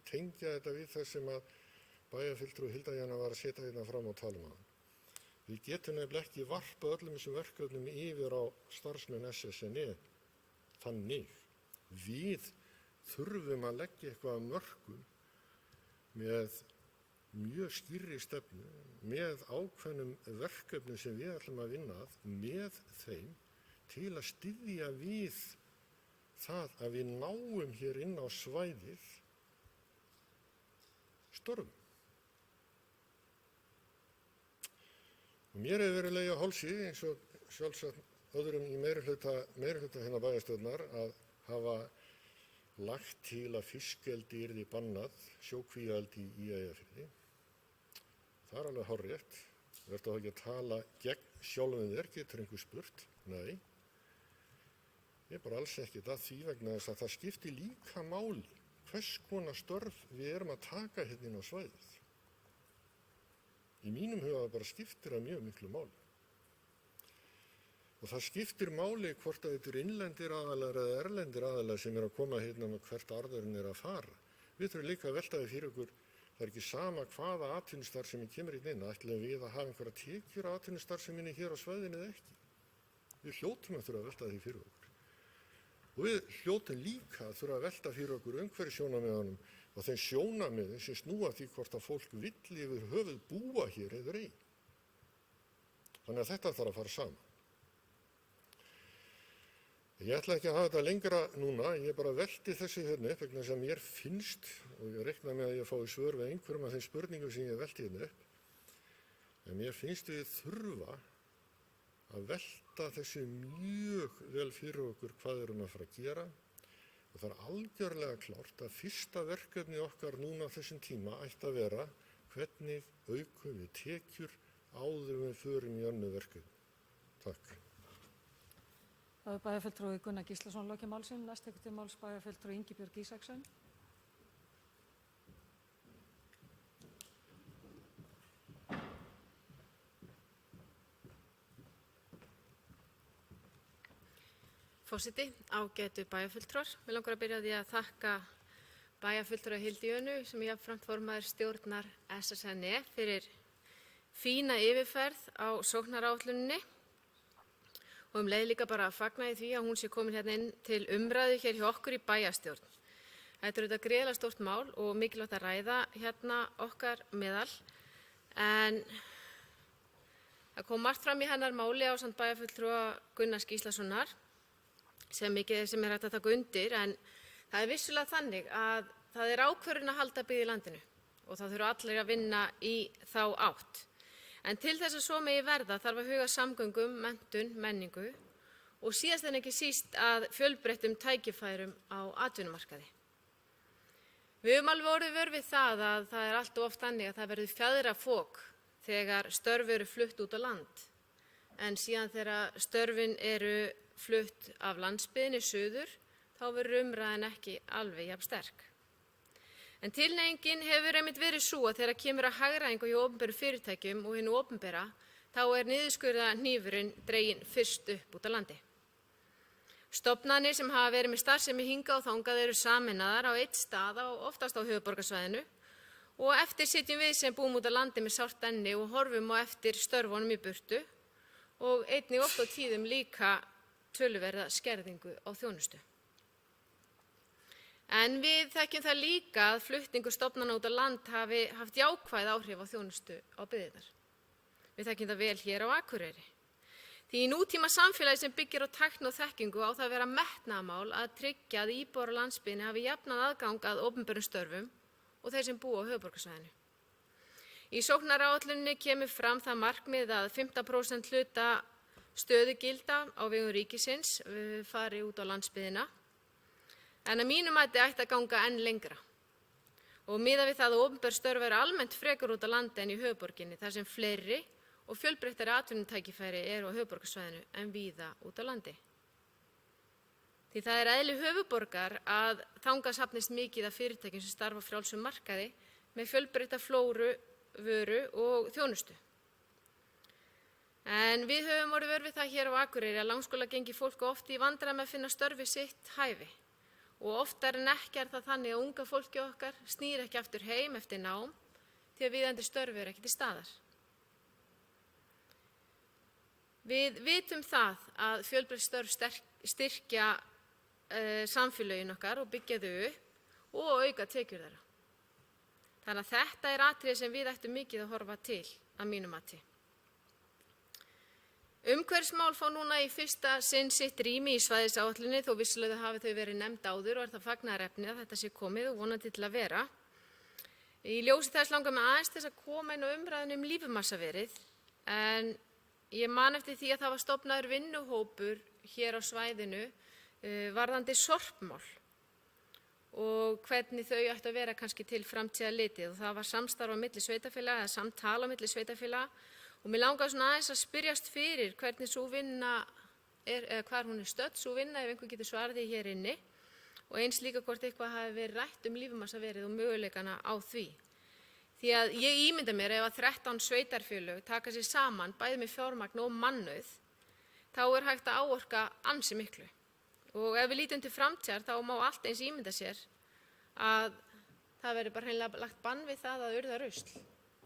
tengja þetta við það sem að bæjarfulltrúi Hilda Jana var að setja hérna fram og tala um það. Við getum nefnilega ekki varpa öllum þessum verkefnum yfir á starfsmenn SSNE. Þannig, við þurfum að leggja eitthvað af mörkum með mjög skýrri stefnu, með ákveðnum verkefnum sem við ætlum að vinna að, með þeim til að styðja við það að við náum hér inn á svæðið störfum. Og mér hefur verið legið á hálsi, eins og sjálfsagt öðrum í meirihluta hérna bæjarstjórnar, að hafa lagt til að fiskeldi yrði bannað, sjókvíaeldi í Eyjafirði. Það er alveg hárrétt. Þú ert þá ekki að tala gegn sjálfum þér, getur einhver spurt. Nei. Ég er bara alls ekkert að því vegna þess að það skiptir líka máli hvers konar störf við erum að taka hérna inn á svæðið. Í mínum huga bara skiptir það mjög miklu máli. Og það skiptir máli hvort að þetta eru innlendir aðilar eða erlendir aðilar sem að koma hérna með hvert arðurinn að fara. Við þurfum líka að velta því fyrir okkur, það er ekki sama hvaða atvinnustarfsemi kemur inn. Ætlum við að hafa einhverja tekjur af atvinnustarfseminni hér á svæðinu eða ekki? Við hljótum að þurfa að velta því fyrir okkur. Og við hljótum líka að þurfa að velta fyrir okkur umhverfissjónarmiðunum og þeim sjónarmiðum sem snúa því hvort að fólk vill yfir höfuð búa hér eða ei. Þannig að þetta þarf að fara saman. Ég ætla ekki að hafa þetta lengra núna, ég bara velti þessu hérna upp vegna sem mér finnst, og ég reikna með að ég fái svör við einhverjum af þeim spurningum sem ég velti hérna upp, en mér finnst við þurfa að velta þessu mjög vel fyrir okkur hvað erum að fara að gera. Og það er algjörlega klárt að fyrsta verkefni okkar núna á þessum tíma ætti að vera hvernig aukum við tekjur áður en við förum í önnur verkefni. Takk.
Það er bæjarfulltrúi Gunnar Gíslason lokið máls sinn. Næst tekur til máls bæjarfulltrúi Ingibjörg Ísaksson.
Forseti, ágætu bæjarfulltrúar. Mig langar að byrja á því að þakka bæjarfulltrúa Hildi Jönu sem jafnframt formaður stjórnar SSNE fyrir fína yfirferð á sóknaráætluninni og leið líka bara að fagna í því að hún sé komin hérna inn til umræðu hér hjá okkur í bæjarstjórn. Þetta er auðvitað gríðarlega stórt mál og mikilvægt að ræða hérna okkar meðal, en það kom margt fram í hennar máli ásamt bæjarfulltrúa Gunnars Gíslasonar sem mikið sem hægt að taka undir, en það er vissulega þannig að það er ákvörðun að halda byggð í landinu og það þurfa allir að vinna í þá átt. En til þess að svo megi verða þarf að huga samgöngum, menntun, menningu og síðast en ekki síst að fjölbreyttum tækifærum á atvinnumarkaði. Við höfum alveg orðið vör við það að það er allt of oft þannig að það verður fjaðrafok þegar störf eru flutt út á land, en síðan þegar störfin eru flutt af landsbyggðinni suður þá verður umræðan ekki alveg jafn sterk. En tilhneigingin hefur einmitt verið svo að þegar kemur að hagræðingu hjá opinberum fyrirtækjum og hinu opinbera, þá er niðurskurðarhnífurinn dreginn fyrst upp út á landi. Stofnanir sem hafa verið með starfsemi hingað og þangað eru sameinaðar á einn stað og oftast á höfuðborgarsvæðinu og eftir sitjum við sem búum út á landi með sárt enni og horfum á eftir störfunum í burtu og einnig oft á tíðum líka töluverða skerðingu á þjónustu. En við þekkjum það líka að flutningur stofnana út á land hafi haft jákvæð áhrif á þjónustu á byggðirnar. Við þekkjum það vel hér á Akureyri. Því í nútíma samfélagi sem byggir á tækni og þekkingu á það að vera metnaðarmál að tryggja að íbúar á landsbyggðinni hafi jafnan aðgang að opinberum störfum og þeir sem búa á höfuðborgarsvæðinu. Í sóknaráætluninni kemur fram það markmið að 15% hluta stöðugilda á vegum ríkisins fari út á landsbyggðina. En að mínu mati ætti að ganga enn lengra og miðað við það að opinber störf eru almennt frekar út á landi en í höfuðborginni þar sem fleiri og fjölbreyttari atvinnutækifæri eru á höfuðborgarsvæðinu en víða út á landi. Því það er eðli höfuðborgar að þangað safnist mikið af fyrirtækjum sem starfa á frjálsum markaði með fjölbreytta flóru, vöru og þjónustu. En við höfum orðið vör við það hér á Akureyri að langskólagengi fólk oft í vandræðum með að finna störf við sitt hæfi. Og oftar en ekki er það þannig að unga fólki okkar snýr ekki aftur heim eftir nám því að viðeigandi störf eru ekki til staðar. Við vitum það að fjölbreytt störf styrkja samfélögin okkar og byggja þau upp og auka tekjur þeirra. Þannig að þetta er atriði sem við ættum mikið að horfa til að mínu mati. Umhverfismál fá núna í fyrsta sinn sitt rými í svæðisáætluninni þó vissulega hafi þau verið nefnd áður og það fagnaðarefni að þetta sé komið og vonandi til að vera. Í ljósi þess langar mig aðeins til að koma inn á umræðunni lífmassaverið en ég man eftir því að það var stofnaður vinnuhópur hér á svæðinu varðandi sorpmál og hvernig þau ættu að vera kannski til framtíðar litið og það var samstarf á milli sveitarfélaga eða samtal á milli sveitarfélaga og mér langar svona aðeins að spyrjast fyrir hvernig sú vinna eða hvar hún stödd, sú vinna ef einhver getur svarað því hér inni og eins líka hvort eitthvað hafi verið rætt lífmassaverið og möguleikana á því. Því að ég ímynda mér ef að 13 sveitarfélög taka sér saman bæði með fjármagn og mannauð þá hægt að áorka ansi miklu. Og ef við lítum til framtíðar þá má allt eins ímynda sér að það verður bara hreinlega lagt bann við það að urða rusl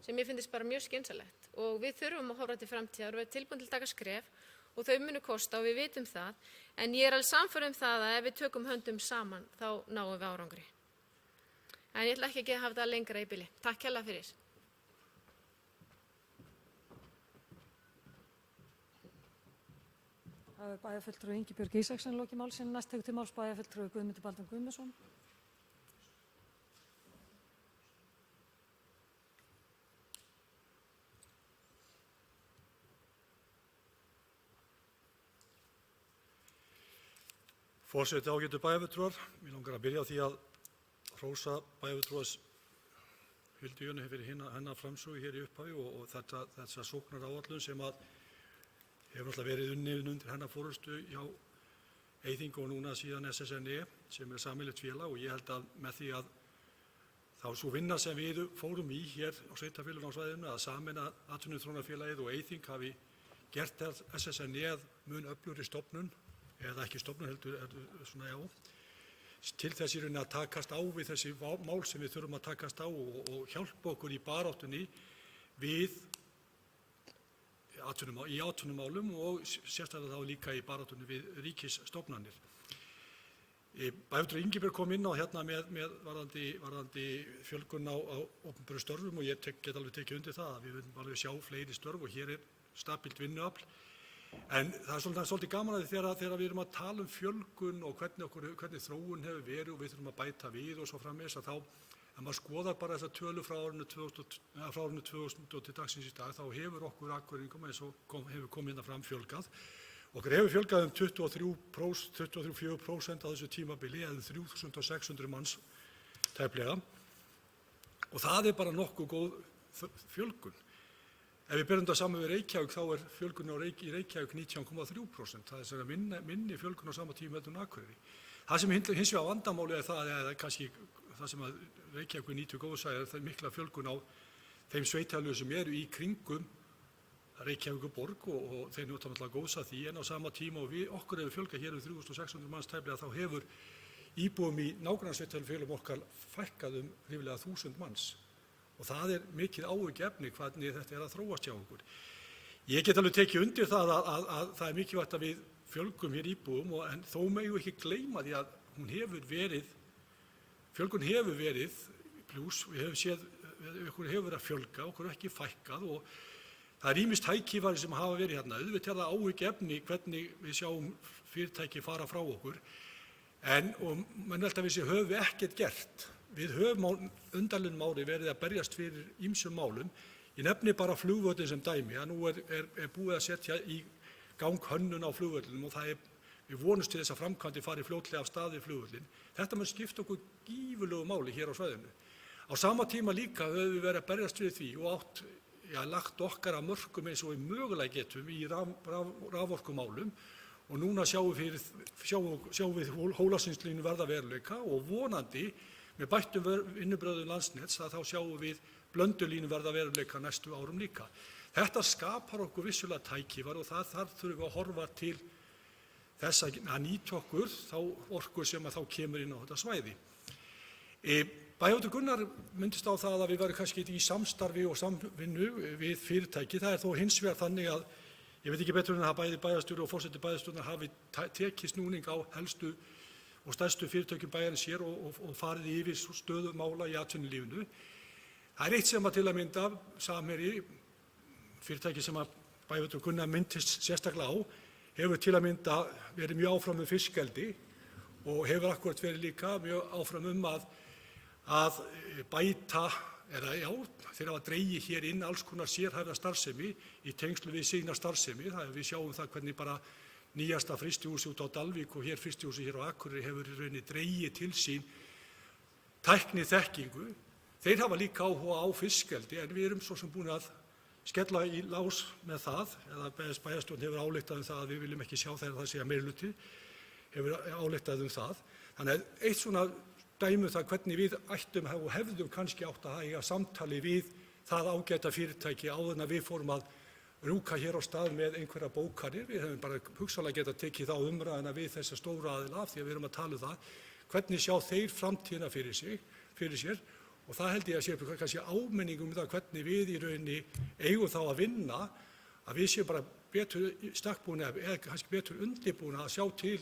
sem ég finnst bara mjög skynsamlegt og við þurfum að horfa til framtíðar og vera tilbúin til að taka skref og þau munu kosta og við vitum það en ég alveg sannfærð það að ef við tökum höndum saman þá náum við árangri. En ég ætla ekki að hafa það lengra í bili. Takk hérlega fyrir.
Það bæjarfulltrúi Ingibjörg Ísaksen lokið máli sínu. Næst tekur til máls bæjarfulltrúi Guðmundur Baldvin Guðmundsson.
Forseti, ágætu bæjarfulltrúar, mér langar að byrja á því að hrósa bæjarfulltrúans Hildi Jönu fyrir hennar framsögu hér í upphafi og þessa sóknaráætlun sem að hefur náttúrulega verið unnin undir hennar forystu hjá Eyþingi og núna síðan SSNE sem sameiginlegt félag og ég held að með því að þá sú vinna sem við fórum í hér á sveitarfélaginu á svæðinu að sameina Atvinnuþróunarfélagið og Eyþing hafi gert SSNE að mun öflugri stofnun eða ekki stofnun heldur svona til þess í rauninni að takast á við þessi mál sem við þurfum að takast á og hjálpa okkur í baráttunni við í atvinnumálum og sérstaklega þá líka í baráttunni við ríkisstofnanir. Bæjarfulltrúi Ingibjörg kom inn á hérna með varðandi fjölgun á opinberum störfum og ég get alveg tekið undir það að við viljum alveg sjá fleiri störf og hér stabílt vinnuafl. En það svolítið gaman að því þegar við erum að tala fjölgun og hvernig þróun hefur verið og við þurfum að bæta við og svo framvegis að þá, ef maður skoðar bara þessa tölu frá árinu 2000 og til dagsins í dag, þá hefur okkur Akureyringum eins og hefur komið hérna fram fjölgað. Okkur hefur fjölgað 23-24% á þessu tímabili eða 3.600 manns tæplega og það bara nokkuð góð fjölgun. Ef við berum þetta saman við Reykjavík þá fjölgun í Reykjavík 19,3%. Það minni fjölgun á sama tíma heldur en Akureyri. Það sem hins vegar vandamálið það eða kannski það sem að Reykjavík nýtur góðsæði það mikla fjölgun á þeim sveitarfélögum sem eru í kringum Reykjavíkurborg og þeir njóta náttúrulega góðs af því en á sama tíma og okkur hefur fjölgað hér 3.600 manns tæplega þá hefur íbúum í nágrannasveitarfélögum okkar fækkað ríflega 1.000 manns. Og það mikið áhyggjuefni hvernig þetta að þróast hjá okkur. Ég get alveg tekið undir það að það mikilvægt að við fjölgum hér íbúum en þó megum við ekki gleyma því að fjölgun hefur verið plús, við höfum séð, okkur hefur verið að fjölga, okkur ekki fækkað og það ýmis tækifæri sem hafa verið hérna. Auðvitað það áhyggjuefni hvernig við sjáum fyrirtæki fara frá okkur og menn velta við sig höfum við ekkert gert. Við höfum á undanliðnum ári verið að berjast fyrir ýmsum málum. Ég nefni bara flugvöllinn sem dæmi að nú búið að setja í gang hönnun á flugvöllinum og við vonumst til þess að framkvæmdir fari fljótlega af stað við flugvöllinn. Þetta mun skipta okkur gífurlegu máli hér á svæðinu. Á sama tíma líka höfum við verið að berjast fyrir því og lagt okkar að mörkum eins og við mögulega getum í raforkumálum og núna sjáum við Hólasundslínu verða veruleika og vonandi með bættum vinnubrögðum Landsnets að þá sjáum við blöndulínu verða veruleika næstu árum líka. Þetta skapar okkur vissulega tækifæri og þar þurfum við að horfa til þess að nýta okkur þá orku sem að þá kemur inn á þetta svæði. Bæjarfulltrúi Gunnar myndist á það að við verðum kannski í samstarfi og samvinnu við fyrirtæki. Það þó hins vegar þannig að ég veit ekki betur en að bæði bæjarstjóri og forseti bæjarstjórnar hafi tekið snúning á helstu og stærstu fyrirtækjum bæjarins hér og farið yfir stöðu mála í atvinnulífinu. Það eitt sem að til að mynda Samherji, fyrirtæki sem að Bæjarfulltrúi Gunnar minntist sérstaklega á, hefur til að mynda verið mjög áfram fiskeldi og hefur akkúrat verið líka mjög áfram að bæta, þeir hafa dregið hér inn alls konar sérhæfða starfsemi í tengslu við sína starfsemi. Við sjáum það hvernig bara nýjasta frystihúsi út á Dalvík og frystihúsi hér á Akureyri hefur í rauninni dregið til sín tækniþekkingu. Þeir hafa líka áhuga á fiskeldi en við erum svo sem búin að skella í lás með það, eða bæjarstjórn hefur ályktað það að við viljum ekki sjá þegar það sé að meirihluti hefur ályktað það. Þannig að eitt svona dæmi það hvernig við ættum og hefðum kannski átt að eiga samtali við það ágæta fyrirtæki áður en við fórum að rjúka hér á stað með einhverja bókanir. Við hefum bara hugsanlega getað tekið þá umræðuna við þessa stóru aðila af því að við erum að tala það. Hvernig sjá þeir framtíðina fyrir sér? Og það held ég að sé kannski áminning það hvernig við í rauninni eigum þá að vinna, að við séum bara betur stakkbúin eða kannski betur undirbúin að sjá til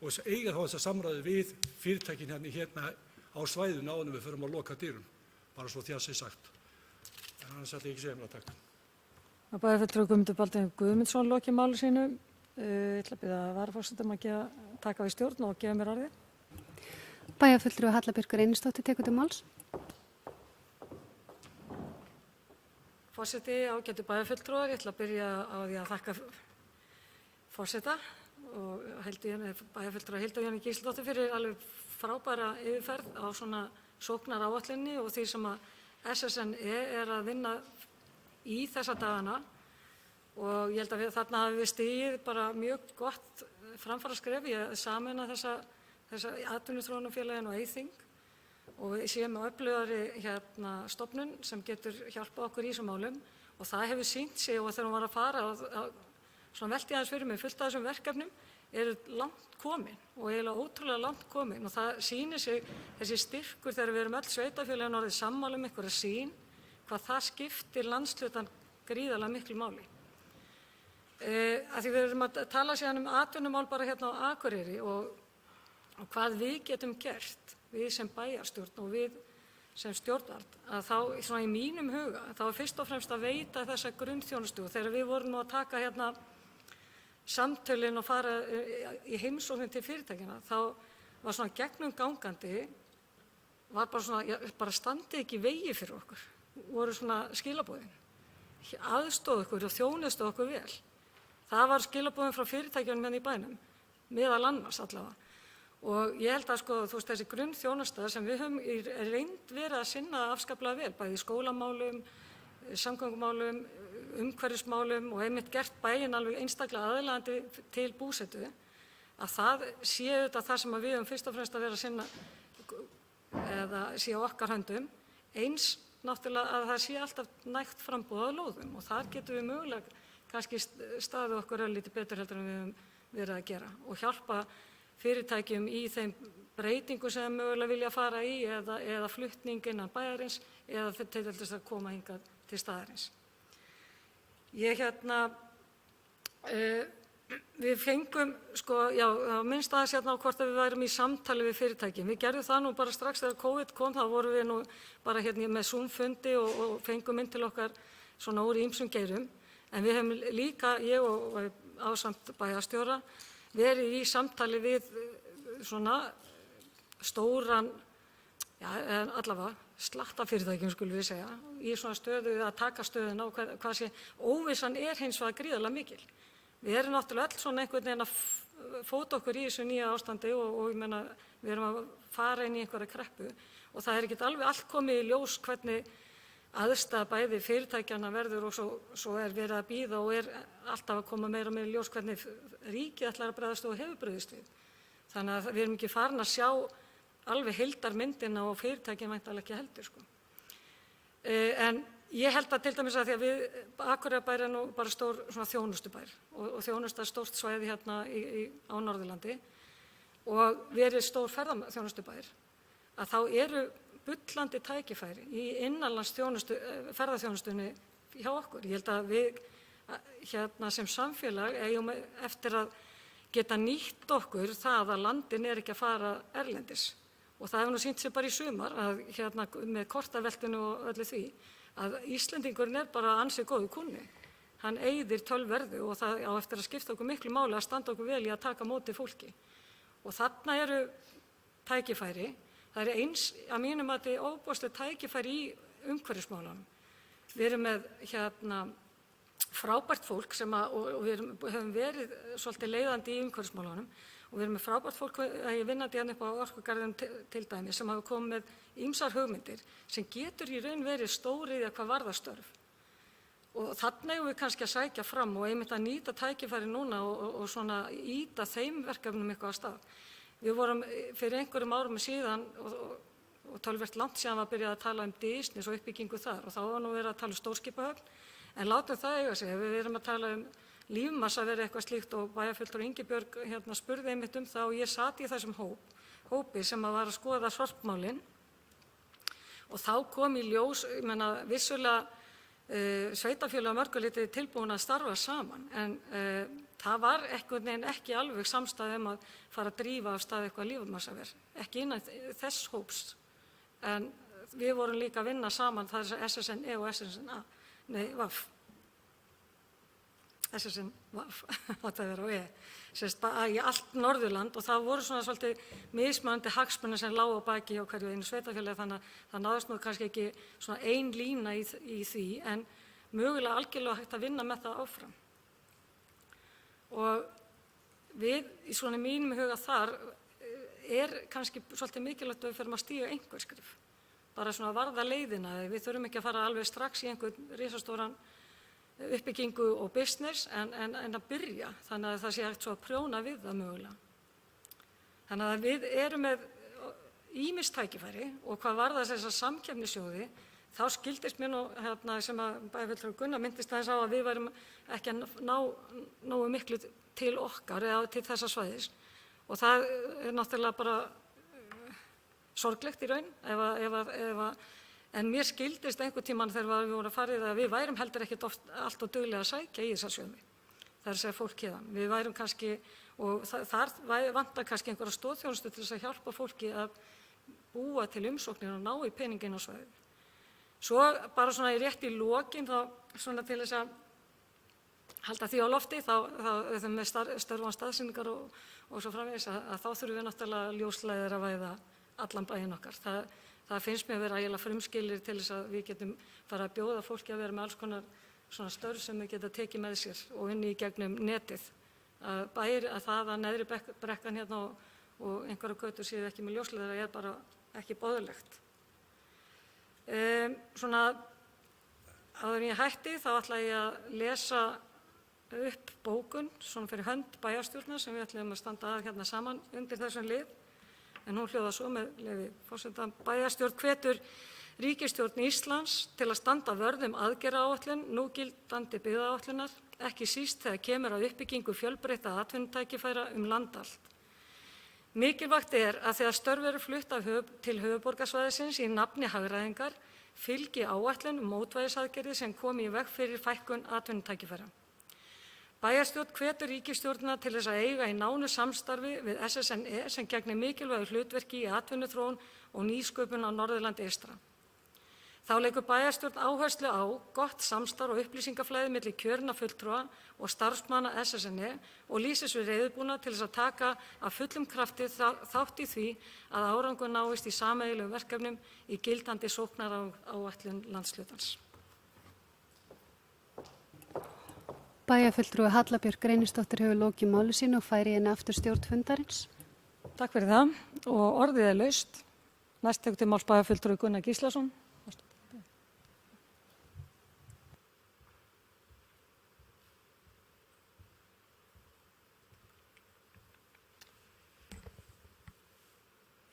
og eiga þá þessa samræðu við fyrirtækin hérna á svæðinu áður en við förum að loka dyrum, bara svo því að sé sagt. En annars ætla ég ekki segja mér að takk.
Bæjarfulltrúi Guðmundur Baldvin Guðmundsson lokið máli sínu. Ég ætla að biðja varaforsetann að taka við stjórn og gefa mér orðið.
Bæjarfulltrúi Halla Björk Reynisdóttir tekur til máls.
Forseti, ágætu bæjarfulltrúar, ég ætla að byrja á því að þakka forseta og bæjarfulltrúa Hildi Jóni Gísladóttur fyrir alveg frábæra yfirferð á svona sóknaráætluninni og því sem að SSNE er að vinna í þessa dagana og ég held að þarna hafi við stigið bara mjög gott framfaraskref í að sameina þessa atvinnuþróunarfélagin og Eyþing og við séum með öflugari stofnun sem getur hjálpað okkur í þessum málum og það hefur sýnt sig og þegar hún var að fara svona velti aðeins fyrir mig fullt af þessum verkefnum eru langt komin og eiginlega ótrúlega langt komin og það sýnir sig þessi styrkur þegar við erum öll sveitarfélögin orðið sammála einhverja sýn hvað það skiptir landshlutann gríðarlega miklu máli. Af því við erum að tala síðan atvinnumál bara hérna á Akureyri og hvað við getum gert, við sem bæjarstjórn og við sem stjórnvald, að þá svona í mínum huga, þá fyrst og fremst að veita þessa grunnþjónustu og þegar við vorum að taka hérna samtölin og fara í heimsókn til fyrirtækjanna, þá var svona gegnum gangandi, var bara svona, bara standið ekki í vegi fyrir okkur, voru svona skilaboðin, aðstoð okkur og þjónustu okkur vel. Það var skilaboðin frá fyrirtækjanum hérna í bænum, meðal annars allavega. Og ég held að þú veist þessi grunnþjónusta sem við höfum reynd verið að sinna afskaplega vel, bæði í skólamálum, samgöngumálum, umhverfismálum og einmitt gert bæinn alveg einstaklega aðlaðandi til búsetu, að það sé auðvitað það sem við höfum fyrst og fremst að vera að sinna eða sé á okkar höndum, eins náttúrulega að það sé alltaf nægt framboð á lóðum og þar getum við mögulega kannski staðið okkur örlítið betur heldur en við höfum verið að gera og hjálpa fyrirtækjum í þeim breytingu sem mögulega vilja fara í eða flutning innan bæjarins eða til þess að koma hingað til staðarins. Við fengum, á minnst aðeins á hvort að við værum í samtali við fyrirtækjum. Við gerðum það nú bara strax þegar COVID kom, þá vorum við nú bara með Zoom-fundi og fengum inn til okkar svona úr ýmsum geirum. En við hefum líka, ég og ásamt bæjarstjóra, verið í samtali við svona stóran, allavega slatta fyrirtækjum skulum við segja, í svona stöðu að taka stöðuna og hvað sé, óvissan hins vegar gríðarlega mikil. Við erum náttúrulega öll svona einhvern veginn að fóta okkur í þessu nýja ástandi og ég meina við erum að fara inn í einhverja kreppu og það ekki alveg allt komið í ljós hvernig aðstæða bæði fyrirtækjanna verður og svo verið að bíða og alltaf að koma meira og meira í ljós hvernig ríkið ætlar að bregðast og hefur brugðist við. Þannig að við erum ekki farin að sjá alveg heildarmyndina og fyrirtækin væntanlega ekki heldur. En ég held að til dæmis að því að Akureyrarbær nú bara stór svona þjónustubær og þjónusta stórt svæði hérna á Norðurlandi og verið stór ferðaþjónustubær, að þá eru bullandi tækifæri í innanlands ferðaþjónustunni hjá okkur. Ég held að við sem samfélag eigum eftir að geta nýtt okkur það að landin ekki að fara erlendis og það hefur nú sýnt sig bara í sumar að með kortaveltinu og öllu því að Íslendingurinn bara ansið góður kunni. hann eyðir töluverðu og það á eftir að skipta okkur miklu máli að standa okkur vel í að taka á móti fólki. Og þarna eru tækifæri. Það er eins að mínum mati ofboðsleg tækifæri í umhverfismálunum. Við erum með frábært fólk og við höfum verið svolítið leiðandi í umhverfismálunum og við erum með frábært fólk vinnandi hérna upp á Orkugarðinum til dæmis sem hafa komið með ýmsar hugmyndir sem getur í raun verið stóriðja hvað varðar störf. Og þarna eigum við kannski að sækja fram og einmitt að nýta tækifæri núna og svona ýta þeim verkefnum eitthvað af stað. Við vorum fyrir einhverjum árum síðan og töluvert langt síðan var byrjað að tala Disney og uppbyggingu þar og þá var nú verið að tala stórskipahöfn, en látum það eiga sig. Við erum að tala lífmassa verið eitthvað slíkt og bæjarfulltrúi Ingibjörg spurði einmitt það og ég sat í þessum hópi sem var að skoða sorpmálin og þá kom í ljós, vissulega sveitarfélög að mörgu leyti tilbúin að starfa saman en það var einhvern veginn ekki alveg samstaða að fara að drífa af stað eitthvað lífmassaver, ekki innan þess hóps en við vorum líka að vinna saman, það er SSNE og VAF, þetta verður á í allt Norðurland og það voru svona svolítið mismunandi hagsmunir sem lágu á baki hjá hverju einu sveitarfélagi þannig að það náðist nú kannski ekki svona ein lína í því en mögulega algjörlega hægt að vinna með það áfram. Og við í svona mínum huga þar er kannski svolítið mikilvægt að við förum að stíga einhver skref, bara svona varða leiðina, við þurfum ekki að fara alveg strax í einhvern risastóran uppbyggingu og business en að byrja þannig að það sé hægt svo að prjóna við það mögulega. Þannig að við erum með ýmis tækifæri og hvað varðar þessar samkeppnissjóði þá skildist mér nú sem að bæjarfulltrúi Gunnar minntist aðeins á að við værum ekki að ná nógu miklu til okkar eða til þessa svæðis og það er náttúrulega bara sorglegt í raun en mér skildist einhvern tímann þegar við vorum að fara í það að við værum heldur ekkert allt og duglega að sækja í þessa sjóði. Það er að segja fólk héðan. Við værum kannski, og þar vantar kannski einhverja stoðþjónustu til þess að hjálpa fólki að búa til umsóknir og ná í peninginn á svæðið. Svo bara svona rétt í lokin þá svona til þess að halda því á lofti þá þau með störfan staðsynningar og svo framvegis að þá þurfum við náttúrulega ljósleiðir að væða allan bæinn okkar. Það finnst mér að vera ægilega frumskilyrði til þess að við getum fara að bjóða fólki að vera með alls konar svona störf sem við geta tekið með sér og inn í gegnum netið. Að það að neðri brekkan hérna og einhverja götur séu ekki með ljósleiðara er bara ekki boðlegt. Svona áður en ég hætti þá ætla ég að lesa upp bókun svona fyrir hönd bæjarstjórnar sem við ætlum að standa að hérna saman undir þessum lið. En hún hljóðar svo með leyfi forseta: Bæjarstjórn hvetur ríkisstjórn Íslands til að standa vörð aðgerðaáætlun núgildandi byggðaáætlunar, ekki síst þegar kemur að uppbyggingu fjölbreyttra atvinnutækifæra land allt. Mikilvægt er að þegar störf eru flutt til höfuðborgarsvæðisins í nafni hagræðingar fylgi áætlun mótvægisaðgerðir sem komi í veg fyrir fækkun atvinnutækifæra. Bæjarstjórn hvetur ríkisstjórnina til þess að eiga í nánu samstarfi við SSNE sem gegnir mikilvægu hlutverki í atvinnuþróun og nýsköpun á Norðurlandi eystra. Þá leggur bæjarstjórn áherslu á gott samstarf og upplýsingaflæði milli kjörinna fulltrúa og starfsmanna SSNE og lýsir sig reiðubúna til þess að taka af fullum krafti þátt í því að árangur náist í sameiginlegum verkefnum í gildandi sóknaráætlun landshlutans.
Bæjarfulltrúi Halla Björk Reynisdóttir hefur lokið máli sínu og færi henni aftur stjórn fundarins.
Takk fyrir það og orðið er laust. Næst tekur til máls bæjarfulltrúi Gunnar Gíslason.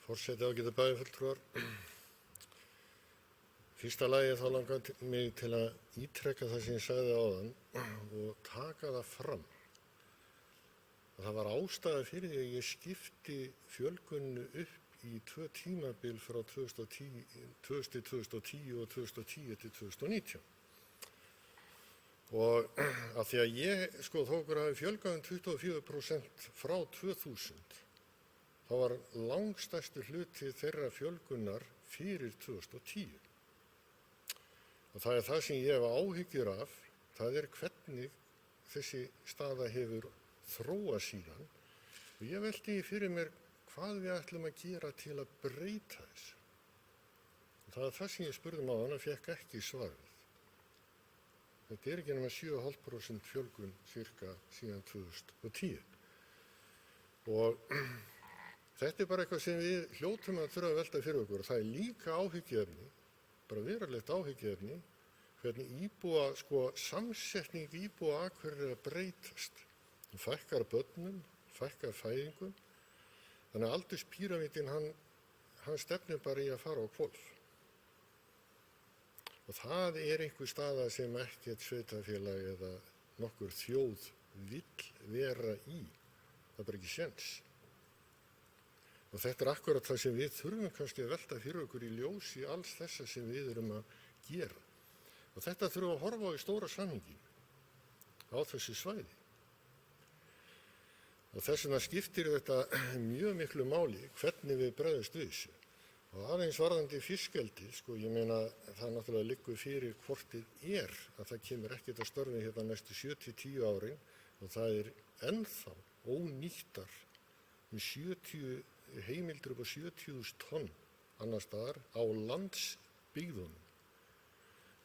Forseti, ágætu bæjarfulltrúar. Fyrsta lagi þá langar mig til að ítreka það sem ég sagði áðan og taka það fram. Það var ástæða fyrir því að ég skipti fjölguninu upp í 2 tímabil frá 2010 og 2010 til 2019. Og af því að ég, þó okkur hafi fjölgað 24% frá 2000, þá var langstærsti hluti þeirra fjölgunar fyrir 2010. Og það er það sem ég hef áhyggjur af. það er hvernig þessi staða hefur þróað síðan og ég velti fyrir mér hvað við ætlum að gera til að breyta þessu. Það er það sem ég spurði á hann og fékk ekki svarið. Þetta er ekki nema 7,5% fjölgun cirka síðan 2010. Og þetta er bara eitthvað sem við hljótum að þurfa að velta fyrir okkur. Það er líka áhyggjuefni, bara verulegt áhyggjuefni, hvernig samsetning íbúa Akureyrar er að breytast. Það fækkar börnum, fækkar fæðingum, þannig að aldurspíramítinn hann stefnir bara í að fara á hvolf. Og það er einhver staða sem ekkert sveitarfélag eða nokkur þjóð vill vera í. Það er bara ekki séns. Og þetta er akkurat það sem við þurfum kannski að velta fyrir okkur í ljósi alls þessa sem við erum að gera. Og þetta þurfum við að horfa á í stóra samhenginu á þessu svæði. Og þess vegna skiptir þetta mjög miklu máli hvernig við bregðumst við þessu. Og aðeins varðandi fiskeldi, ég meina það náttúrulega liggur fyrir hvort að það kemur ekkert að störfi hérna næstu 7-10 árin og það er ennþá ónýttar með 70 heimildir upp á 70.000 tonn annars staðar á landsbyggðunum.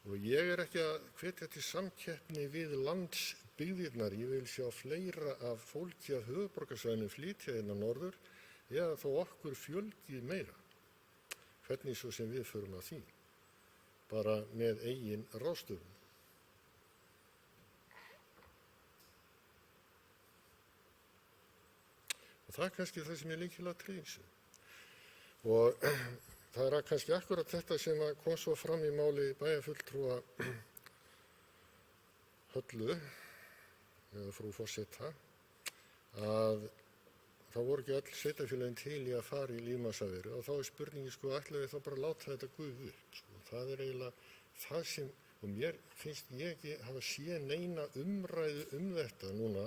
Og ég er ekki að hvetja til samkeppni við landsbyggðirnar, ég vil sjá fleira af fólki af höfuðborgarsvæðinu flytja hérna norður eða þó okkur fjölgi meira. Hvernig svo sem við förum að því, bara með eigin ráðstöfun. Og það er kannski það sem er lykilatriði í þessu. Og það er kannski akkurat þetta sem kom svo fram í máli bæjarfulltrúa Höllu, eða frú forseta, að það voru ekki öll sveitarfélögin til í að fara í lífmassaveru og þá er spurningin ætlaðu við þá bara að láta þetta gufa upp. Það er eiginlega það sem, og mér finnst ég ekki hafa séð neina umræðu þetta núna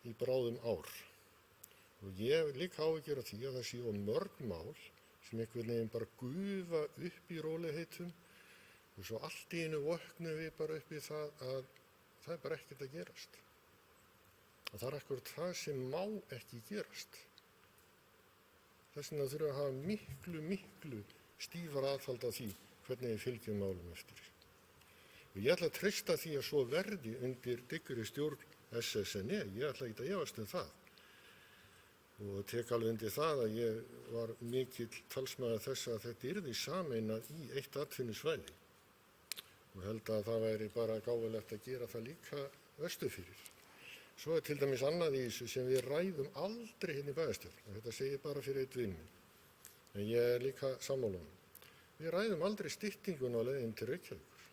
í bráðum ár. Og ég hef líka áhyggjur af því að það séu mörg mál sem einhvern veginn bara gufa upp í rólegheitum og svo allt í einu vöknum við bara upp í það að það er bara ekkert að gerast. Og það er akkurat það sem má ekki gerast. Þess vegna þurfum við að hafa miklu stífara aðhald á því hvernig við fylgjum málum eftir. Og ég ætla að treysta því að svo verði undir dyggri stjórn SSNE, ég ætla ekki að efast það. Og tek alveg undir það að ég var mikill talsmaður þess að þetta yrði sameinað í eitt atvinnusvæði. Og held að það væri bara gáfulegt að gera það líka vestur fyrir. Svo er til dæmis annað í þessu sem við ræðum aldrei hérna í bæjarstjórn. Þetta segir bara fyrir einn vin minn. En ég er líka sammála honum. Við ræðum aldrei styttinguna á leiðin til Reykjavíkur.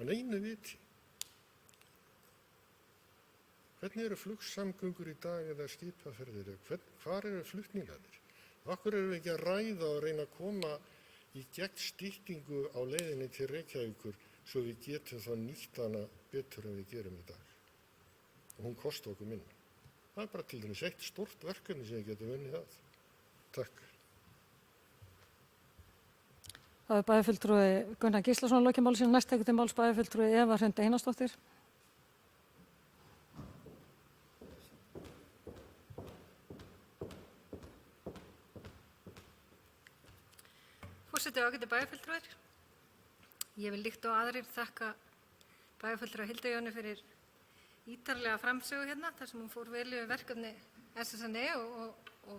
En einu viti. Hvernig eru flugsamgöngur í dag eða skipaferðir? Hvar eru flutningarnir? Akkur eru við ekki að ræða og reyna að koma í gegn styttingu á leiðinni til Reykjavíkur svo við getum þá nýtt hana betur en við gerum í dag. Og hún kosti okkur minna. Það er bara til dæmis eitt stórt verkefni sem við getum unnið að. Takk.
Það er bæjarfulltrúi Gunnar Gíslason lokið máli sínu, næst tekur til máls bæjarfulltrúi Eva Hrund Einarsdóttir.
Forseti og ágætu bæjarfulltrúar. Ég vil líkt og aðrir þakka bæjarfulltrúa Hildi Jónu fyrir ítarlega framsögu hérna, þar sem hún fór vel yfir verkefni SSNE og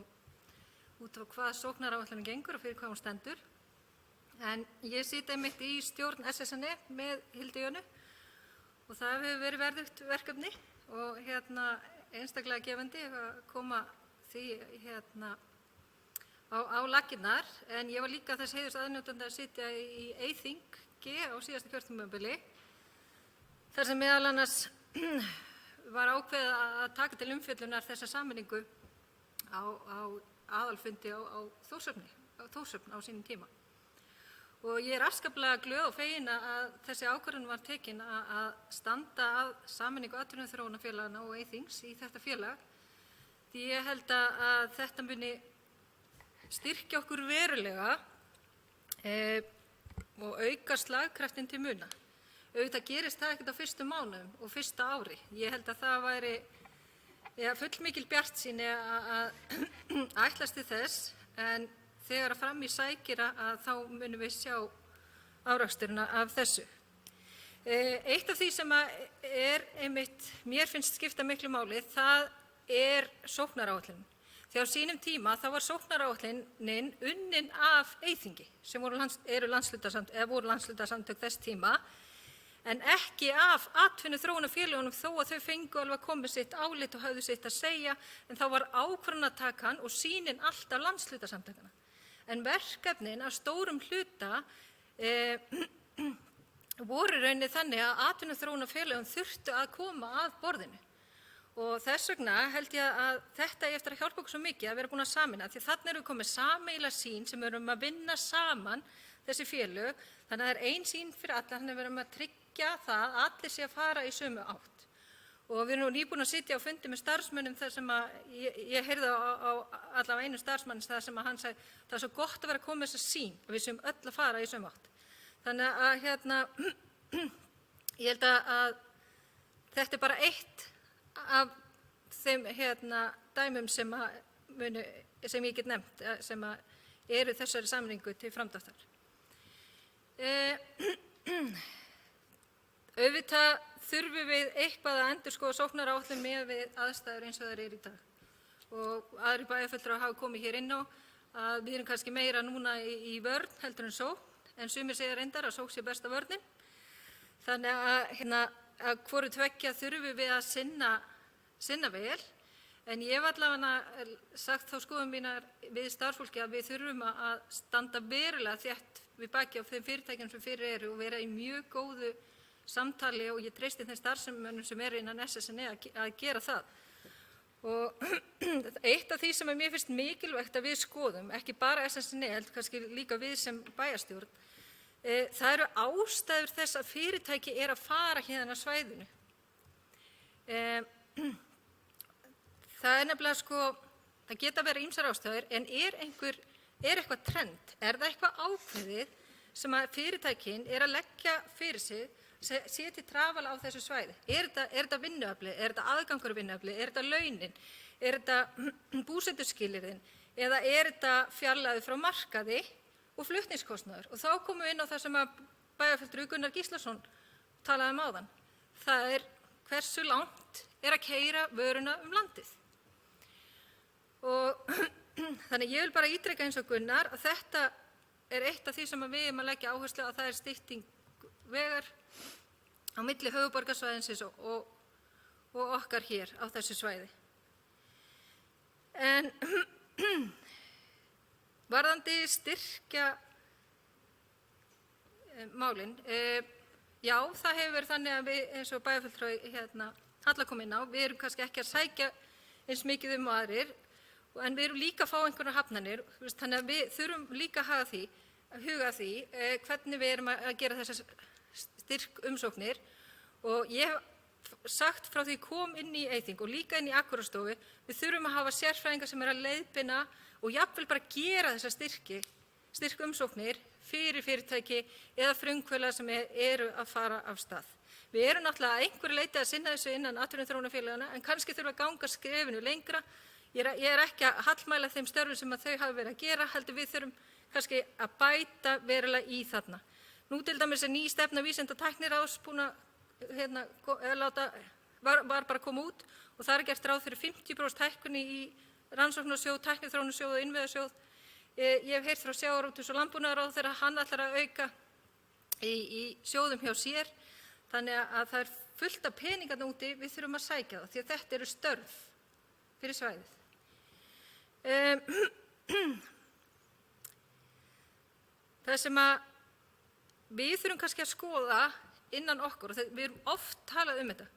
út á hvað sóknaráætlunin gengur og fyrir hvað hún stendur. En ég sit einmitt í stjórn SSNE með Hildi Jónu og það hefur verið verðugt verkefni og einstaklega gefandi að koma því á laggirnar. En ég var líka þess heiðurs aðnjótandi að sitja í Eyþingi á síðasta kjörtímabili, þar sem meðal annars var ákveðið að taka til umfjöllunar þessa sameiningu á aðalfundi á Þórshöfn á sínum tíma. Og ég er afskaplega glöð og fegin að þessi ákvörðun var tekin að standa að sameiningu atvinnuþróunarfélaganna og Eyþings í þetta félag, því ég held að þetta muni styrkja okkur verulega og auka slagkraftinn til muna. auðvitað gerist það ekkert á fyrstu mánuðum og fyrsta ári. Ég held að það væri fullmikil bjartsýni að ætlast til þess, en þegar fram í sækir að þá munum við sjá áraksturinn af þessu. Eitt af því sem einmitt mér finnst skipta miklu máli, það sóknaráætlunin. Því á sínum tíma þá var sóknaráætlunin unnin af Eyþingi sem voru landshlutasamtök þess tíma, en ekki af atvinnuþróunarfélögunum þó að þau fengu alveg að koma með sitt álit og höfðu sitt að segja, en þá var ákvörðunartakan og sýnin alltaf landshlutasamtökanna. En verkefnin af stórum hluta voru rauninni þannig að atvinnuþróunarfélögum þurftu að koma að borðinu. Og þess vegna held ég að þetta eftir að hjálpa okkur svo mikið að vera búin að sameina, því þannig erum við komið sameiginlega sýn sem við erum að vinna saman þessi félög, þannig að það ein sýn fyrir alla, þannig að við erum að tryggja það að allir sé að fara í sömu átt. Og við erum nýbúin að sitja á fundi með starfsmönnum þar sem að ég heyrði á allavega einu starfsmanns þar sem að hann sagði það svo gott að vera að koma með þessa sýn og við séum öll að fara í sömu átt. Þannig að ég held að þetta bara eitt af þeim dæmum sem ég get nefnt sem eru þessari sameiningu til framdráttar. Auðvitað þurfum við eitthvað að endurskoða sóknaráætlun miðað við aðstæður eins og þær eru í dag. Og aðrir bæjarfulltrúar hafa komið hér inn á að við erum kannski meira núna í vörn heldur en sókn, en sumir segja reyndar að sókn sé besta vörnin. Þannig að hvoru tveggja þurfum við að sinna vel, en ég hef allavega sagt þá skoðun mínar við starfsfólki að við þurfum að standa verulega þétt við baki á þeim fyrirtækjum sem fyrir eru og vera í mjög góðu samtali, og ég treysti þeim starfsmönnum sem eru innan SSNE að gera það. Og eitt af því sem mér finnst mikilvægt að við skoðum, ekki bara SSNE, heldur kannski líka við sem bæjarstjórn, það eru ástæður þess að fyrirtæki að fara hérna á svæðinu. Það nefnilega það geta verið ýmsar ástæður, en eitthvað trend? Það eitthvað ákveðið sem að fyrirtækin að leggja fyrir sig, sé til trafala á þessu svæði? Þetta vinnuaflið? Þetta aðgangur vinnuaflið? Þetta launin? Þetta búsetuskilyrðin? Eða þetta fjarlægð frá markaði og flutningskostnaður? Og þá komum við inn á það sem að bæjarfulltrúi Gunnar Gíslason talaði áðan. Það hversu langt að keyra vöruna landið. Og þannig ég vil bara ítreka eins og Gunnar að þetta eitt af því sem við að leggja áherslu á, að það stytting vegar á milli höfuðborgarsvæðisins og okkar hér á þessu svæði. En varðandi styrkja málin, já, það hefur verið þannig að við eins og bæjarfulltrúi Halla kom inn á, við erum kannski ekki að sækja eins mikið og aðrir, en við erum líka að fá einhverjar hafnanir, þannig að við þurfum líka að huga að því hvernig við erum að gera þessar styrkumsóknir. Og ég hef sagt frá því kom inn í Eyþing og líka inn í Akureyarstofu, við þurfum að hafa sérfræðinga sem að leiðbeina og jafnvel bara gera þessar styrkumsóknir fyrir fyrirtæki eða frumkvöðla sem eru að fara af stað. Við erum náttúrulega að einhverju leyti að sinna þessu innan atvinnuþróunarfélagana, en kannski þurfa að ganga skrefinu lengra. Ég ekki að hallmæla þeim störfum sem að þau hafa verið að gera, heldur við þurfum kannski að bæta verulega í þarna. Nú til dæmis ný stefna Vísinda- og tækniráðs búin var bara að koma út, og það gert ráð fyrir 50% hækkun í rannsóknarsjóð, tækniþróunarsjóð og innviðasjóð. Ég hef heyrt frá sjávarútvegs- og landbúnaðarráðherra hann ætlar að auka í sjóðum hjá sér. Þannig að það fullt af peningarna úti, við þurfum að sækja það, því að þetta eru störf fyrir svæðið. Það sem að við þurfum kannski að skoða innan okkur, og við erum oft talað þetta,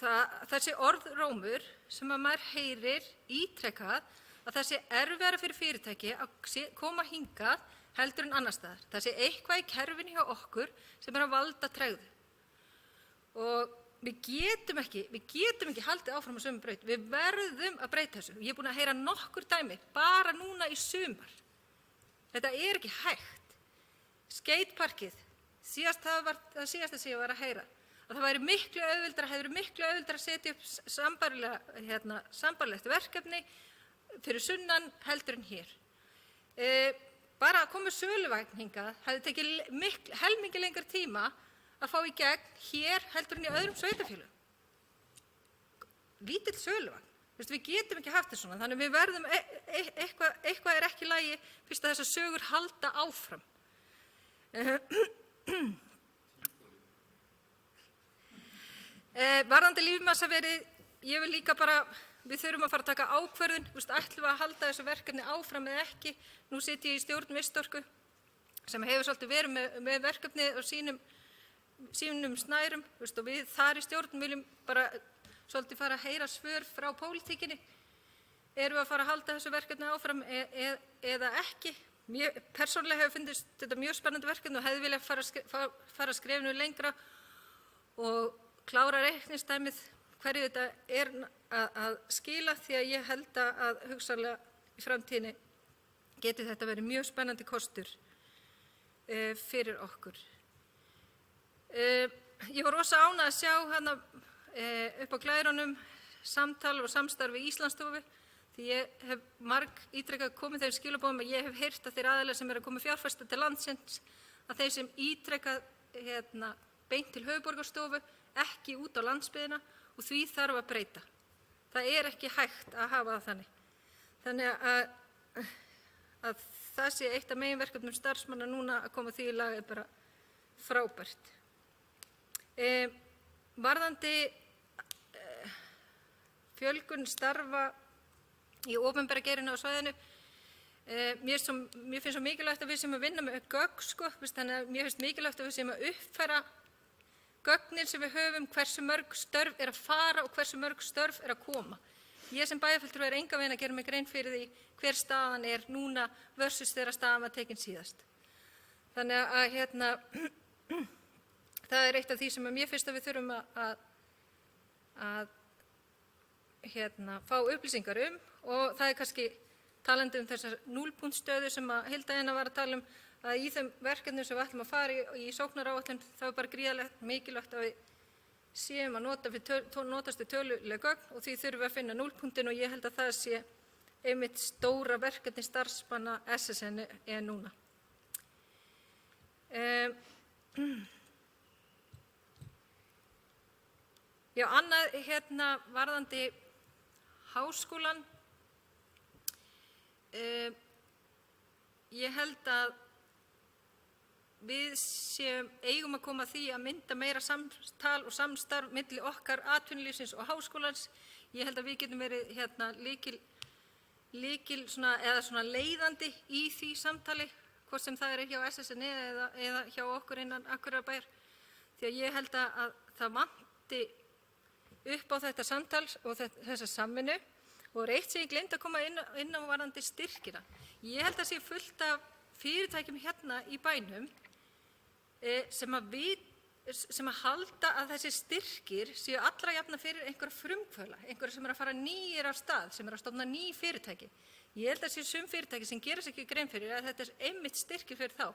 það þessi orðrómur sem að maður heyrir ítrekað, að það sé erfiðara fyrir fyrirtæki að koma hingað heldur en annars staðar. Það sé eitthvað í kerfinu hjá okkur sem að valda tregðu. Og við getum ekki haldið áfram á sömu braut. Við verðum að breyta þessu. Ég búin að heyra nokkur dæmi bara núna í sumar. Þetta ekki hægt. Skateparkið, Það var það síðasta sem ég var að heyra. Að það hefði miklu auðveldara að setja upp sambærilegt verkefni fyrir sunnan heldur en hér. Bara að koma söluvagn hingað hefði tekið helmingi lengri tíma að fá í gegn hér heldur en í öðrum sveitarfélögum. Lítill söluvagn. Við getum ekki haft þetta svona, þannig við verðum, eitthvað er ekki í lagi fyrst að þessar sögur halda áfram. Varðandi lífmassaverið, ég vil líka bara, við þurfum að fara að taka ákvörðun, ætlum við að halda þessu verkefni áfram eða ekki. Nú sit ég í stjórn Vistorku sem hefur svolítið verið með verkefni á sínum snærum, og við þar í stjórn viljum bara svolítið fara að heyra svör frá pólitíkinni. Erum við að fara að halda þessu verkefni áfram eða ekki? Mér persónulega hefur fundist þetta mjög spennandi verkefni og hefði viljað fara skrefinu lengra og klára reikningsdæmið hverju þetta er að skila, því að ég held að hugsanlega í framtíðinni geti þetta verið mjög spennandi kostur fyrir okkur. Ég var rosa ánægð að sjá hana upp á glærunum samtal og samstarf við Íslandsstofu, því ég hef ítrekað komið þeim skilaboðum að ég hef heyrt að þeir aðilar sem eru að koma fjárfesta til landsins, að þeir sem ítrekað beint til höfuðborgarstofu, ekki út á landsbyggðina, og því þarf að breyta. Það er ekki hægt að hafa það þannig. Þannig að það sé eitt af meginverkefnum starfsmanna núna að koma því í lag er bara frábært. Varðandi fjölgun starfa í opinbera geiranum á svæðinu, mér finnst svo mikilvægt að við séum að vinna með gögn, þannig að mér finnst mikilvægt að við séum að uppfæra gögnin sem við höfum, hversu mörg störf er að fara og hversu mörg störf er að koma. Ég sem bæjarfulltrúi er engan veginn að gera mig grein fyrir því hver staðan er núna versus þegar staðan var tekin síðast. Þannig að það er eitt af því sem mér finnst að við þurfum að fá upplýsingar og það er kannski talandi þessar núllpunktstöðu sem að Hilda var að tala að í þeim verkefnum sem við ætlum að fara í sóknaráætlun þá er bara gríðarlega mikilvægt að við séum að notast við töluleg gögn og því þurfum við að finna núllpunktinn og ég held að það sé einmitt stóra verkefni starfsmanna SSN núna. Já, annað varðandi háskólann. Ég held að við eigum að koma að því að mynda meira samtal og samstarf milli okkar atvinnulífsins og háskólans. Ég held að við getum verið lykil eða leiðandi í því samtali, hvort sem það er hjá SSN eða hjá okkur innan Akureyrarbæjar. Því að ég held að það vanti upp á þetta samtal og þessa samvinnu. Og eitt sem ég gleymdi að koma inn á varðandi styrkina. Ég held að sé fullt af fyrirtækjum hérna í bænum sem að halda að þessi styrkir séu allra jafna fyrir einhverja frumkvöðla, einhverja sem að fara nýir af stað, sem að stofna ný fyrirtæki. Ég held að sé sum fyrirtæki sem gera sér ekki grein fyrir að þetta er einmitt styrkir fyrir þá,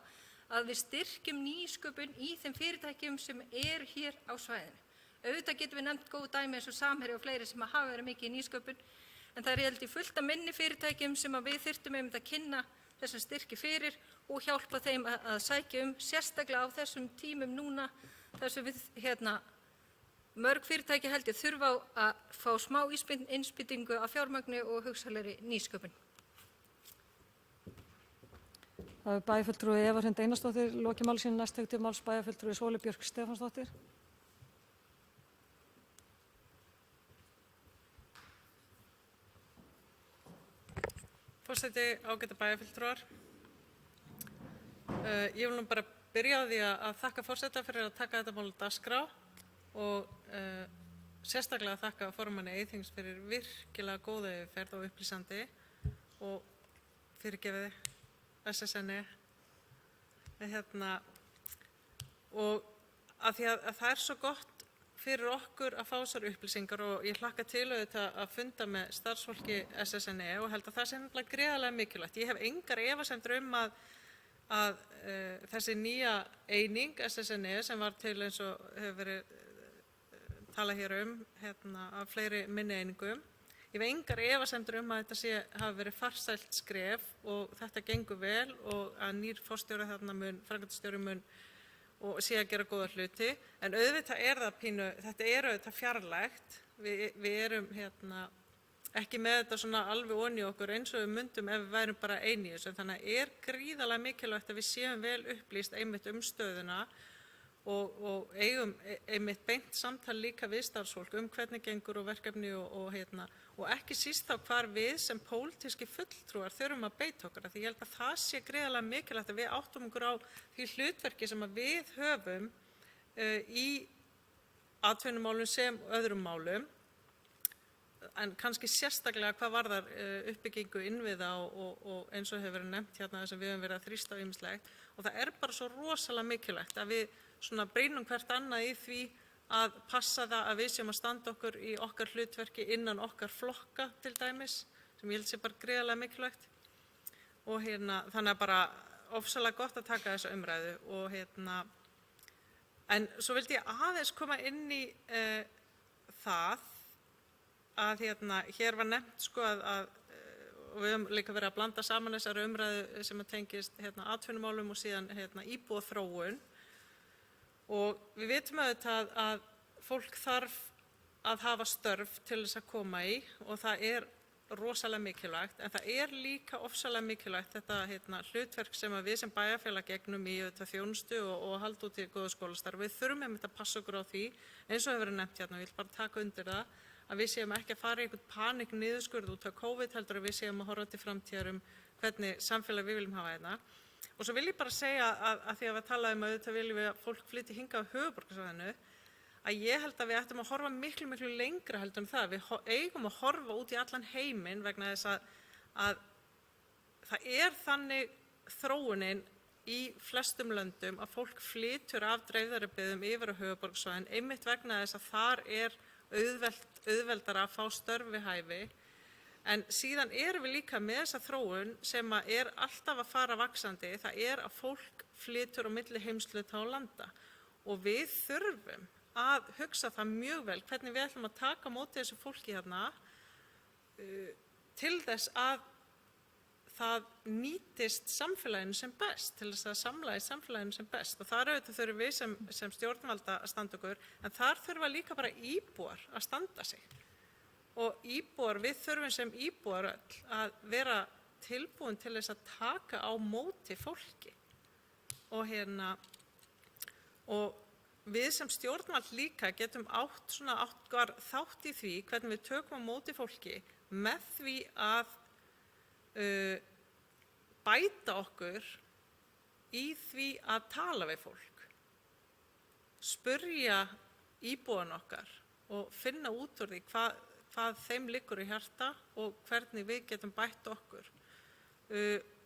að við styrkjum nýsköpun í þeim fyrirtækjum sem eru hér á svæðinu. Auðvitað getum við nefnt góð dæmi eins og Samherji og fleiri sem hafa verið mikið í nýsköpun, en það er held ég fullt af minni fyrirtækjum sem að við þyrftum einmitt að kynna þessa styrki fyrir og hjálpa þeim að sækja sérstaklega á þessum tímum núna þar sem við mörg fyrirtæki held ég þurfa að fá smá innspýtingu af fjármagni og hugsanlegri nýsköpun.
Það er bæjarfulltrúi Eva Hrund Einarsdóttir, lokið máli sínu, næst tekur til máls bæjarfulltrúi Sólu Björk Stefánsdóttir.
Forseti, ágætu bæjarfulltrúar. Ég vil nú bara byrja á því að þakka forseta fyrir að taka þetta mál á dagskrá og sérstaklega þakka formanni Eyþings fyrir virkilega góða yfirferð og upplýsandi og fyrirgefiði SSN og að því að það er svo gott fyrir okkur að fá þessar upplýsingar og ég hlakka til auðvitað að funda með starfsfólki SSN og held að það sé nefnilega gríðarlega mikilvægt. Ég hef engar efasemdir að að þessi nýja eining SSNE sem var til eins og hefur verið talað hér af fleiri minni einingum. Ég hef engar efasemdir að þetta hafi verið farsælt skref og þetta gengur vel og að nýr forstjóri framkvæmdastjóri mun og sé að gera góða hluti. En auðvitað þetta er auðvitað fjarlægt. Við erum ekki með þetta svona alveg onni okkur eins og við myndum ef við værum bara ein í þessu. Þannig að gríðarlega mikilvægt að við séum vel upplýst einmitt stöðuna og eigum einmitt beint samtal líka við starfsfólk hvernig gengur og verkefni og ekki síst þá hvar við sem pólitískir fulltrúar þurfum að beita okkur. Því ég held að það sé gríðarlega mikilvægt að við áttum okkur á því hlutverki sem að við höfum í atvinnumálum sem öðrum málum, en kannski sérstaklega hvað varðar uppbyggingu innviða og eins og hefur verið nefnt sem við höfum verið að þrýsta á ýmislegt. Og það bara svo rosalega mikilvægt að við brýnum hvert annað í því að passa það að við séum að standa okkur í okkar hlutverki innan okkar flokka til dæmis, sem ég held sé bara gríðarlega mikilvægt. Og þannig að bara ofsalega gott að taka þessa umræðu. En svo vildi ég aðeins koma inn í það að hér var nefnt og við höfum líka verið að blanda saman þessari umræðu sem að tengist atvinnumálum og síðan íbúaþróun. Og við vitum auðvitað að fólk þarf að hafa störf til þess að koma í og það rosalega mikilvægt, en það líka ofsalega mikilvægt þetta hlutverk sem við sem bæjarfélag gegnum í þjónustu og halda út í góðu skólastarf. Við þurfum einmitt að passa okkur á því, eins og hefur verið nefnt og ég vil bara taka undir það, að við séum ekki að fara í einhvern panik niðurskurð út af COVID, heldur að við séum að horfa til framtíðar hvernig samfélag við viljum hafa Og svo vil ég bara segja að því að við talaðum auðvitað viljum við að fólk flytji hingað á höfuðborgarsvæðinu, að ég held að við ættum að horfa miklu lengra heldur en það. Við eigum að horfa út í allan heiminn vegna þess að það þannig þróunin í flestum löndum að fólk flytur af dreifðari byggðum yfir á höfuðborgarsvæðin einmitt vegna þess að þar auðveldara að fá störf við hæfi. En síðan erum við líka með þessa þróun sem alltaf að fara vaxandi, það að fólk flytur á milli heimshluta og landa og við þurfum að hugsa það mjög vel hvernig við ætlum að taka á móti þessu fólki til þess að það nýtist samfélaginu sem best, til þess að samlagist samfélaginu sem best. Og þar auðvitað þurfum við sem stjórnvalda að standa okkur, en þar þurfa líka bara íbúar að standa sig. Og við þurfum sem íbúar öll að vera tilbúin til þess að taka á móti fólki. Og við sem stjórnvald líka getum átt þátt í því hvernig við tökum á móti fólki með því að bæta okkur í því að tala við fólk, spyrja íbúana okkar og finna út úr því hvað þeim liggur í hjarta og hvernig við getum bætt okkur.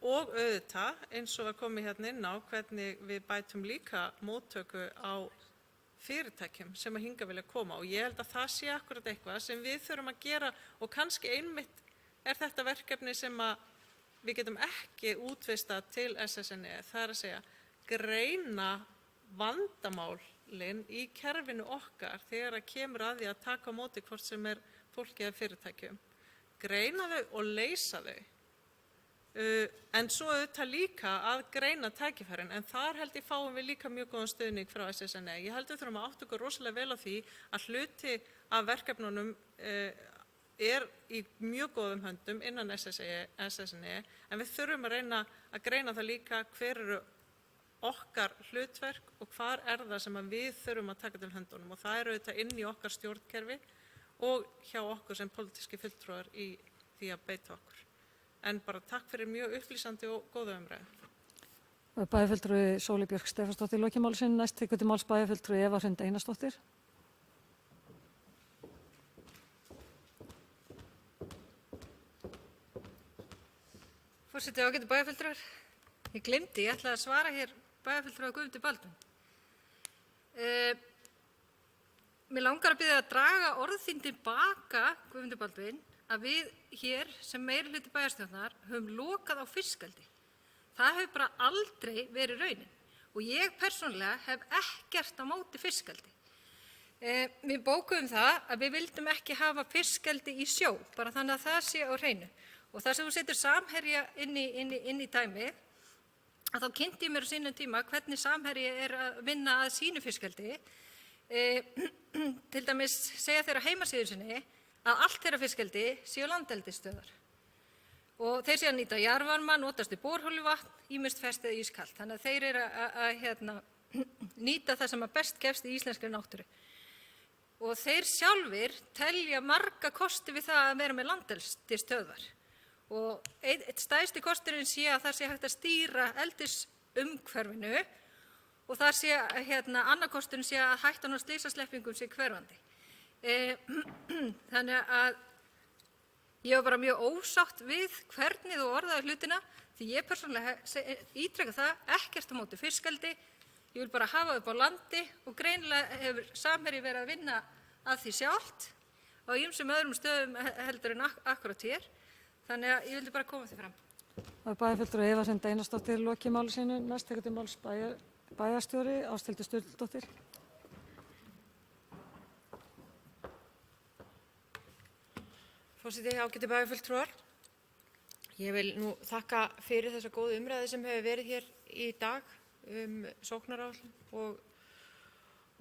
Og auðvitað, eins og að komi inn á, hvernig við bætum líka móttöku á fyrirtækjum sem að hingað vilja koma. Og ég held að það sé akkurat eitthvað sem við þurfum að gera og kannski einmitt þetta verkefni sem að við getum ekki útvistað til SSNE. Það að segja, greina vandamálin í kerfinu okkar þegar að kemur að því að taka á móti hvort sem fólki eða fyrirtækjum, greina þau og leysa þau. En svo auðvitað líka að greina tækifærin, en þar held ég fáum við líka mjög góðan stuðning frá SSNE. Ég held við þurfum að átta okkur rosalega vel á því að hluti af verkefnunum í mjög góðum höndum innan SSNE, en við þurfum að reyna að greina það líka hver eru okkar hlutverk og hvar það sem við þurfum að taka til höndunum og það auðvitað inn í okkar stjórnkerfi og hjá okkur sem pólitískir fulltrúar í því að beita okkur. En bara takk fyrir mjög upplýsandi og góða umræðu.
Bæjarfulltrúi Sóley Björk Stefánsdóttir loki máli sínu. Næst tekur til máls bæjarfulltrúi Eva Hrund Einarsdóttir.
Forseti, ágætu bæjarfulltrúar. Ég gleymdi, ég ætlaði að svara hér bæjarfulltrúa Guðmundi Baldvin. Mér langar að biðja að draga orð þín tilbaka, Guðmundur Baldvin, að við hér sem meirihluti bæjarstjórnar höfum lokað á fiskeldi. Það hefur bara aldrei verið raunin og ég persónulega hef ekkert á móti fiskeldi. Við bókuðum það að við vildum ekki hafa fiskeldi í sjó, bara þannig að það sé á hreinu. Og þar sem þú setur Samherja inn í dæmið, að þá kynnti ég mér á sínum tíma hvernig Samherji að vinna að sínu fiskeldi. Til dæmis segja þeir á heimasíðu sinni að allt þeirra fiskeldi séu landeldisstöðvar. Og þeir séu að nýta jarðvarma, notast í borholuvatn, ýmist ferskt eða ískalt. Þannig að þeir að nýta það sem að best gefst í íslenskri náttúru. Og þeir sjálfir telja marga kosti við það að vera með landeldisstöðvar. Og eitt stærsti kosturinn sé að það sé hægt að stýra eldisumhverfinu og þar sé annar kosturinn sé að hættan á slysasleppingum sé hverfandi. Þannig að ég var bara mjög ósátt við hvernig þú orðaði hlutina því ég persónulega ítreka það ekkert á móti fiskeldi. Ég vil bara hafa upp á landi og greinilega hefur Samherji verið að vinna að því sjálft á ýmsum öðrum stöðum heldur en akkúrat hér. Þannig að ég vildi bara koma því fram.
Það er bæjarfulltrúi Eva Sund Einarsdóttir lokið máli sínu. Næst tekur til máls bæjarstjóri Ásthildur Sturludóttir.
Forseti, ágætu bæjarfulltrúar. Ég vil nú þakka fyrir þessa góðu umræðu sem hefur verið hér í dag sóknaráætlun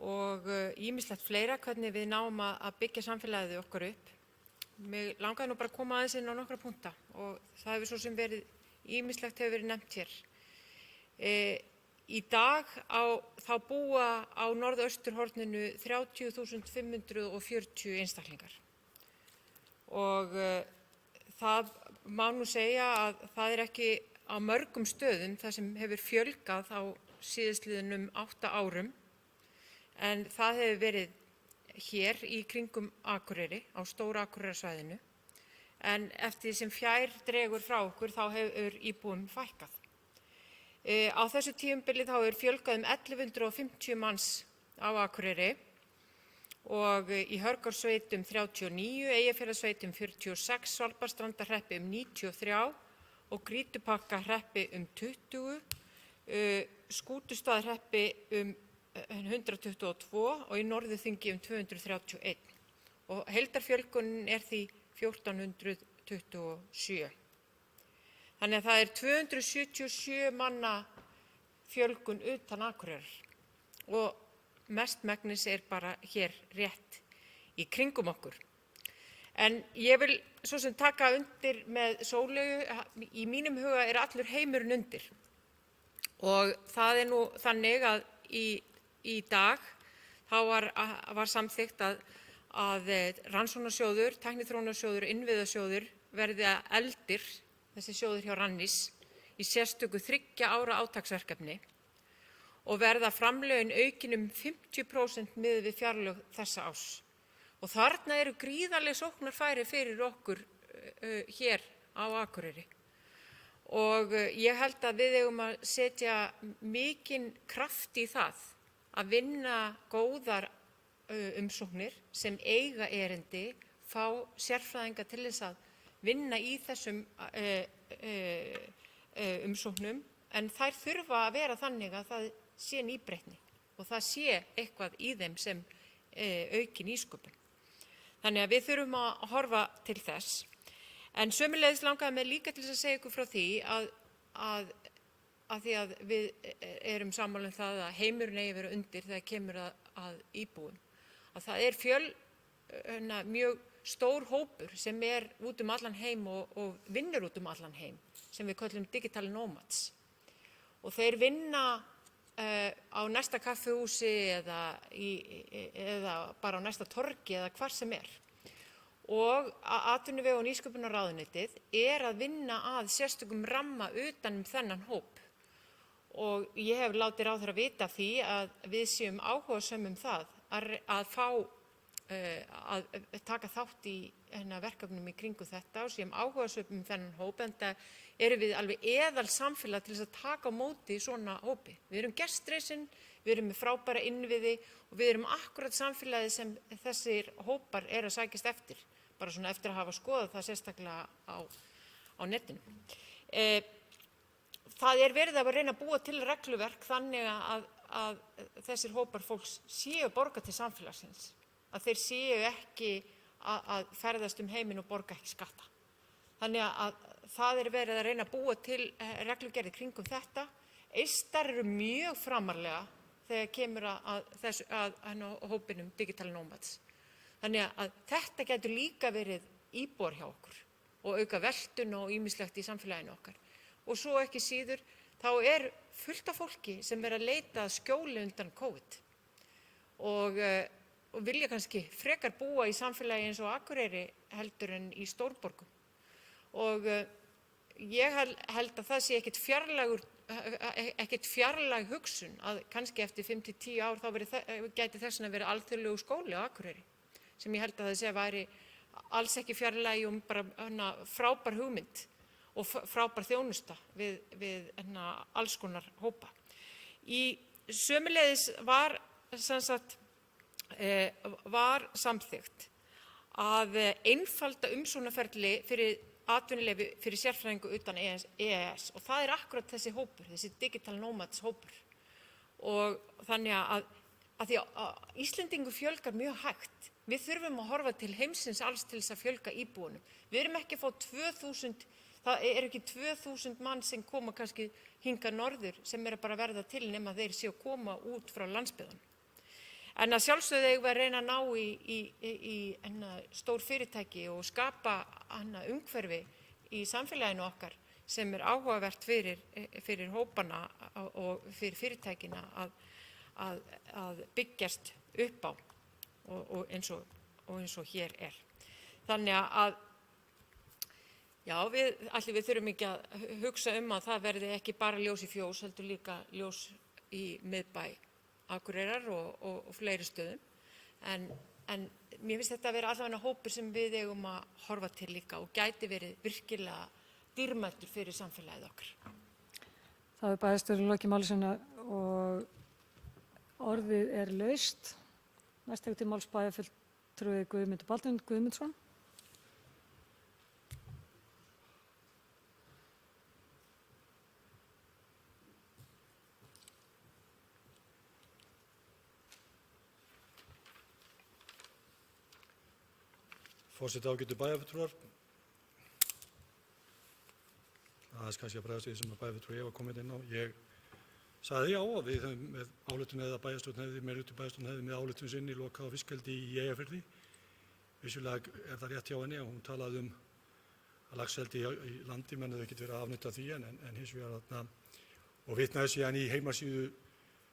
og ýmislegt fleira hvernig við náum að byggja samfélagið okkar upp. Mig langaði nú bara að koma aðeins inn á nokkra punkta og það hefur svo sem ýmislegt hefur verið nefnt hér. Í dag þá búa á norðausturhorninu 30.540 einstaklingar og það má nú segja að það ekki á mörgum stöðum það sem hefur fjölgað á síðastliðnum 8 árum en það hefur verið hér í kringum Akureyri á stóra Akureyrarsvæðinu en eftir því sem fjær dregur frá okkur þá hefur íbúum fækkað. Á þessu tímabili þá hefur fjölgað 1150 manns á Akureyri og í Hörgársveit 39, Eyjafjarðarsveit 46, Svalbarðsstrandarhreppi 93 og Grýtubakkahreppi 20, Skútustaðahreppi 122 og í Norðurþingi 231 og heildarfjölgunin því 1427. Þannig að það 277 manna fjölgun utan Akureyrar og mestmegnis bara hér rétt í kringum okkur. En ég vil svo sem taka undir með Sóleyju, í mínum huga allur heimurinn undir og það nú þannig að í dag þá var samþykkt að rannsóknarsjóður, tækniþróunarsjóður og innviðasjóður verði efldir, þessi sjóður hjá Rannís, í sérstöku 3 ára átaksverkefni og verða framlögin aukin 50% miðað við fjárlög þessa árs. Og þarna gríðarleg sóknarfæri fyrir okkur hér á Akureyri. Og ég held að við eigum að setja mikinn kraft í það að vinna góðar umsóknir sem eiga erindi, fá sérfræðinga til þess að vinna í þessum umsóknum, en þær þurfa að vera þannig að það sé nýbreytni og það sé eitthvað í þeim sem aukin nýsköpun. Þannig að við þurfum að horfa til þess. En sömuleiðis langaði mig líka til að segja ykkur frá því að því að við erum sammála það að heimurinn eigi að vera undir þegar kemur að íbúum. Að það mjög stór hópur sem út allan heim og vinnur út allan heim, sem við köllum digital nomads. Og þeir vinna á næsta kaffihúsi eða bara á næsta torgi eða hvar sem Og atvinnuvega- og nýsköpunarráðuneytið að vinna að sérstökum ramma utan þennan hóp. Og ég hef látið ráðherra vita því að við séum áhugasöm það að að taka þátt í verkefnum í kringum þetta og séum áhugasöm þennan hóp, enda við alveg eðal samfélag til þess að taka á móti svona hópi. Við erum gestreisin, við erum með frábæra innviði og við erum akkúrat samfélagið sem þessir hópar að sækjast eftir, bara svona eftir að hafa skoðað það sérstaklega á netinu. það verið að reyna að búa til regluverk þannig að þessir hópar fólks séu að borga til samfélagsins, að þeir séu ekki að ferðast heiminn og borga ekki skatta. Þannig að það verið að reyna að búa til reglugerðir kringum þetta. Eistar eru mjög framarlega þegar kemur að hópinum Digital Nomads. Þannig að þetta getur líka verið íbúar hjá okkur og auka veltun og ýmislegt í samfélaginu okkar. Og svo ekki síður, þá fullt af fólki sem að leita að skjóli undan COVID og vilja kannski frekar búa í samfélagi eins og Akureyri heldur en í stórborgum. Og ég held að það sé ekkert fjarlæg hugsun að kannski eftir 5-10 ár þá gæti þess vegna verið alþjóðlegur skóli á Akureyri, sem ég held að það væri alls ekki fjarlæg og bara frábær hugmynd og frábær þjónusta við alls konar hópa. Sömuleiðis var samþykkt að einfalda umsóknarferli fyrir atvinnuleyfi fyrir sérfræðingu utan EES og það akkúrat þessi hópur, þessi Digital Nomads hópur. Og þannig að því að Íslendingum fjölgar mjög hægt, við þurfum að horfa til heimsins alls til þess að fjölga íbúunum. Við erum ekki að fá 2000, það ekki 2000 mann sem koma kannski hingað norður sem bara að verða til nema þeir séu að koma út frá landsbyggðunum. En að sjálfsögðu eigum við að reyna að ná í stór fyrirtæki og skapa umhverfi í samfélaginu okkar sem áhugavert fyrir hópana og fyrir fyrirtækina að byggjast upp á og eins og hér Þannig að já, við þurfum ekki að hugsa að það verði ekki bara ljós í fjós, heldur líka ljós í miðbæ Akureyrar og fleiri stöðum. En mér finnst þetta að vera allavega hópur sem við eigum að horfa til líka og gæti verið virkilega dýrmætur fyrir samfélagið okkar.
Það bæjarstjóri lokið máli sinna og orðið laust. Næst tekur til máls bæjarfulltrúi Guðmundur Baldvin Guðmundsson.
Forseti, ágætu bæjarfulltrúar. Það kannski að bregðast því sem bæjarfulltrúi Eva kom inn á. Ég sagði já að við höfum með ályktun eða meirihluti bæjarstjórn hefði með ályktun sinni lokað á fiskeldi í Eyjafirði. Vissulega það rétt hjá henni að hún talaði að laxeldi í landi menn hefði ekkert verið að afnýta því en hins vegar þarna og vitnaði síðan í heimasíðu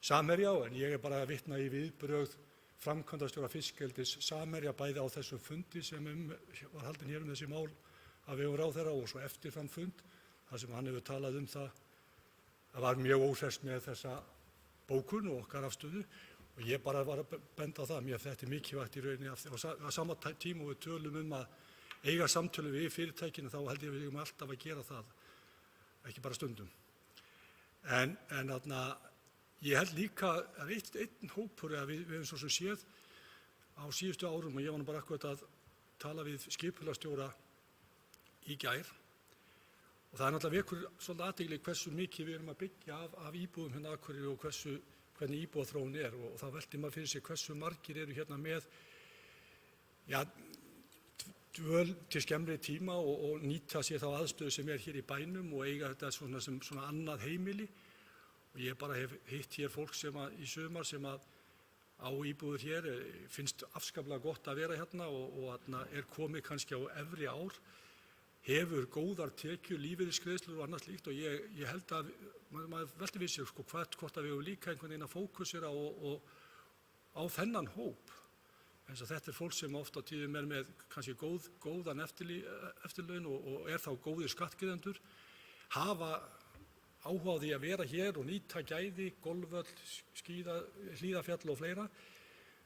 Samherja en ég bara að vitna í viðbrögð framkvæmdastjóra fiskeldis Samherja bæði á þessum fundi sem var haldinn hér þessi mál af vegum ráðherra og svo eftir þann fund þar sem hann hefur talað það að var mjög óhress með þessa bókun og okkar afstöðu og ég bara var að benda á það mér þetta mikilvægt í rauninni á sama tíma og við tölum að eiga samtölu við fyrirtækinu þá held ég við eigum alltaf að gera það ekki bara stundum en þarna ég held líka að einn hópur að við höfum svo sem séð á síðustu árum og ég var bara akkúrat að tala við skipulagsstjóra í gær og það náttúrulega vekur svolítið athygli hversu mikið við erum að byggja af íbúðum hérna Akureyri og hvernig íbúðaþróun og það veltir maður fyrir sig hversu margir eru hérna með dvöl til skemmri tíma og nýta sér þá aðstöðu sem hér í bænum og eiga þetta sem svona annað heimili. Og ég bara hef hitt hér fólk sem í sumar sem á íbúður hér finnst afskaplega gott að vera hérna og komið kannski á efri ár, hefur góðar tekjur, lífeyrisgreiðslur og annað slíkt og ég held að maður veltir við sér hvort að við höfum líka einhvern veginn að fókusera á þennan hóp. En þetta fólk sem oft á tíðum með kannski góðan eftirlaun og þá góðir skattgreiðendur, hafa áhuga á því að vera hér og nýta gæði, golfvöll, hlíðarfjall og fleira.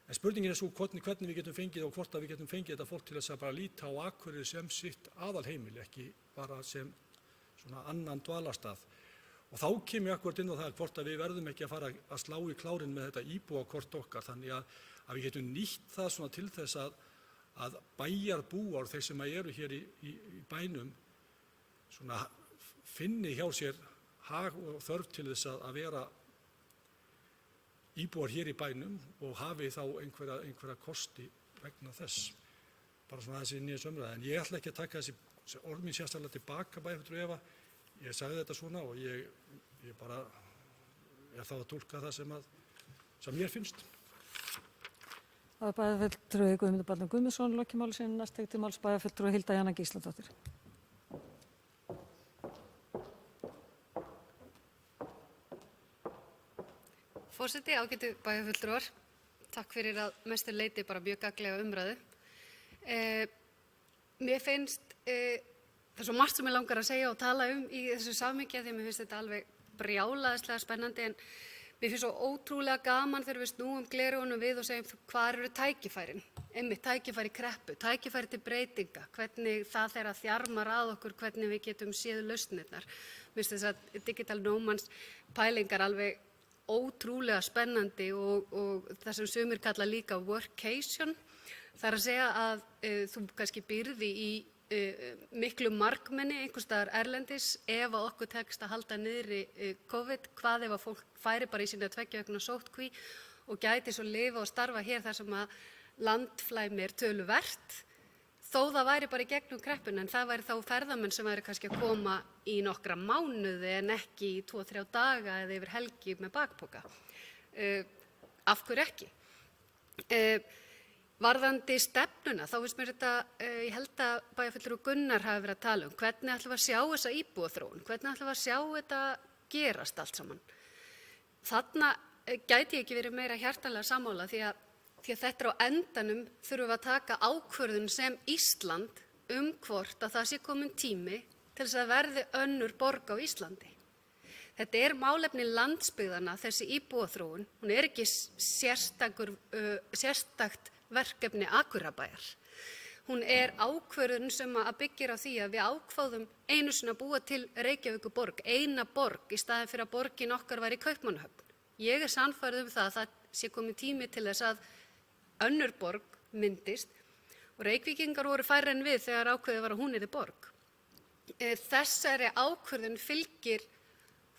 En spurningin svo hvernig við getum fengið og hvort að við getum fengið þetta fólk til þess að bara líta á Akureyri sem sitt aðalheimili, ekki bara sem svona annan dvalarstað. Og þá kemur ég akkúrat inn á það hvort að við verðum ekki að fara að slá í klárinn með þetta íbúakort okkar, þannig að við getum nýtt það svona til þess að bæjarbúar, þeir sem eru hér í bænum, svona finni hjá sér hag og þörf til þess að vera íbúar hér í bænum og hafi þá einhverja kosti vegna þess. Bara svona þessi nýja umræða. En ég ætla ekki að taka þessi orð mín sérstaklega tilbaka bæjarfulltrúi Eva. Ég sagði þetta svona og ég bara þá að túlka það sem mér finnst.
Það er bæjarfulltrúi Guðmundur Baldvin Guðmundsson, lokið máli sínu, næst til máls bæjarfulltrúi Hilda Jana Gísladóttir.
Forseti, ágætu bæjarfulltrúar, takk fyrir að mestu leyti bara mjög gagnlega umræðu. Mér finnst það er svo margt sem ég langar að segja og tala í þessu samhengi því að mér finnst þetta alveg brjálæðislega spennandi en mér finnst svo ótrúlega gaman þegar við snúum gleraugunum við og segjum hvar eru tækifærin, einmitt tækifæri kreppu, tækifæri til breytinga, hvernig það þeirra þjarmar að okkur, hvernig við getum séð lausnirnar. Mér finnst þess að digital nomads pælingar alveg ótrúlega spennandi og það sem sumir kalla líka workation. Það er að segja að þú kannski býrði í miklu margmenni einhvers staðar erlendis ef að okkur tekst að halda niðri COVID, hvað ef að fólk færi bara í sína 2 vikna sóttkví og gæti svo lifa og starfa hér þar sem að landflæmi er töluvert, þó það væri bara í gegnum kreppuna en það væri þá ferðamenn sem væri kannski að koma í nokkra mánuði en ekki í 2-3 daga eða yfir helgi með bakpoka. Af hverju ekki? Varðandi stefnuna, þá finnst mér þetta, ég held að bæjarfulltrúi Gunnar hafi verið að tala hvernig ætlum við að sjá þessa íbúaþróun, hvernig ætlum við að sjá þetta gerast allt saman. Þarna gæti ég ekki verið meira hjartanlega sammála því að þetta á endanum þurfum við að taka ákvörðun sem Ísland hvort að það sé komin tími til þess að verði önnur borg á Íslandi. Þetta er málefni landsbyggðanna, þessi íbúaþróun, hún er ekki sérstakt verkefni Akureyrarbæjar. Hún er ákvörðun sem að byggir á því að við ákváðum einu sinni að búa til Reykjavíkurborg, eina borg í staðinn fyrir að borgin okkar væri í Kaupmannahöfn. Ég er sannfærð það að það sé komin tími til þess að önnur borg myndist og Reykvíkingar voru færri en við þegar ákveðið var að hún yrði borg. Þessari ákvörðun fylgir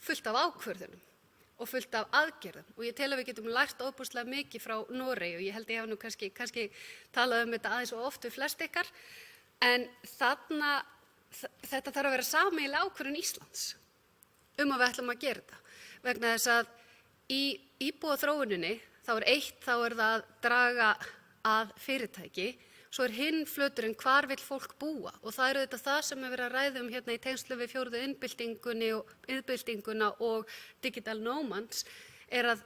fullt af ákvörðunum og fullt af aðgerðum og ég tel að við getum lært ofboðslega mikið frá Noregi og ég held ég hafi nú kannski talað þetta aðeins og oft við flest ykkar en þetta þarf að vera sameiginleg ákvörðun Íslands að við ætlum að gera þetta vegna þess að í íbúaþróuninni þá er það að draga að fyrirtæki svo er hinn flöturinn hvar vill fólk búa og það er auðvitað það sem er verið að ræða hérna í tengslum við 4. iðnbyltinguna og digital nomads er að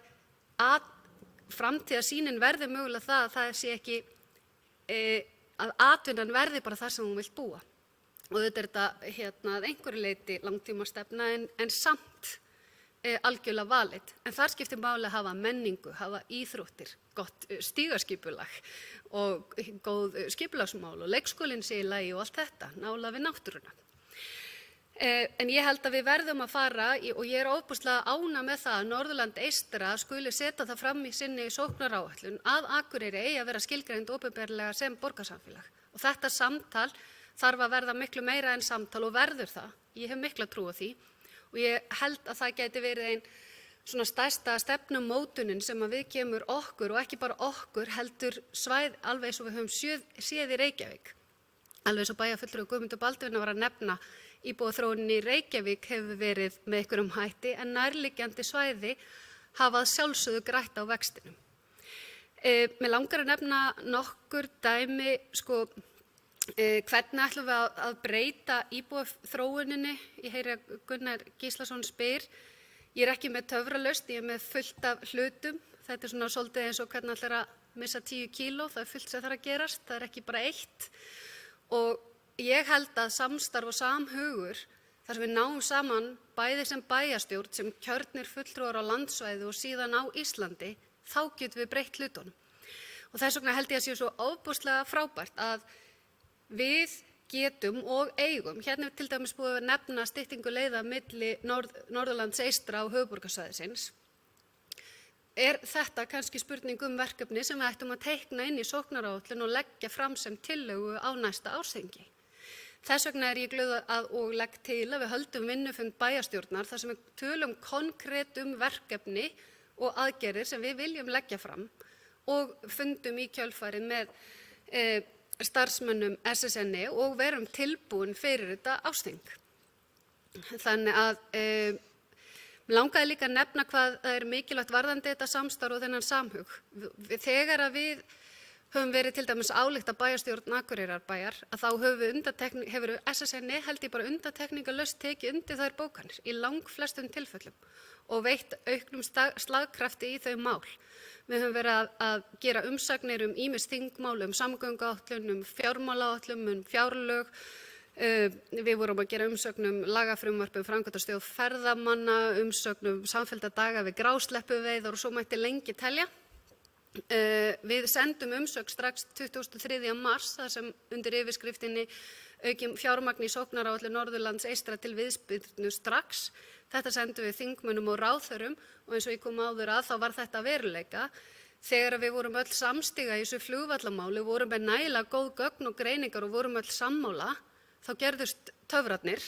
framtíðarsýnin verði mögulega það sé ekki að atvinnan verði bara það sem hún vill búa og auðvitað er þetta að einhverju leyti langtímastefna en samt algjörlega valið. En þar skiptir máli að hafa menningu, hafa íþróttir, gott stígaskipulag og góð skipulagsmál og leikskólinn sé í lagi og allt þetta, nálega við náttúruna. En ég held að við verðum að fara og ég er ofboðslega ánægð með það að Norðurland eystra skuli setja það fram í sinni sóknaráætlun að Akureyri eigi að vera skilgreind opinberlega sem borgarsamfélag. Og þetta samtal þarf að verða miklu meira en samtal og verður það. Ég hef mikla trú á því. Og ég held að það gæti verið ein svona stærsta stefnumótunin sem að við kemur okkur og ekki bara okkur heldur svæð alveg eins og við höfum séð í Reykjavík. Alveg eins og bæjarfulltrúi Guðmundur Baldvin var að nefna íbúaþróunin í Reykjavík hefur verið með einhverjum hætti en nærliggjandi svæði hafa að sjálfsögðu grætt á vextinum. Mig langar að nefna nokkur dæmi hvernig ætlum við að breyta íbúaþróuninni? Ég heyri að Gunnar Gíslason spyr. Ég er ekki með töfralausn, ég er með fullt af hlutum. Þetta er svona svolítið eins og hvernig ætlar að missa 10 kíló, það er fullt sem þarf að gerast, það er ekki bara eitt. Og ég held að samstarf og samhugur, þar sem við náum saman bæði sem bæjarstjórn, sem kjörnir fulltrúar á landsvæði og síðan á Íslandi, þá getum við breytt hlutunum. Og þess vegna held ég að sé svo ofboðslega frábært að við getum og eigum, hérna er til dæmis búið að nefna styttingu leiða milli Norðurlands eystra og höfuðborgarsvæðisins, er þetta kannski spurning verkefni sem við ættum að teikna inn í sóknaráætlun og leggja fram sem tillögu á næsta ársþingi. Þess vegna er ég glöð og legg til að við höldum vinnufund bæjarstjórnar þar sem við tölum konkrétt verkefni og aðgerðir sem við viljum leggja fram og fundum í kjölfarið með starfsmönnum SSN og verum tilbúin fyrir þetta ársþing. Þannig að mig langaði líka að nefna hvað það er mikilvægt varðandi þetta samstarf og þennan samhug. Þegar að við höfum verið til dæmis álykta bæjarstjórn Akureyrarbæjar að þá hefur SSN held ég bara undantekningarlaust tekið undir þær bókanir í langflestum tilfellum og veitt auknum slagkrafti í þau mál. Við höfum verið að gera umsagnir ýmis þingmál, samgönguáætlun, fjármálaáætlun, fjárlög. Við vorum að gera umsögn lagafrumvarp framkvæmdastjórn ferðamanna, umsögn samfellda daga við grásleppuveiðar og svo mætti lengi telja. Við sendum umsögn strax 23. mars þar sem undir yfirskriftinni aukin fjármagn í sóknaráætlun Norðurlands eystra til viðspyrnu strax. Þetta sendum við þingmönnum og ráðherrum og eins og ég kom áður að þá var þetta veruleika. Þegar við vorum öll samstiga í þessu flugvallamáli, vorum með nægilega góð gögn og greiningar og vorum öll sammála, þá gerðust töfrarnir,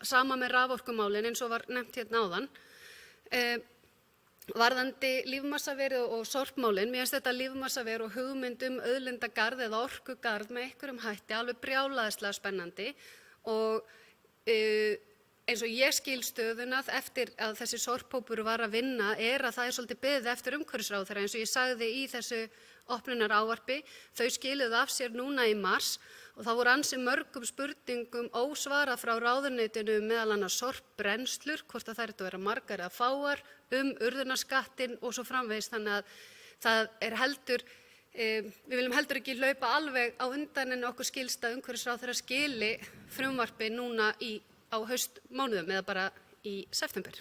sama með raforkumálin eins og var nefnt hérna áðan. Varðandi lífmassaverið og sorpmálin, mér finnst þetta lífmassaver og hugmynd auðlindagarð eða orkugarð með einhverjum hætti alveg brjálæðislega spennandi og eins og ég skil stöðuna eftir að þessi sorphópur var að vinna er að það er svolítið beðið eftir umhverfisráðherra eins og ég sagði í þessu opnunarávarpi. Þau skiluðu af sér núna í mars og það voru ansi mörgum spurningum ósvarað frá ráðuneytinu meðal annars sorpbrennslur, hvort að þær ættu að vera margar eða fáar, urðunarskattinn og svo framvegis. Þannig að það er heldur, við viljum heldur ekki hlaupa alveg á undan en okkur skilst að umhverfisráðherra skili frumvarpi núna á haustmánuðum eða bara í september.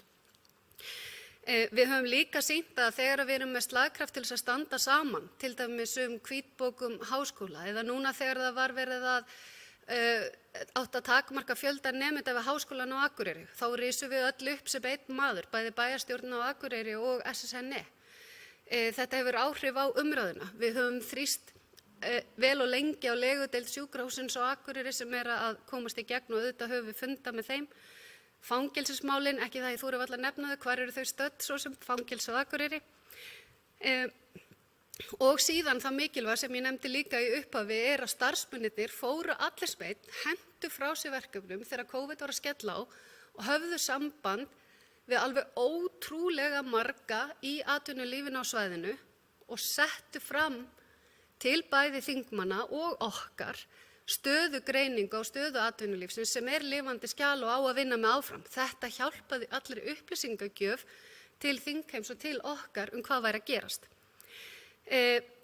Við höfum líka sýnt að þegar við erum með slagkraft til þess að standa saman, til dæmis hvítbókum háskóla eða núna þegar það var verið að átt að takmarka fjölda nemenda við Háskólann á Akureyri, þá risum við öll upp sem einn maður, bæði bæjarstjórn á Akureyri og SSN. Þetta hefur áhrif á umræðuna. Við höfum þrýst vel og lengi á legudeild sjúkrahússins á Akureyri sem er að komast í gegn og auðvitað höfum við fundað með þeim. Fangelsismálin, ekki það ég þori varla að nefna þau, hvar eru þau stödd svo sem fangelsi á Akureyri. Og síðan það mikilvæg sem ég nefndi líka í upphafi er að starfsmennirnir fóru allir speitt, hentu frá sér verkefnum þegar COVID var að skella á og höfðu samband við alveg ótrúlega marga í atvinnulífinu á svæðinu og settu fram til bæði þingmanna og okkar stöðugreiningu á stöðu atvinnulífsins sem er lifandi skjal og á að vinna með áfram. Þetta hjálpaði allri upplýsingagjöf til þingheims og til okkar hvað væri að gerast.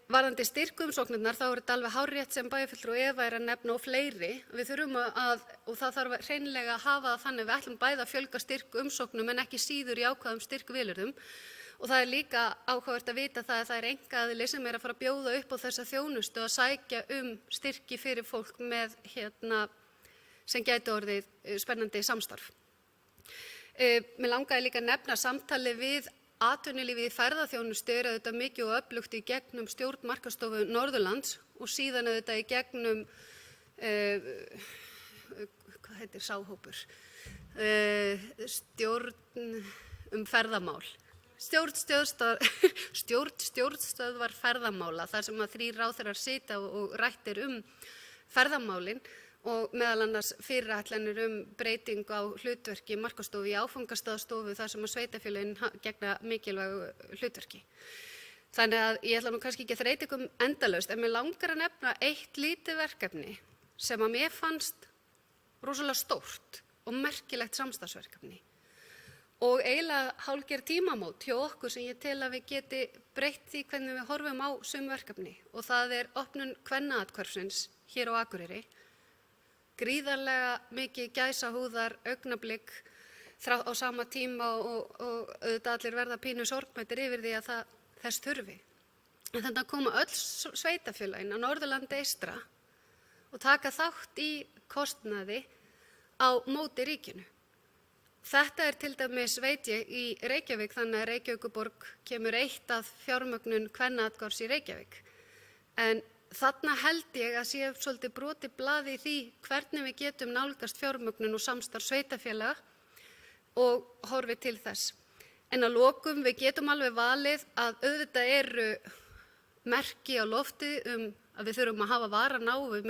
Varðandi styrkumsóknirnar þá er þetta alveg hárrétt sem bæjarfulltrúi Eva er að nefna og fleiri. Við þurfum og það þarf hreinlega að hafa það þannig við ætlum bæði að fjölga styrkumsóknum en ekki síður í ákvæðum styrkvilyrðum. Og það er líka áhugavert að vita það að það er einkaaðili sem er að fara að bjóða upp á þessa þjónustu að sækja styrki fyrir fólk með sem gæti orðið spennandi samstarf. Mér langaði líka að nefna samtali við atvinnulífið í ferðaþjónustu er auðvitað mikið og öflugt í gegnum stjórn Markaðsstofu Norðurlands og síðan auðvitað í gegnum hvað heitir sá hópur? Stjórn ferðamál. Stjórnstöðvar ferðamála þar sem að 3 ráðherrar sitja og rættir ferðamálin og meðal annars fyrirætlanir breytingu á hlutverki Markaðsstofu í áfangastaðstofu þar sem að sveitarfélögin gegna mikilvægu hlutverki. Þannig að ég ætla nú kannski ekki að þreyta ykkur endalaust en mér langar að nefna eitt lítið verkefni sem að mér fannst rosalega stórt og merkilegt samstarfsverkefni. Og eiginlega hálfgerð tímamót hjá okkur sem ég tel að við geti breytt því hvernig við horfum á sum verkefni og það er opnun kvennaathvarfsins hér á Akureyri. Gríðarlega mikið gæsahúðar augnablik á sama tíma og auðvitað allir verða pínu sorgmættir yfir því að þess þurfi. En þetta koma öll sveitarfélögin á Norðurlandi eystra og taka þátt í kostnaði á móti ríkinu. Þetta er til dæmis veit ég í Reykjavík þannig að Reykjavíkurborg kemur eitt að fjármögnun kvennaathvarfs í Reykjavík. En þarna held ég að sé svolítið brotið blað í því hvernig við getum nálgast fjármögnun og samstarf sveitarfélaga og horfið til þess. En að lokum við getum alveg valið að auðvitað eru merki á lofti að við þurfum að hafa varann á, við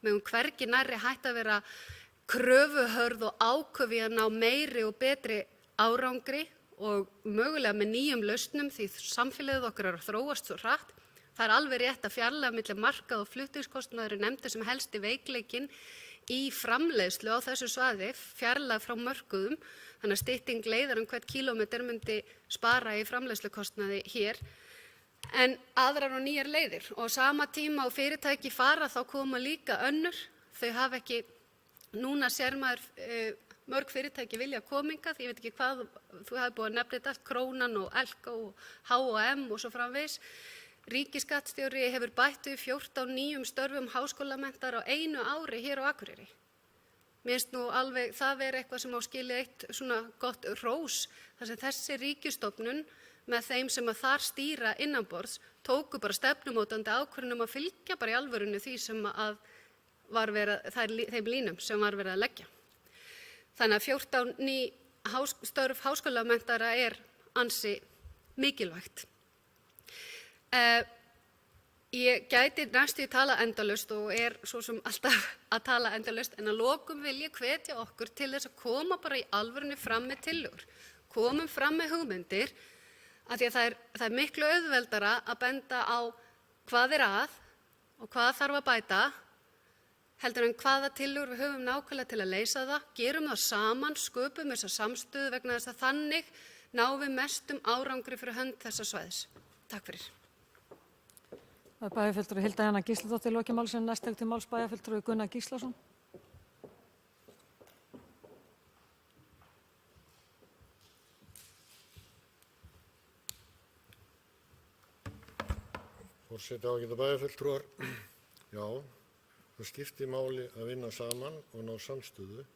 megum hvergi nærri hætt að vera kröfuhörð og áköf í að ná meiri og betri árangri og mögulega með nýjum lausnum því samfélagið okkar er að þróast svo hratt. Það er alveg rétt að fjarlæga milli markað og flutningskostnaður nefndur sem helsti veikleikinn í framleiðslu á þessu svæði, fjarlæga frá mörkuðum, þannig að stytting leiðar hvert kílómetr myndi spara í framleiðslukostnaði hér, en aðrar og nýjar leiðir. Og á sama tíma og fyrirtæki fara þá koma líka önnur, þau hafa ekki, núna sér maður mörg fyrirtæki vilja kominga, því ég veit ekki hvað, þú hefði búið að nefna þetta, Krónan og Elko og H&M og svo framvegis. Ríkisskattstjóri hefur bætt við 14 nýjum störfum háskólamenntar á einu ári hér á Akureyri. Mér finnst nú alveg það vera eitthvað sem á skilið eitt svona gott hrós, þar sem þessi ríkisstofnun með þeim sem að þar stýra innanborðs tóku bara stefnumótandi ákvörðun að fylgja bara í alvörunni því sem að var verið, þeim línum sem var verið að leggja. Þannig að 14 ný störf háskólamentara er ansi mikilvægt. Ég gæti næstu tala endalaust og er svo sem alltaf að tala endalaust, en að lokum vil ég hvetja okkur til þess að koma bara í alvörunni fram með tillögur. Komum fram með hugmyndir, af því að það er miklu auðveldara að benda á hvað er að og hvað þarf að bæta, heldur en hvaða tillögur við höfum nákvæmlega til að leysa það, gerum það saman, sköpum þessa samstöðu vegna þess að þannig náum við mestum árangri fyrir hönd þessa svæðis. Takk fyrir.
Það er bæjarfulltrúi Hilda Jana Gísladóttir lokið málsins, næst til máls bæjarfulltrúi Gunnar Gíslason.
Forseti, ágætu bæjarfulltrúar, já, það skiptir máli að vinna saman og ná samstöðu,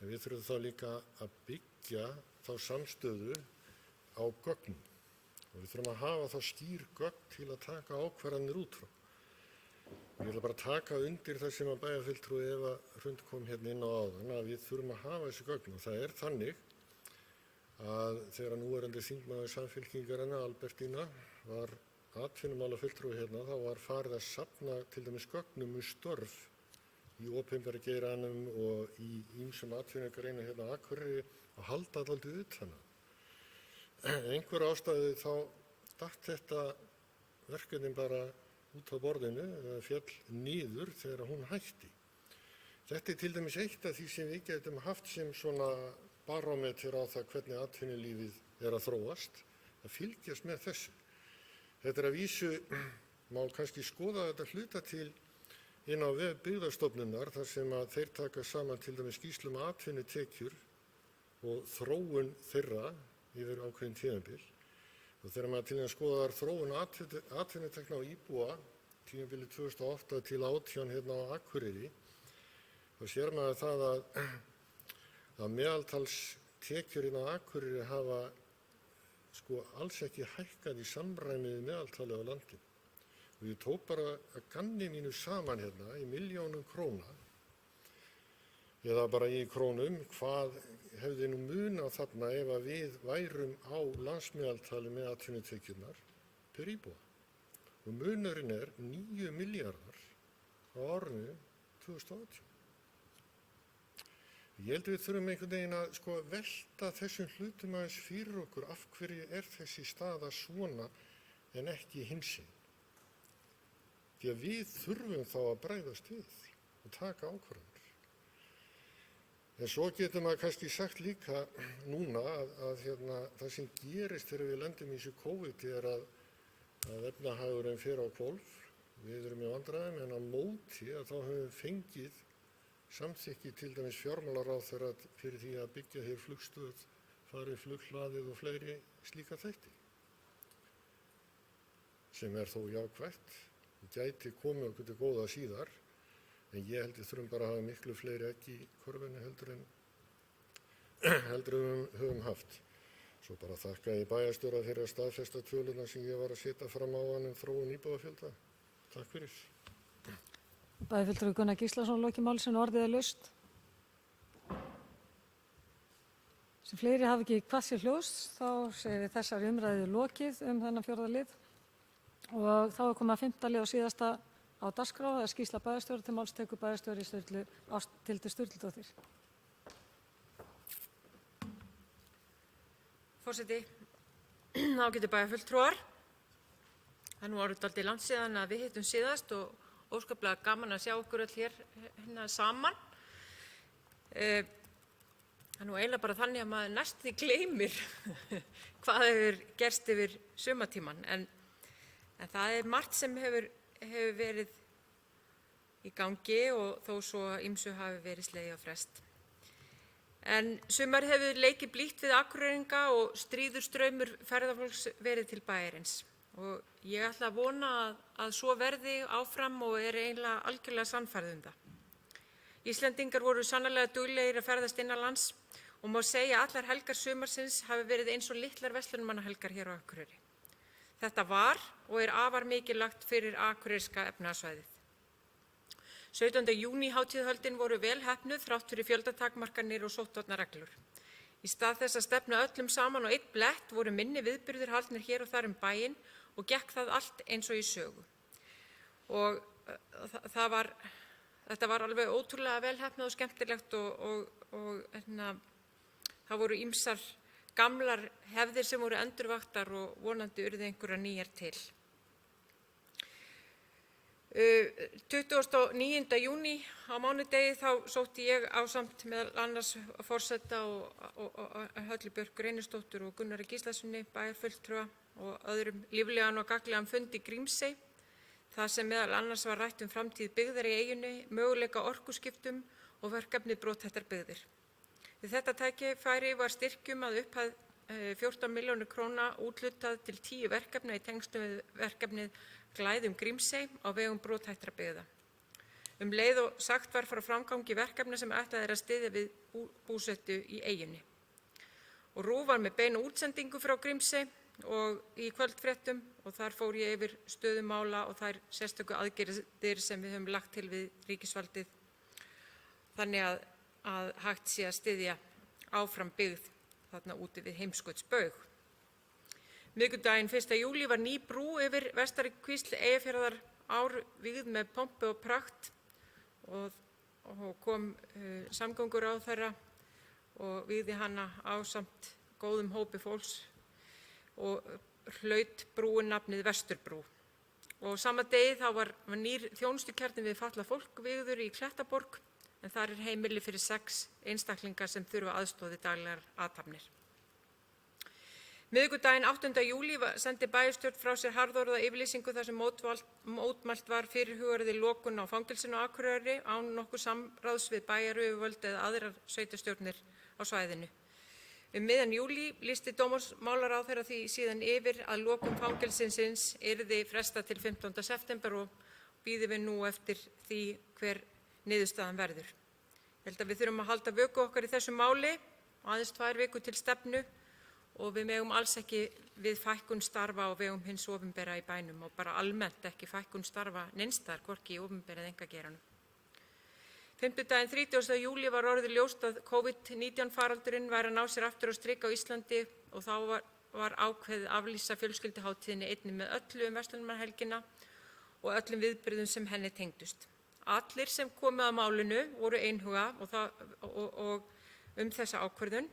en við þurfum þá líka að byggja þá samstöðu á gögnum. Og við þurfum að hafa þá skýr gögn til að taka ákvarðanir út frá. Ég ætla bara að taka undir það sem að bæjarfulltrúi Eva Hrund kom hérna inn á áðan, að við þurfum að hafa þessi gögn. Og það er þannig að þegar núverandi þingmaður Samfylkingarinnar, Albertína, var atvinnumálafulltrúi hérna, þá var farið að safna til dæmis gögnum störf í opinbera geiranum og í ýmsum atvinnugreinum hérna á Akureyri og halda dálítið utan að. Einhver ástæðu þá datt þetta verkefni bara út á borðinu eða féll niður þegar hún hætti. Þetta er til dæmis eitt af því sem við getum haft sem svona barómeter á það hvernig atvinnulífið er að þróast, að fylgjast með þessu. Þetta er að vísu, má kannski skoða þetta hluta til inn á vef Byggðastofnunar þar sem að þeir taka saman til dæmis skýrslum atvinnutekjur og þróun þeirra yfir ákveðin tímabil. Og þegar maður til að skoða þróun atvinnutekna á íbúa tímabili 2008 til 2018 hérna á Akureyri, þá sér maður það að meðaltalstekjur hérna á Akureyri hafa alls ekki hækkað í samræmi við meðaltalið á landinu. Og ég tók bara að gamni mínu saman hérna í milljónum króna, eða bara í krónum, hvað hefði nú munað þarna ef að við værum á landsmeðaltali með atvinnutekjurnar per íbúa. Og munurinn er 9 milljarðar á árinu 2018. Ég held við þurfum einhvern veginn að velta þessum hlutum aðeins fyrir okkur, af hverju er þessi staða svona en ekki hinsegin. Því að við þurfum þá að bregðast við og taka ákvarðanir. En svo getur maður kannski sagt líka núna að það sem gerist þegar við lendum í þessu COVID er að efnahagurinn fer á hvolf. Við erum í vandræðum, en á móti að þá höfum við fengið samþykki til dæmis fjármálaráðherra fyrir því að byggja hér flugstöð, farið flughlaðið og fleiri slíka þætti. Sem er þó jákvætt, gæti komið okkur til góða síðar, en ég held við þurfum bara að hafa miklu fleiri egg í korfunni heldur en við höfum haft. Svo bara þakka ég bæjarstjóra fyrir að staðfesta töluna sem ég var að setja fram á hann þróun íbúafjölda. Takk fyrir.
Bæði fulltrúi Gunnar Gíslason loki máli sínu, orðið er laust. Sem fleiri hafi ekki kvað sér hljóðs, þá segir við þessari umræðu lokið þennan 4. lið og þá komið að 5. lið og síðasta á dagskrá, það skýrsla bæjarstjóra. Til máls tekur bæjarstjóri Sturlu Ásthildur Sturludóttir.
Forseti, ágætu bæjarfulltrúar. Það er nú orðið dálítið langt síðan að við hittum síðast og óskaplega gaman að sjá okkur öll hér saman. Það er nú eiginlega bara þannig að maður næstum því gleymir hvað hefur gerst yfir sumartímann, en það er margt sem hefur verið í gangi og þó svo að ýmsu hafi verið slegið á frest. En sumar hefur leikið blítt við Akureyringa og stríður straumur ferðafólks verið til bæjarins. Og ég ætla að vona að svo verði áfram og er eiginlega algjörlega sannfærð um það. Íslendingar voru sannarlega duglegir að ferðast innanlands og má segja að allar helgar sumarsins hafi verið eins og litlar verslunarmannahelgar hér á Akureyri. Þetta var og er afar mikilvægt fyrir akureyriska efnahagssvæðið. 17. júní hátíðahöldin voru vel heppnuð þrátt fyrir fjöldatakmarkanir og sóttvarnareglur. Í stað þess að stefna öllum saman á einn blett voru minni viðburðir haldnir hér og þar bæinn og gekk það allt eins og í sögu. Og þetta var alveg ótrúlega vel heppnað og skemmtilegt og það voru ýmsar gamlar hefðir sem voru endurvaktar og vonandi urðu einhverjar nýjar til. 29. júní á mánudegi þá sótti ég ásamt meðal annars forseta og Höllu Björk Reynisdóttur og Gunnari Gíslasyni bæjarfulltrúa og öðrum líflegan og gagnlegan fund í Grímsey, þar sem meðal annars var rætt framtíð byggðar í eyjunni, möguleika orkuskiptum og verkefnið brothættar byggðir. Við þetta tækifæri var styrkjum að upphæð 14 milljónir króna úthlutað til 10 verkefna í tengslum við verkefnið Glæðum Grímsey á vegum brothættra byggða. Leið og sagt var frá framgangi verkefna sem ætlað er að styðja við búsetu í eyjunni. Og RÚV var með beina útsendingu frá Grímsey og í kvöldfréttum og þar fór ég yfir stöðu mála og þær sérstöku aðgerðir sem við höfum lagt til við ríkisvaldið þannig að hægt sé að styðja áfram byggð þarna úti við Heimskautsbaug. Miðvikudaginn 1. júlí var ný brú yfir Vestari-Kvísl Eyjafjarðar vígð með pompi og prakt og kom samgönguráðherra og vígði hana ásamt góðum hópi fólks og hlaut brúin nafnið Vesturbrú. Og sama degi þá var nýr þjónustukjarni við fatlað fólk vígður í Klettaborg, en þar er heimili fyrir 6 einstaklingar sem þurfa aðstoð við daglegar athafnir. Miðvikudaginn 8. júlí sendi bæjarstjórn frá sér harðorða yfirlýsingu þar sem mótmælt var fyrirhugaðri lokun á fangelsinu á Akureyri án nokkuð samráðs við bæjaryfirvöld eða aðrar sveitarstjórnir á svæðinu. Miðjan júlí lýsti dómsmálaráðherra því síðan yfir að lokun fangelsisins yrði frestað til 15. september og bíðum við nú eftir því hver niðurstaðan verður. Ég held að við þurfum að halda vöku okkar í þessu máli, aðeins 2 vikur til stefnu og við megum alls ekki við fækkun starfa á vegum hins opinbera í bænum og bara almennt ekki fækkun starfa neins staðar, hvorki í opinbera eða einkageiranum. Fimmtudaginn 30. júlí var orðið ljóst að COVID-19 faraldurinn væri að ná sér aftur á strik á Íslandi og þá var ákveðið aflýsa fjölskylduhátíðinni einnig með öllu verslunarmannahelgina og öllum viðburðum sem henni tengdust. Allir sem komu að málinu voru einhuga og þessa ákvörðun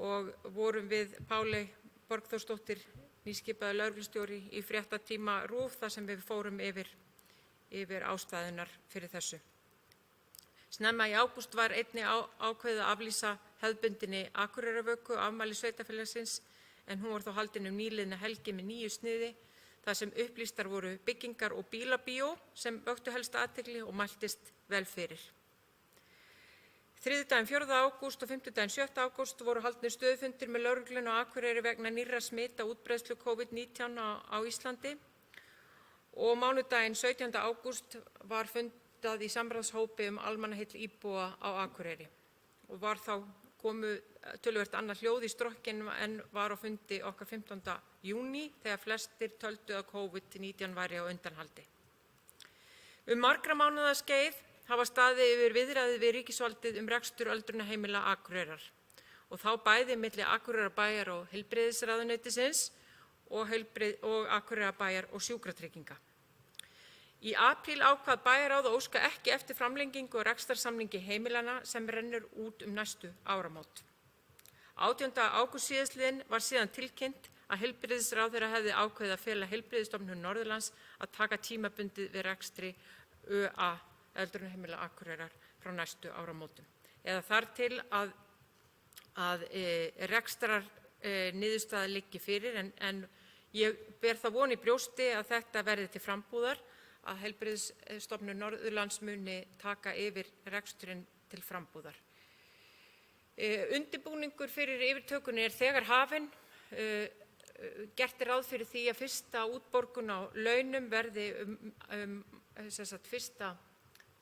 og vorum við Páley Borgþórsdóttir, nýskipaður lögreglustjóri í fréttatíma RÚV þar sem við fórum yfir ástæðurnar fyrir þessu. Snemma í ágúst var einnig ákveðið að aflýsa hefðbundinni Akureyrarvöku afmæli sveitarfélagsins en hún var þó haldin nýliðna helgi með nýju sniði þar sem upplýstar voru byggingar og bílabíó sem vöktu helsta athygli og mæltist vel fyrir. Þriðjudaginn 4. ágúst og fimmtudaginn 7. ágúst voru haldnir stöðufundir með lögreglunni á Akureyri vegna nýrra smita útbreiðslu COVID-19 á Íslandi og mánudaginn 17. ágúst var fundað í samráðshópi almannaheill íbúa á Akureyri og var þá komu töluvert annað hljóð í strokkinn en var á fundi okkar 15. júní þegar flestir töldu að COVID-19 væri á undanhaldi. Margra mánaða skeið hafa staðið yfir viðræður við ríkisvaldið rekstur öldrunarheimila Akureyrar og þá bæði milli Akureyrarbæjar og heilbrigðisráðuneytisins og Akureyrarbæjar og Sjúkratrygginga. Í apríl ákvað bæjarráð að óska ekki eftir framlengingu og rekstrarsamningi heimilana sem rennur út næstu áramót. 18. ágúst síðastliðinn var síðan tilkynnt að heilbrigðisráðherra hefði ákveðið að fela Heilbrigðisstofnun Norðurlands að taka tímabundið við rekstri ÖA öldrunarheimila Akureyrar frá næstu áramótum eða þar til að rekstrar niðurstaða liggi fyrir en ég ber það von í brjósti að þetta verði til frambúðar að Heilbrigðisstofnun Norðurlands muni taka yfir reksturinn til frambúðar. Undirbúningur fyrir yfirtökunni þegar hafinn. Gert ráð fyrir því að fyrsta útborgun á launum verði 1.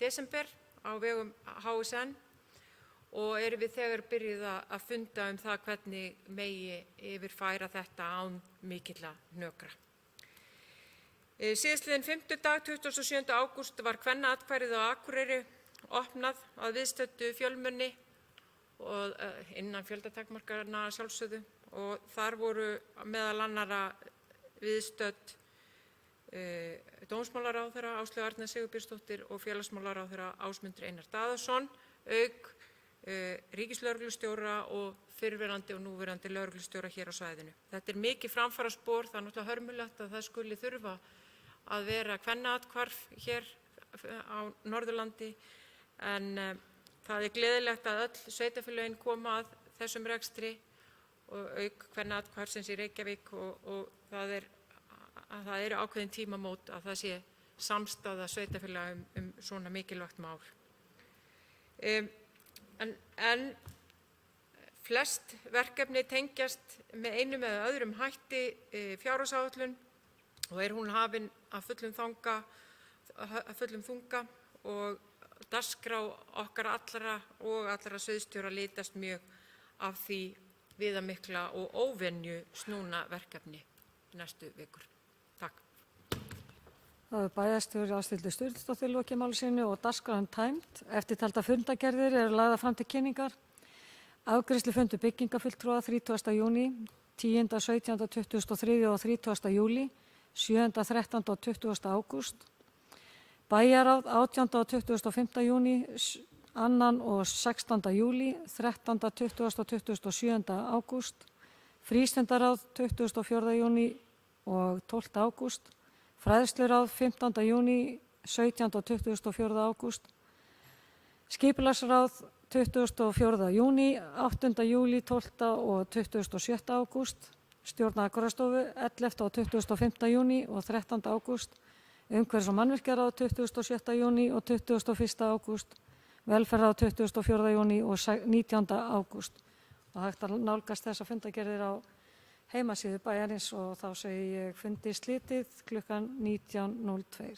desember á vegum HSN og erum við þegar byrjuð að funda það hvernig megi yfirfæra þetta án mikilla hnökra. Síðastliðinn fimmtudag, 27. ágúst, var kvennaatkværið á Akureyri opnað að viðstöddu fjölmenni og innan fjöldatakmarkanna sjálfsögðu og þar voru meðal annarra viðstödd dómsmálaráðherra Áslaug Arna Sigurbjörnsdóttir og félagsmálaráðherra Ásmundur Einar Daðason, auk ríkislögreglustjóra og fyrrverandi og núverandi lögreglustjóra hér á svæðinu. Þetta mikið framfaraspor, það náttúrulega hörmulegt að það skuli þurfa að vera kvennaathvarf hér á Norðurlandi en það gleðilegt að öll sveitarfélögin koma að þessum rekstri og auk kvennaathvarfsins í Reykjavík og það eru ákveðin tímamót að það sé samstaða sveitarfélaga svona mikilvægt mál. En flest verkefni tengjast með einum eða öðrum hætti fjárhagsáætlun og hún hafin af fullum þunga og dagskrá okkar allra og allra sviðsstjóra litast mjög af því viðamikla og óvenju snúna verkefni næstu vikur. Takk.
Það hefur bæjarstjóri Ásthildur Sturludóttir lokið máli sínu og dagskráin tæmd. Eftirtaldar fundargerðir eru lagðar fram til kynningar. Afgreiðslufundur byggingafulltrúa 30. júní, 10., 17., 23. og 30. júlí, 7., 13. og 20. ágúst. Bæjarráð 18. og 25. júní, 2. og 16. júlí, 13., 20. og 27. ágúst. Frístundaráð 24. júní og 12. ágúst. Fræðsluráð 15. júní, 17. og 24. ágúst. Skipulagsráð 24. júní, 8. júlí, 12. og 27. ágúst. Stjórn Akureyrarstofu 11. og 25. júní og 13. ágúst. Umhverfis- og mannvirkjaráð 27. júní og 21. ágúst. Velferðarráð 24. júní og 19. ágúst. Og hægt að nálgast þessa fundargerðir á heimasíðu bæjarins og þá segi ég fundi slitið klukkan 19:02.